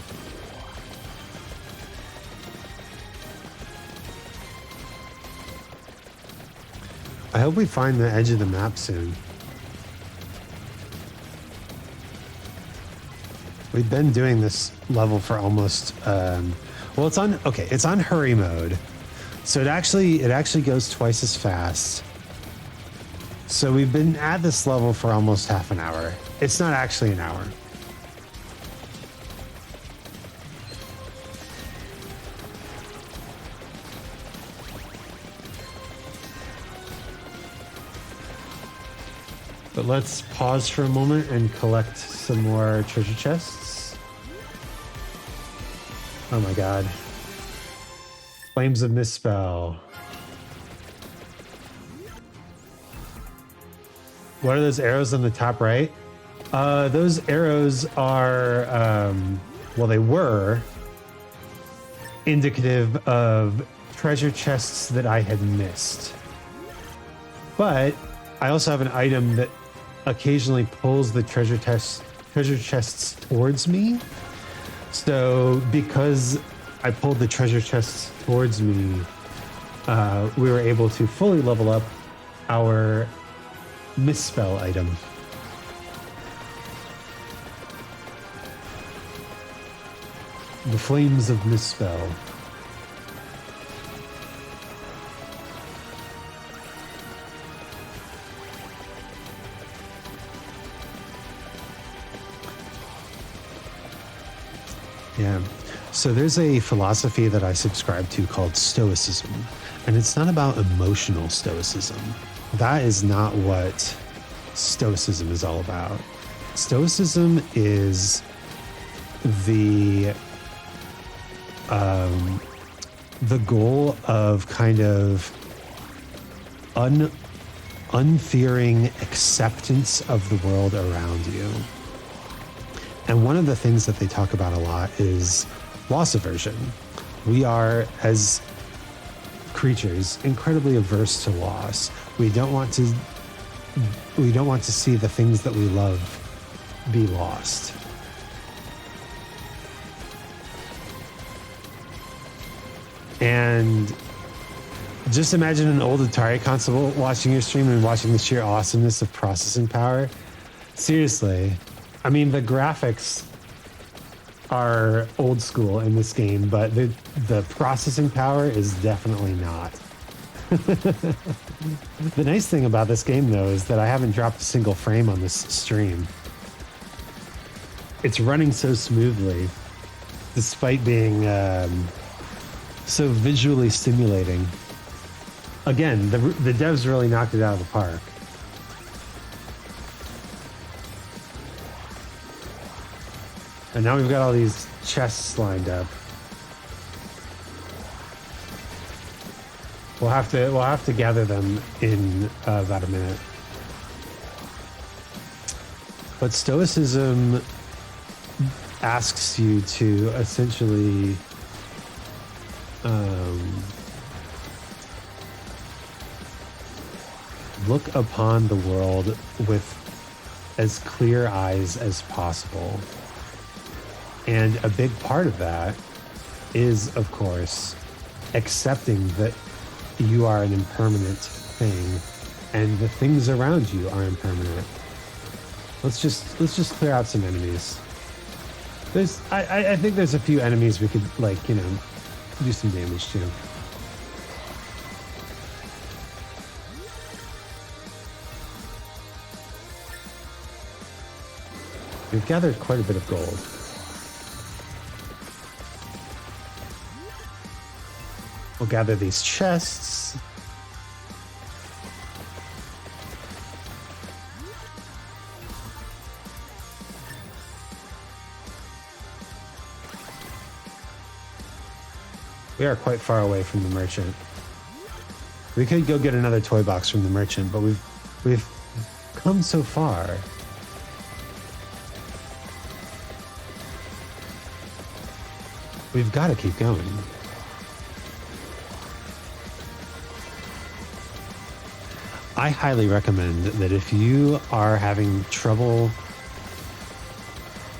I hope we find the edge of the map soon. We've been doing this level for almost, well, it's on hurry mode. So it actually goes twice as fast. So we've been at this level for almost half an hour. It's not actually an hour. But let's pause for a moment and collect some more treasure chests. Oh my God. Flames of Misspell. What are those arrows on the top right? Those arrows are, well, they were indicative of treasure chests that I had missed. But I also have an item that occasionally pulls the treasure chests towards me. So because I pulled the treasure chests towards me, we were able to fully level up our misspell item. The Flames of Misspell. Yeah. So there's a philosophy that I subscribe to called Stoicism, and it's not about emotional stoicism. That is not what Stoicism is all about. Stoicism is the goal of kind of unfearing acceptance of the world around you. And one of the things that they talk about a lot is loss aversion. We are, as creatures, incredibly averse to loss. We don't want to see the things that we love be lost. And just imagine an old Atari console watching your stream and watching the sheer awesomeness of processing power. Seriously. I mean, the graphics are old school in this game, but the processing power is definitely not. The nice thing about this game, though, is that I haven't dropped a single frame on this stream. It's running so smoothly, despite being so visually stimulating. Again, the devs really knocked it out of the park. And now we've got all these chests lined up. We'll have to gather them in about a minute. But Stoicism asks you to essentially look upon the world with as clear eyes as possible. And a big part of that is, of course, accepting that you are an impermanent thing and the things around you are impermanent. Let's just clear out some enemies. I think there's a few enemies we could, like, you know, do some damage to. We've gathered quite a bit of gold. We'll gather these chests. We are quite far away from the merchant. We could go get another toy box from the merchant, but we've come so far. We've got to keep going. I highly recommend that if you are having trouble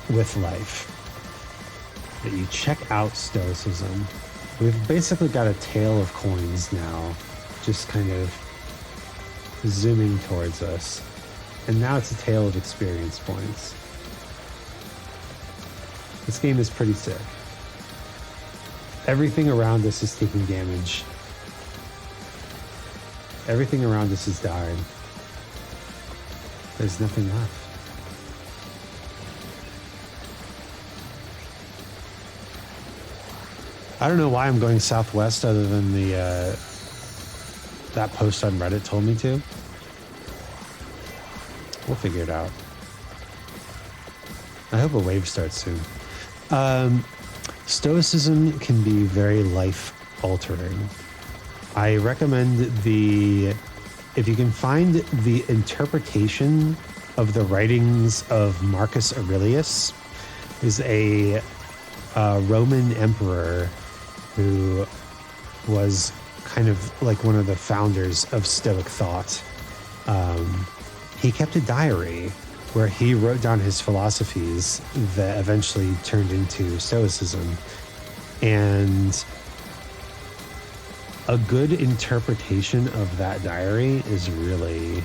with life, that you check out Stoicism. We've basically got a tail of coins now, just kind of zooming towards us. And now it's a tail of experience points. This game is pretty sick. Everything around us is taking damage. Everything around us is dying. There's nothing left. I don't know why I'm going southwest other than the that post on Reddit told me to. We'll figure it out. I hope a wave starts soon. Stoicism can be very life-altering. I recommend if you can find the interpretation of the writings of Marcus Aurelius, is a Roman emperor who was kind of like one of the founders of Stoic thought. He kept a diary where he wrote down his philosophies that eventually turned into Stoicism. And a good interpretation of that diary is really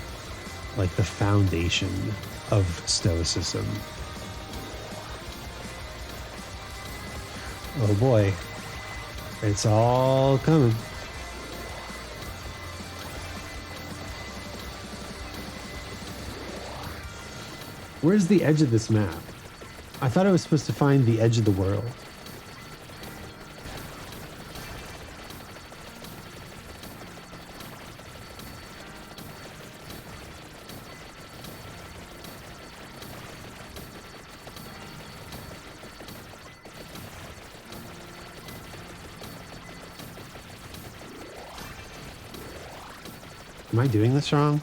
like the foundation of Stoicism. Oh boy, it's all coming. Where's the edge of this map? I thought I was supposed to find the edge of the world. Am I doing this wrong?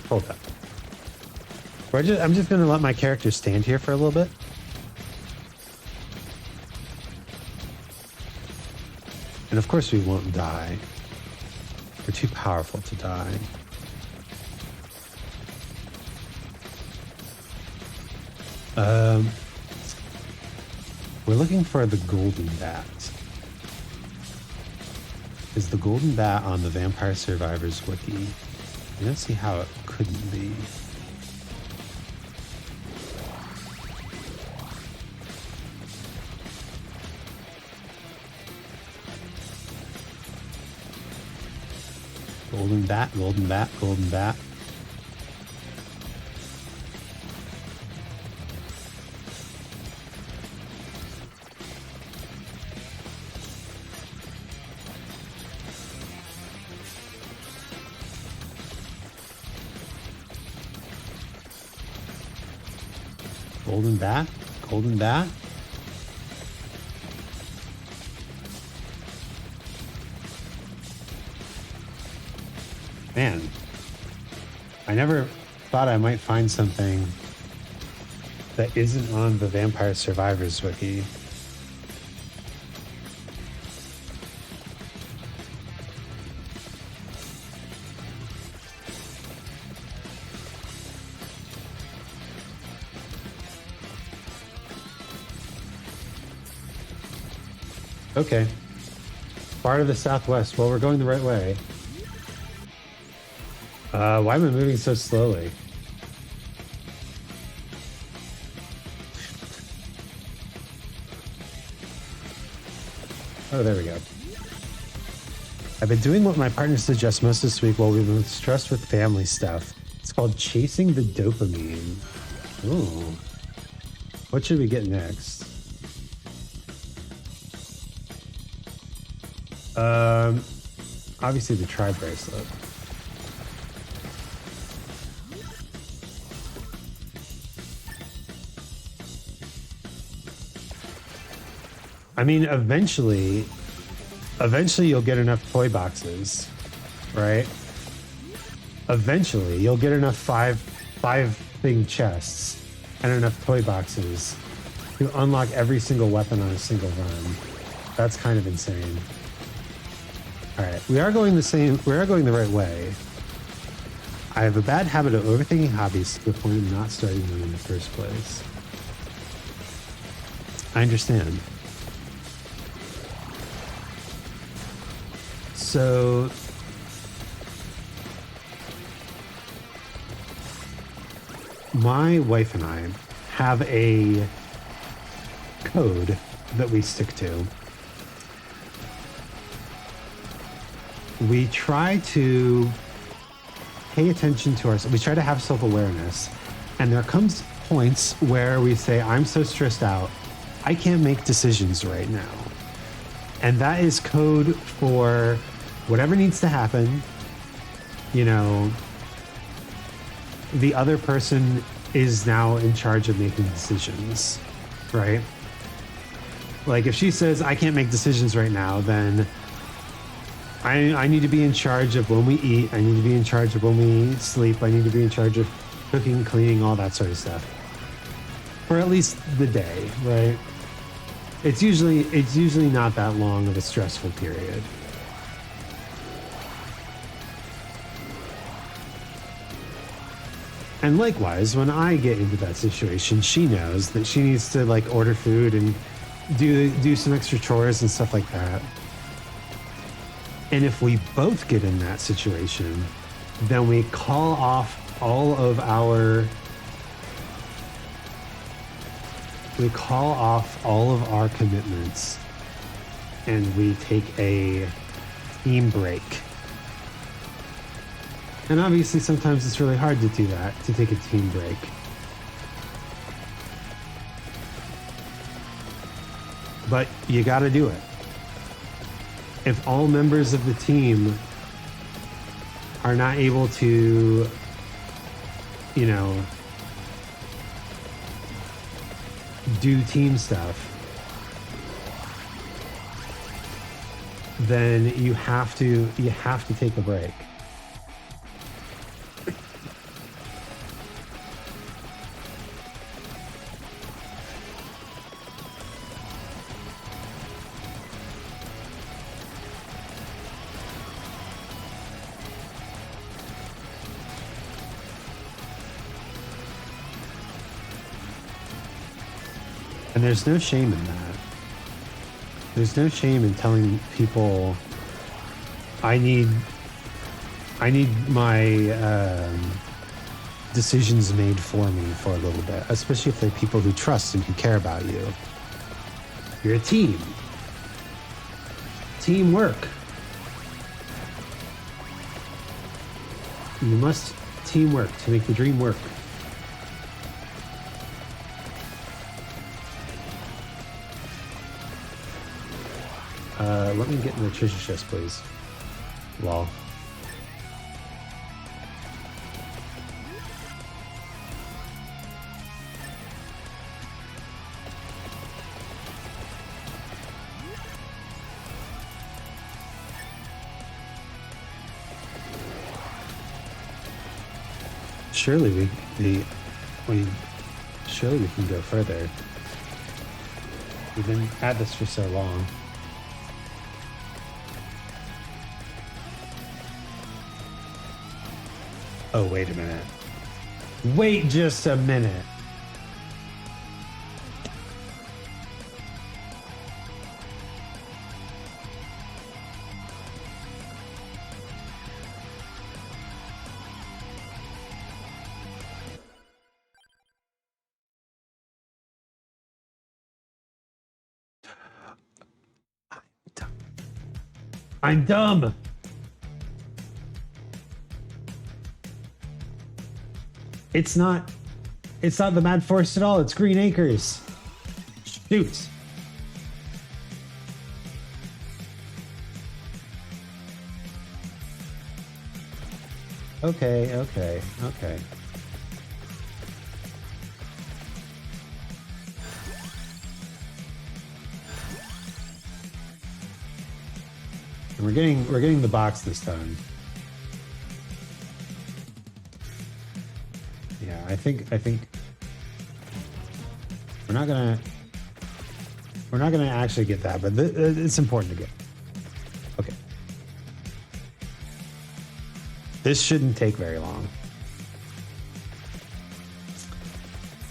Hold up. I'm just going to let my character stand here for a little bit. And of course we won't die. We're too powerful to die. We're looking for the golden bat. Is the golden bat on the Vampire Survivors wiki? I don't see how it couldn't be. Golden bat, golden bat, golden bat. Golden bat, golden bat. Man, I never thought I might find something that isn't on the Vampire Survivors wiki. Okay. Part of the Southwest. Well, we're going the right way. Why am I moving so slowly? Oh, there we go. I've been doing what my partner suggests most this week while we've been stressed with family stuff. It's called chasing the dopamine. Ooh. What should we get next? Obviously the tri bracelet. I mean, eventually you'll get enough toy boxes, right? Eventually you'll get enough five thing chests and enough toy boxes to unlock every single weapon on a single run. That's kind of insane. All right, we are going the right way. I have a bad habit of overthinking hobbies to the point of not starting them in the first place. I understand. So my wife and I have a code that we stick to. We try to pay attention to ourselves. We try to have self-awareness. And there comes points where we say, I'm so stressed out, I can't make decisions right now. And that is code for whatever needs to happen. You know, the other person is now in charge of making decisions, right? Like if she says, I can't make decisions right now, then I need to be in charge of when we eat. I need to be in charge of when we sleep. I need to be in charge of cooking, cleaning, all that sort of stuff. For at least the day, right? It's usually not that long of a stressful period. And likewise, when I get into that situation, she knows that she needs to like order food and do some extra chores and stuff like that. And if we both get in that situation, then we call off all of our commitments and we take a team break. And obviously sometimes it's really hard to do that, to take a team break. But you gotta do it. If all members of the team are not able to, you know, do team stuff, then you have to take a break. And there's no shame in that. There's no shame in telling people, I need my decisions made for me for a little bit, especially if they're people who trust and who care about you. You're a team. Teamwork. You must teamwork to make the dream work. Let me get in the treasure chest, please. Lol. Surely surely we can go further. We've been at this for so long. Oh, wait a minute. Wait just a minute. I'm dumb. It's not the Mad Forest at all. It's Green Acres. Shoot. Okay. And we're getting the box this time. Yeah, I think we're not gonna actually get that, but it's important to get. Okay. This shouldn't take very long.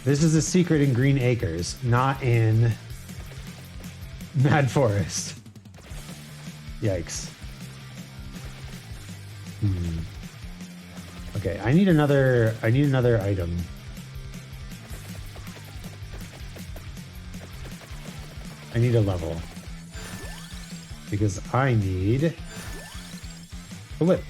This is a secret in Green Acres, not in Mad Forest. Yikes. Okay, I need another item. I need a level. Because I need a whip.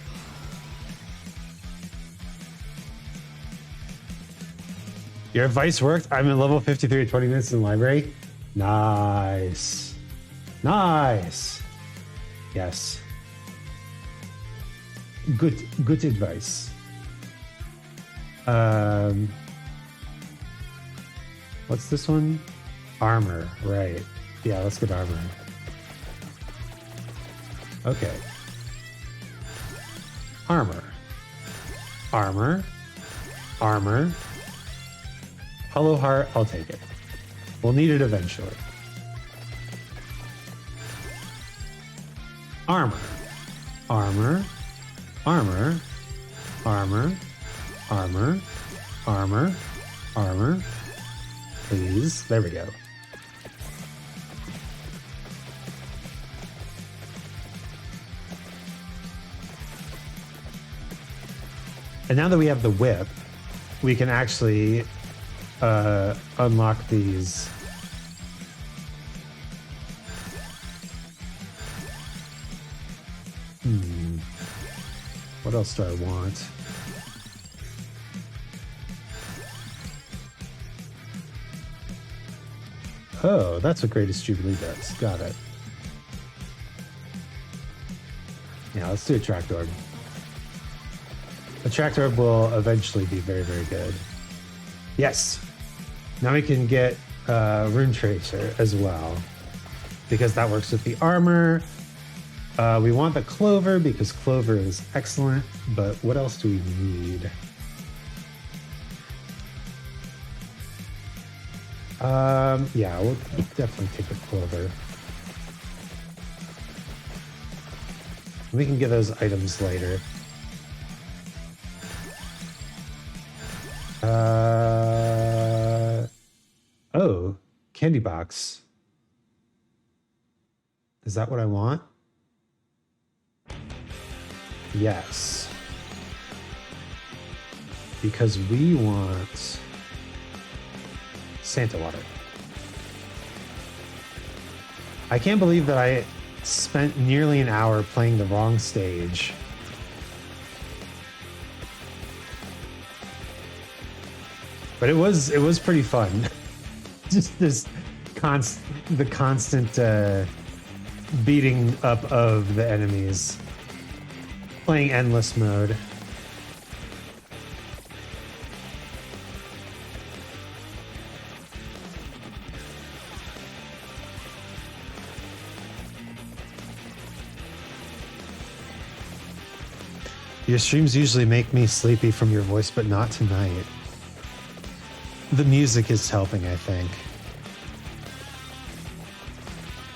Your advice worked. I'm at level 53 at 20 minutes in the library. Nice. Nice. Yes. Good advice. What's this one? Armor, right. Yeah, let's get armor. Okay. Armor. Hollow heart, I'll take it. We'll need it eventually. Armor. Please. There we go. And now that we have the whip, we can actually unlock these. What else do I want? Oh, that's what Greatest Jubilee does. Got it. Yeah, let's do a track orb. A track orb will eventually be very, very good. Yes. Now we can get Rune Tracer as well, because that works with the armor. We want the Clover because Clover is excellent, but what else do we need? Yeah, we'll definitely take the Clover. We can get those items later. Oh, candy box. Is that what I want? Yes. Because we want Santa water. I can't believe that I spent nearly an hour playing the wrong stage. But it was pretty fun. Just the constant beating up of the enemies. Playing endless mode. Your streams usually make me sleepy from your voice, but not tonight. The music is helping, I think.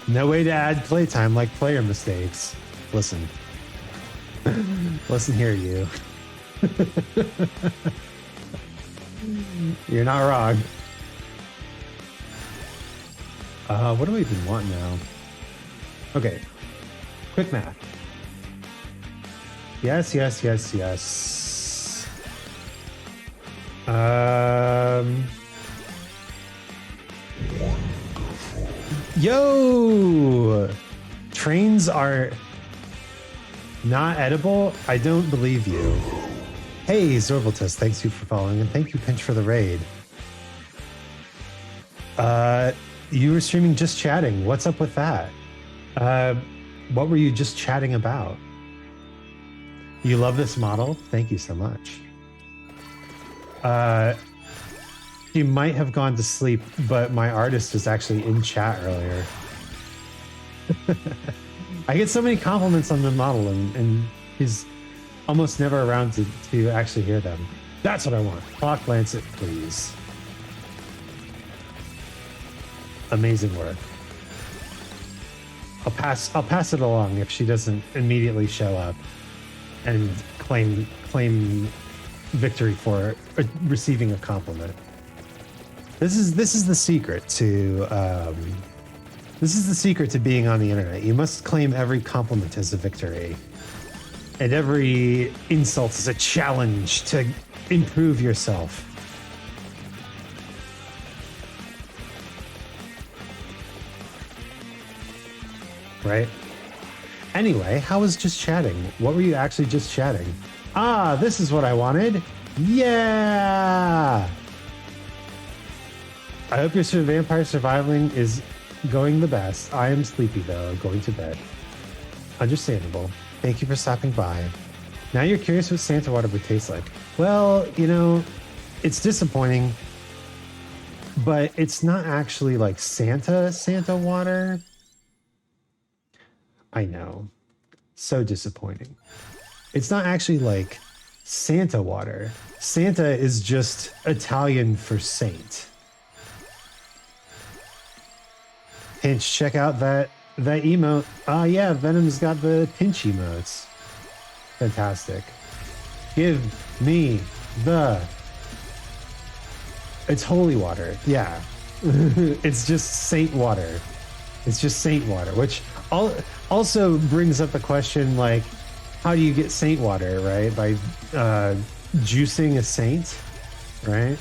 No way to add playtime like player mistakes. Listen. Listen here, you. You're not wrong. What do I even want now? Okay. Quick math. Yes. Yo! Trains are Not edible? I don't believe you. Hey, Zorvaltus, thanks you for following, and thank you, Pinch, for the raid. You were streaming just chatting. What's up with that? What were you just chatting about? You love this model? Thank you so much. You might have gone to sleep, but my artist was actually in chat earlier. I get so many compliments on the model, and he's almost never around to actually hear them. That's what I want. Clock Lancet, please. Amazing work. I'll pass it along if she doesn't immediately show up and claim victory for receiving a compliment. This is the secret to being on the internet. You must claim every compliment as a victory, and every insult is a challenge to improve yourself. Right? Anyway, how was just chatting? What were you actually just chatting? Ah, this is what I wanted. Yeah! I hope your vampire surviving is going the best. I am sleepy though, going to bed. Understandable. Thank you for stopping by. Now you're curious what Santa water would taste like. Well, you know, it's disappointing, but it's not actually like Santa water. I know. So disappointing. It's not actually like Santa water. Santa is just Italian for saint. Pinch, check out that emote. Ah, yeah, Venom's got the pinch emotes. Fantastic. Give me the... It's holy water. Yeah. It's just saint water. It's just saint water, which also brings up the question, like, how do you get saint water, right? By juicing a saint, right?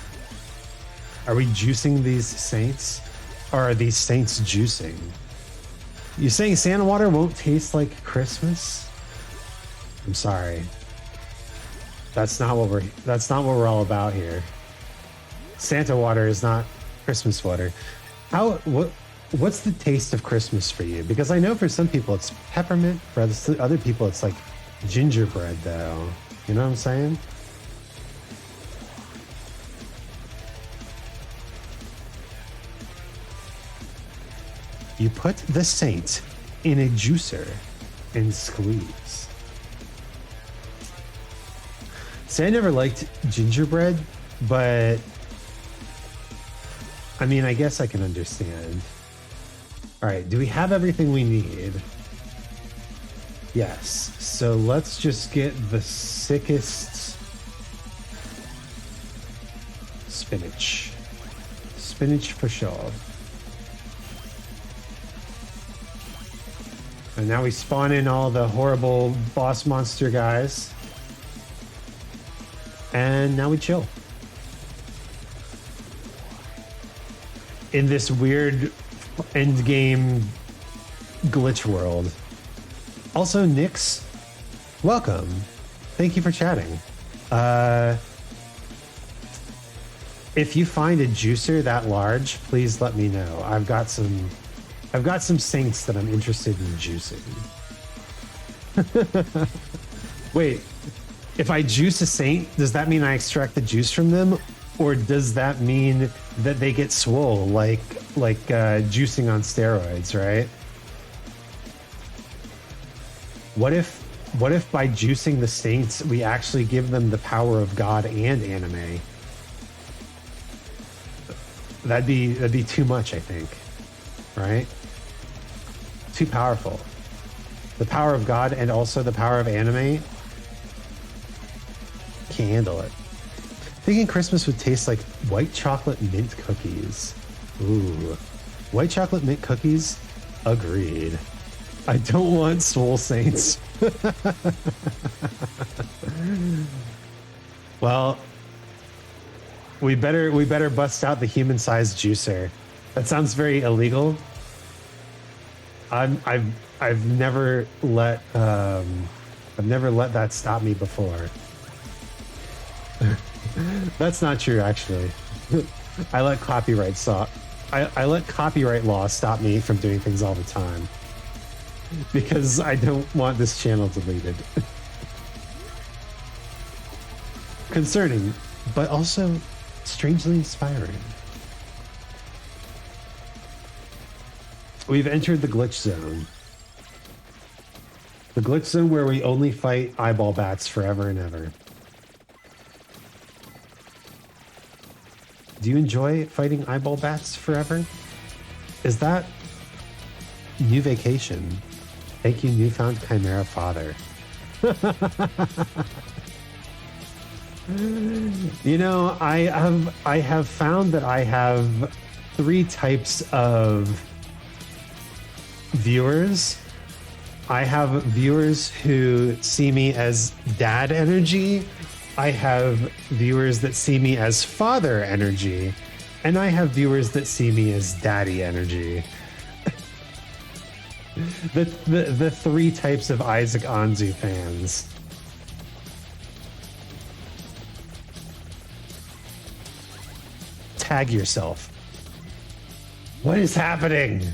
Are we juicing these saints? Or are these saints juicing? You saying Santa water won't taste like Christmas? I'm sorry. That's not what we're all about here. Santa water is not Christmas water. What's the taste of Christmas for you? Because I know for some people it's peppermint, for other people it's like gingerbread though. You know what I'm saying? You put the saint in a juicer and squeeze. See, I never liked gingerbread, but I mean, I guess I can understand. All right, do we have everything we need? Yes, so let's just get the sickest spinach. Spinach for sure. And now we spawn in all the horrible boss monster guys. And now we chill. In this weird end game glitch world. Also, Nyx, welcome. Thank you for chatting. If you find a juicer that large, please let me know. I've got some saints that I'm interested in juicing. Wait, if I juice a saint, does that mean I extract the juice from them? Or does that mean that they get swole like juicing on steroids, right? What if by juicing the saints we actually give them the power of God and anime? That'd be too much, I think. Right? Too powerful. The power of God and also the power of anime. Can't handle it. Thinking Christmas would taste like white chocolate mint cookies. Ooh. White chocolate mint cookies? Agreed. I don't want swole saints. Well, we better bust out the human-sized juicer. That sounds very illegal. I've never let a I've never let that stop me before. That's not true, actually. I let copyright law stop me from doing things all the time because I don't want this channel deleted. Concerning, but also strangely inspiring. We've entered the glitch zone. The glitch zone where we only fight eyeball bats forever and ever. Do you enjoy fighting eyeball bats forever? Is that new vacation? Thank you, newfound Chimera father. You know, I have found that I have 3 types of viewers. I have viewers who see me as dad energy. I have viewers that see me as father energy. And I have viewers that see me as daddy energy. the 3 types of Isaac Anzu fans. Tag yourself. What is happening?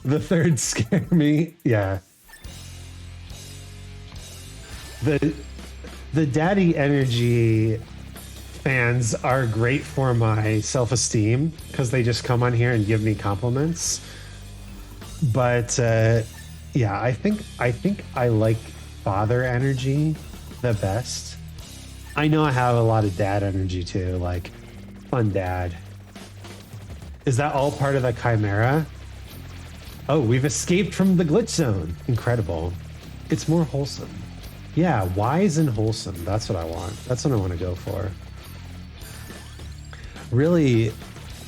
The 3rd scare me. Yeah. The daddy energy fans are great for my self-esteem because they just come on here and give me compliments. But yeah, I think I like father energy the best. I know I have a lot of dad energy too, like fun dad. Is that all part of the Chimera? Oh, we've escaped from the glitch zone. Incredible. It's more wholesome. Yeah, wise and wholesome. That's what I want. That's what I want to go for. Really,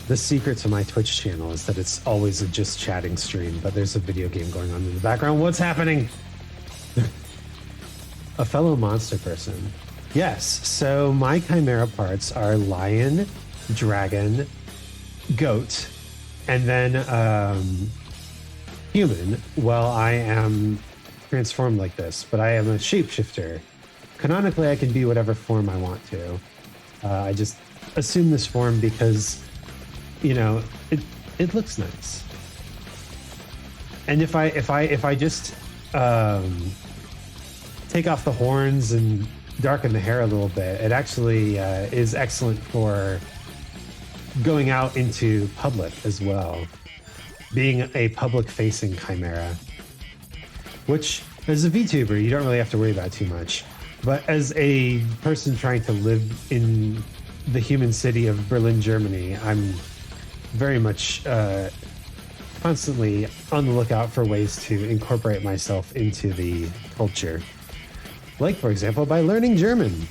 the secret to my Twitch channel is that it's always a just chatting stream, but there's a video game going on in the background. What's happening? A fellow monster person. Yes, so my Chimera parts are lion, dragon, goat, and then human. Well, I am transformed like this, but I am a shapeshifter. Canonically, I can be whatever form I want to. I just assume this form because, you know, it looks nice. And if I just take off the horns and darken the hair a little bit, it actually is excellent for going out into public as well. Being a public-facing Chimera. Which, as a VTuber, you don't really have to worry about too much. But as a person trying to live in the human city of Berlin, Germany, I'm very much constantly on the lookout for ways to incorporate myself into the culture. Like, for example, by learning German.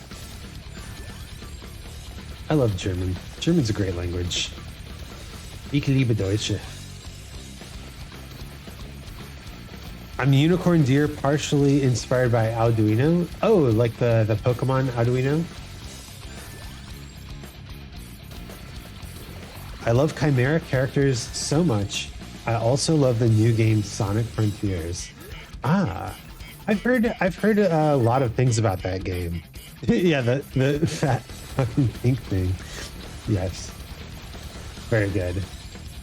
I love German. German's a great language. Ich liebe Deutsche. I'm a unicorn deer, partially inspired by Arduino. Oh, like the Pokemon Arduino? I love Chimera characters so much. I also love the new game Sonic Frontiers. Ah, I've heard a lot of things about that game. Yeah, the fat fucking pink thing. Yes, very good.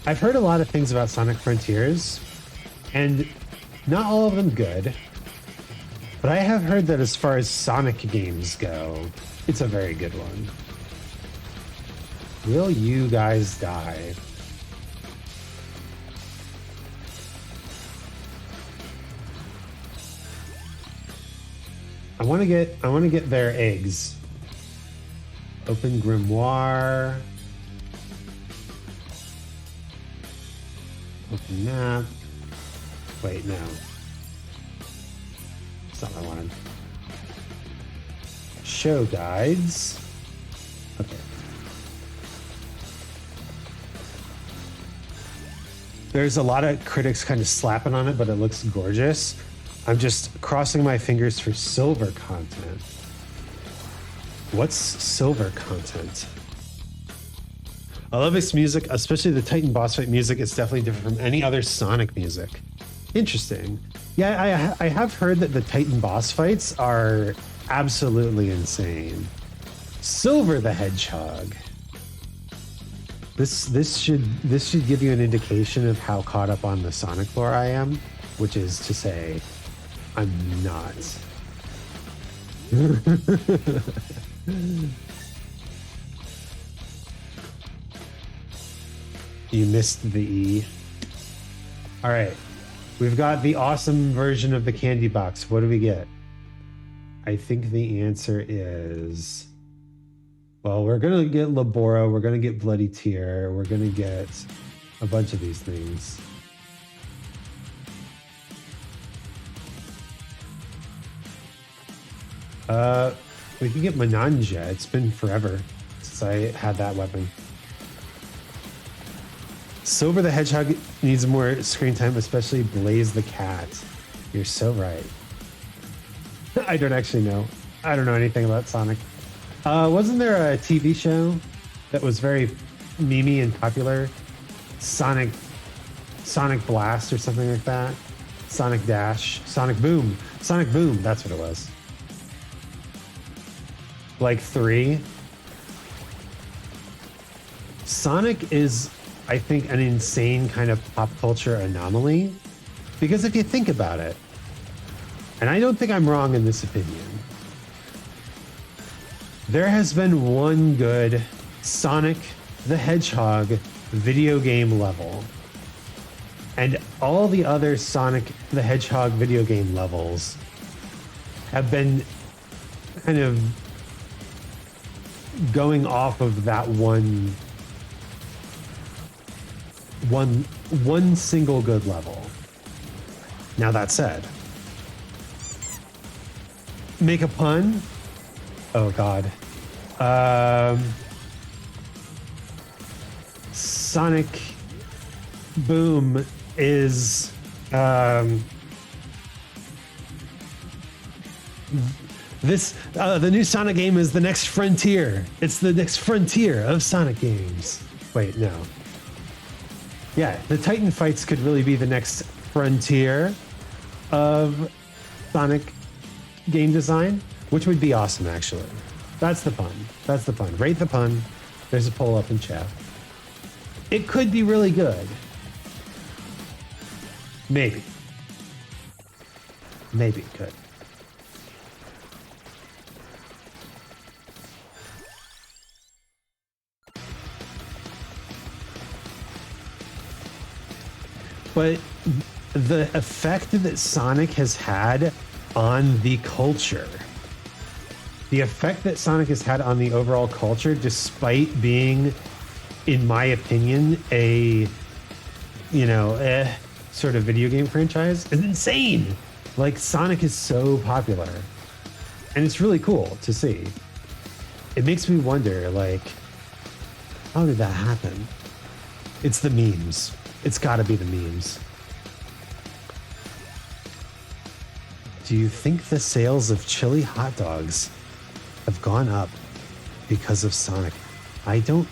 I've heard a lot of things about Sonic Frontiers, and not all of them good. But I have heard that as far as Sonic games go, it's a very good one. Will you guys die? I want to get their eggs. Open grimoire. Open map. Wait, no. That's not what I wanted. Show guides. Okay. There's a lot of critics kind of slapping on it, but it looks gorgeous. I'm just crossing my fingers for silver content. What's silver content? I love its music, especially the Titan boss fight music. It's definitely different from any other Sonic music. Interesting. Yeah, I have heard that the Titan boss fights are absolutely insane. Silver the Hedgehog. This should give you an indication of how caught up on the Sonic lore I am, which is to say, I'm not. You missed the E. All right. We've got the awesome version of the candy box. What do we get? I think the answer is... Well, we're going to get Labora. We're going to get Bloody Tear. We're going to get a bunch of these things. We can get Mananja. It's been forever since I had that weapon. Silver the Hedgehog needs more screen time, especially Blaze the Cat. You're so right. I don't actually know. I don't know anything about Sonic. Wasn't there a TV show that was very memey and popular? Sonic Blast or something like that? Sonic Dash? Sonic Boom. Sonic Boom, that's what it was. Like 3. Sonic is, I think, an insane kind of pop culture anomaly. Because if you think about it, and I don't think I'm wrong in this opinion, there has been one good Sonic the Hedgehog video game level. And all the other Sonic the Hedgehog video game levels have been kind of going off of that one single good level. Now that said, make a pun. Oh God. Sonic Boom is the new Sonic game is the next frontier. It's the next frontier of Sonic games. Wait, no. Yeah, the Titan fights could really be the next frontier of Sonic game design, which would be awesome, actually. That's the pun. That's the pun. Rate the pun. There's a poll up in chat. It could be really good. Maybe. Maybe it could. But the effect that Sonic has had on the culture, the effect that Sonic has had on the overall culture, despite being, in my opinion, a sort of video game franchise, is insane. Like, Sonic is so popular, and it's really cool to see. It makes me wonder, like, how did that happen? It's the memes. It's got to be the memes. Do you think the sales of chili hot dogs have gone up because of Sonic? I don't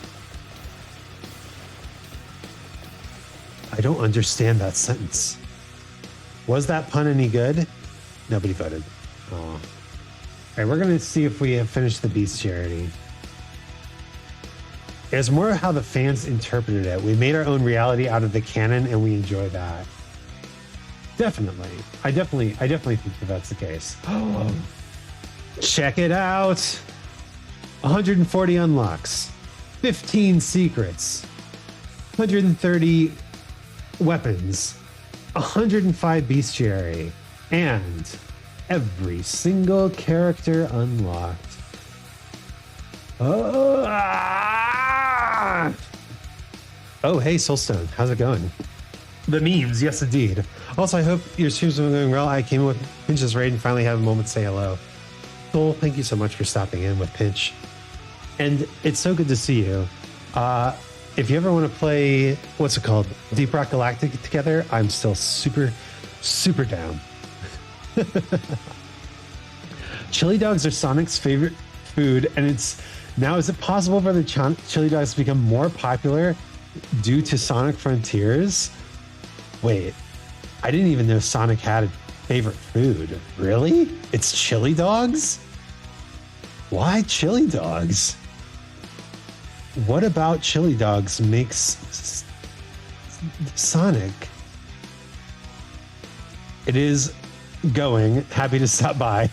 understand that sentence. Was that pun any good? Nobody voted. Oh. All right, we're going to see if we have finished the Beast charity. It's more how the fans interpreted it. We made our own reality out of the canon, and we enjoy that. Definitely. I definitely think that that's the case. Check it out. 140 unlocks, 15 secrets, 130 weapons, 105 bestiary, and every single character unlocked. Oh, hey, Soulstone. How's it going? The memes, yes, indeed. Also, I hope your streams are going well. I came in with Pinch's raid and finally have a moment to say hello. Soul, thank you so much for stopping in with Pinch. And it's so good to see you. If you ever want to play, what's it called? Deep Rock Galactic together, I'm still super, super down. Chili dogs are Sonic's favorite food, and is it possible for the chili dogs to become more popular due to Sonic Frontiers? Wait, I didn't even know Sonic had a favorite food. Really? It's chili dogs? Why chili dogs? What about chili dogs makes Sonic? It is going. Happy to stop by.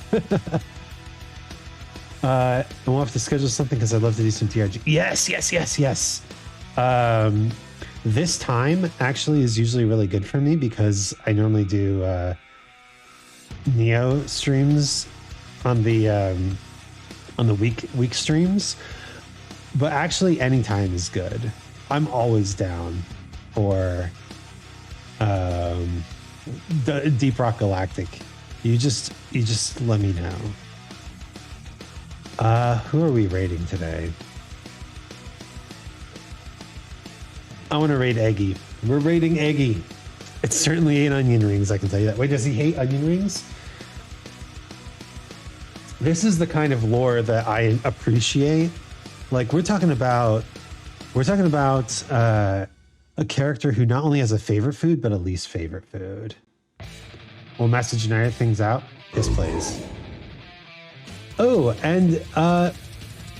And we'll have to schedule something because I'd love to do some TRG. Yes. This time actually is usually really good for me because I normally do Neo streams on the week streams, but actually any time is good. I'm always down for the Deep Rock Galactic. You just let me know. Who are we raiding today? I want to raid Eggy. We're raiding Eggy. It certainly ain't onion rings, I can tell you that. Wait, does he hate onion rings? This is the kind of lore that I appreciate. Like we're talking about a character who not only has a favorite food, but a least favorite food. We'll message and iron things out. Yes, please. Oh, and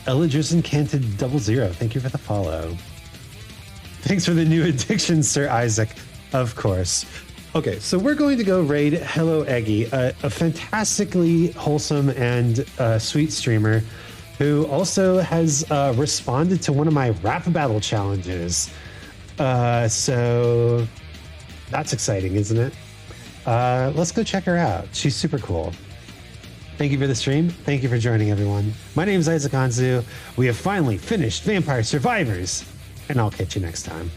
Elidrison Canted 00. Thank you for the follow. Thanks for the new addiction, Sir Isaac. Of course. Okay, so we're going to go raid Hello Eggy, a fantastically wholesome and sweet streamer who also has responded to one of my rap battle challenges. So that's exciting, isn't it? Let's go check her out. She's super cool. Thank you for the stream. Thank you for joining, everyone. My name is Isaac Anzu. We have finally finished Vampire Survivors, and I'll catch you next time.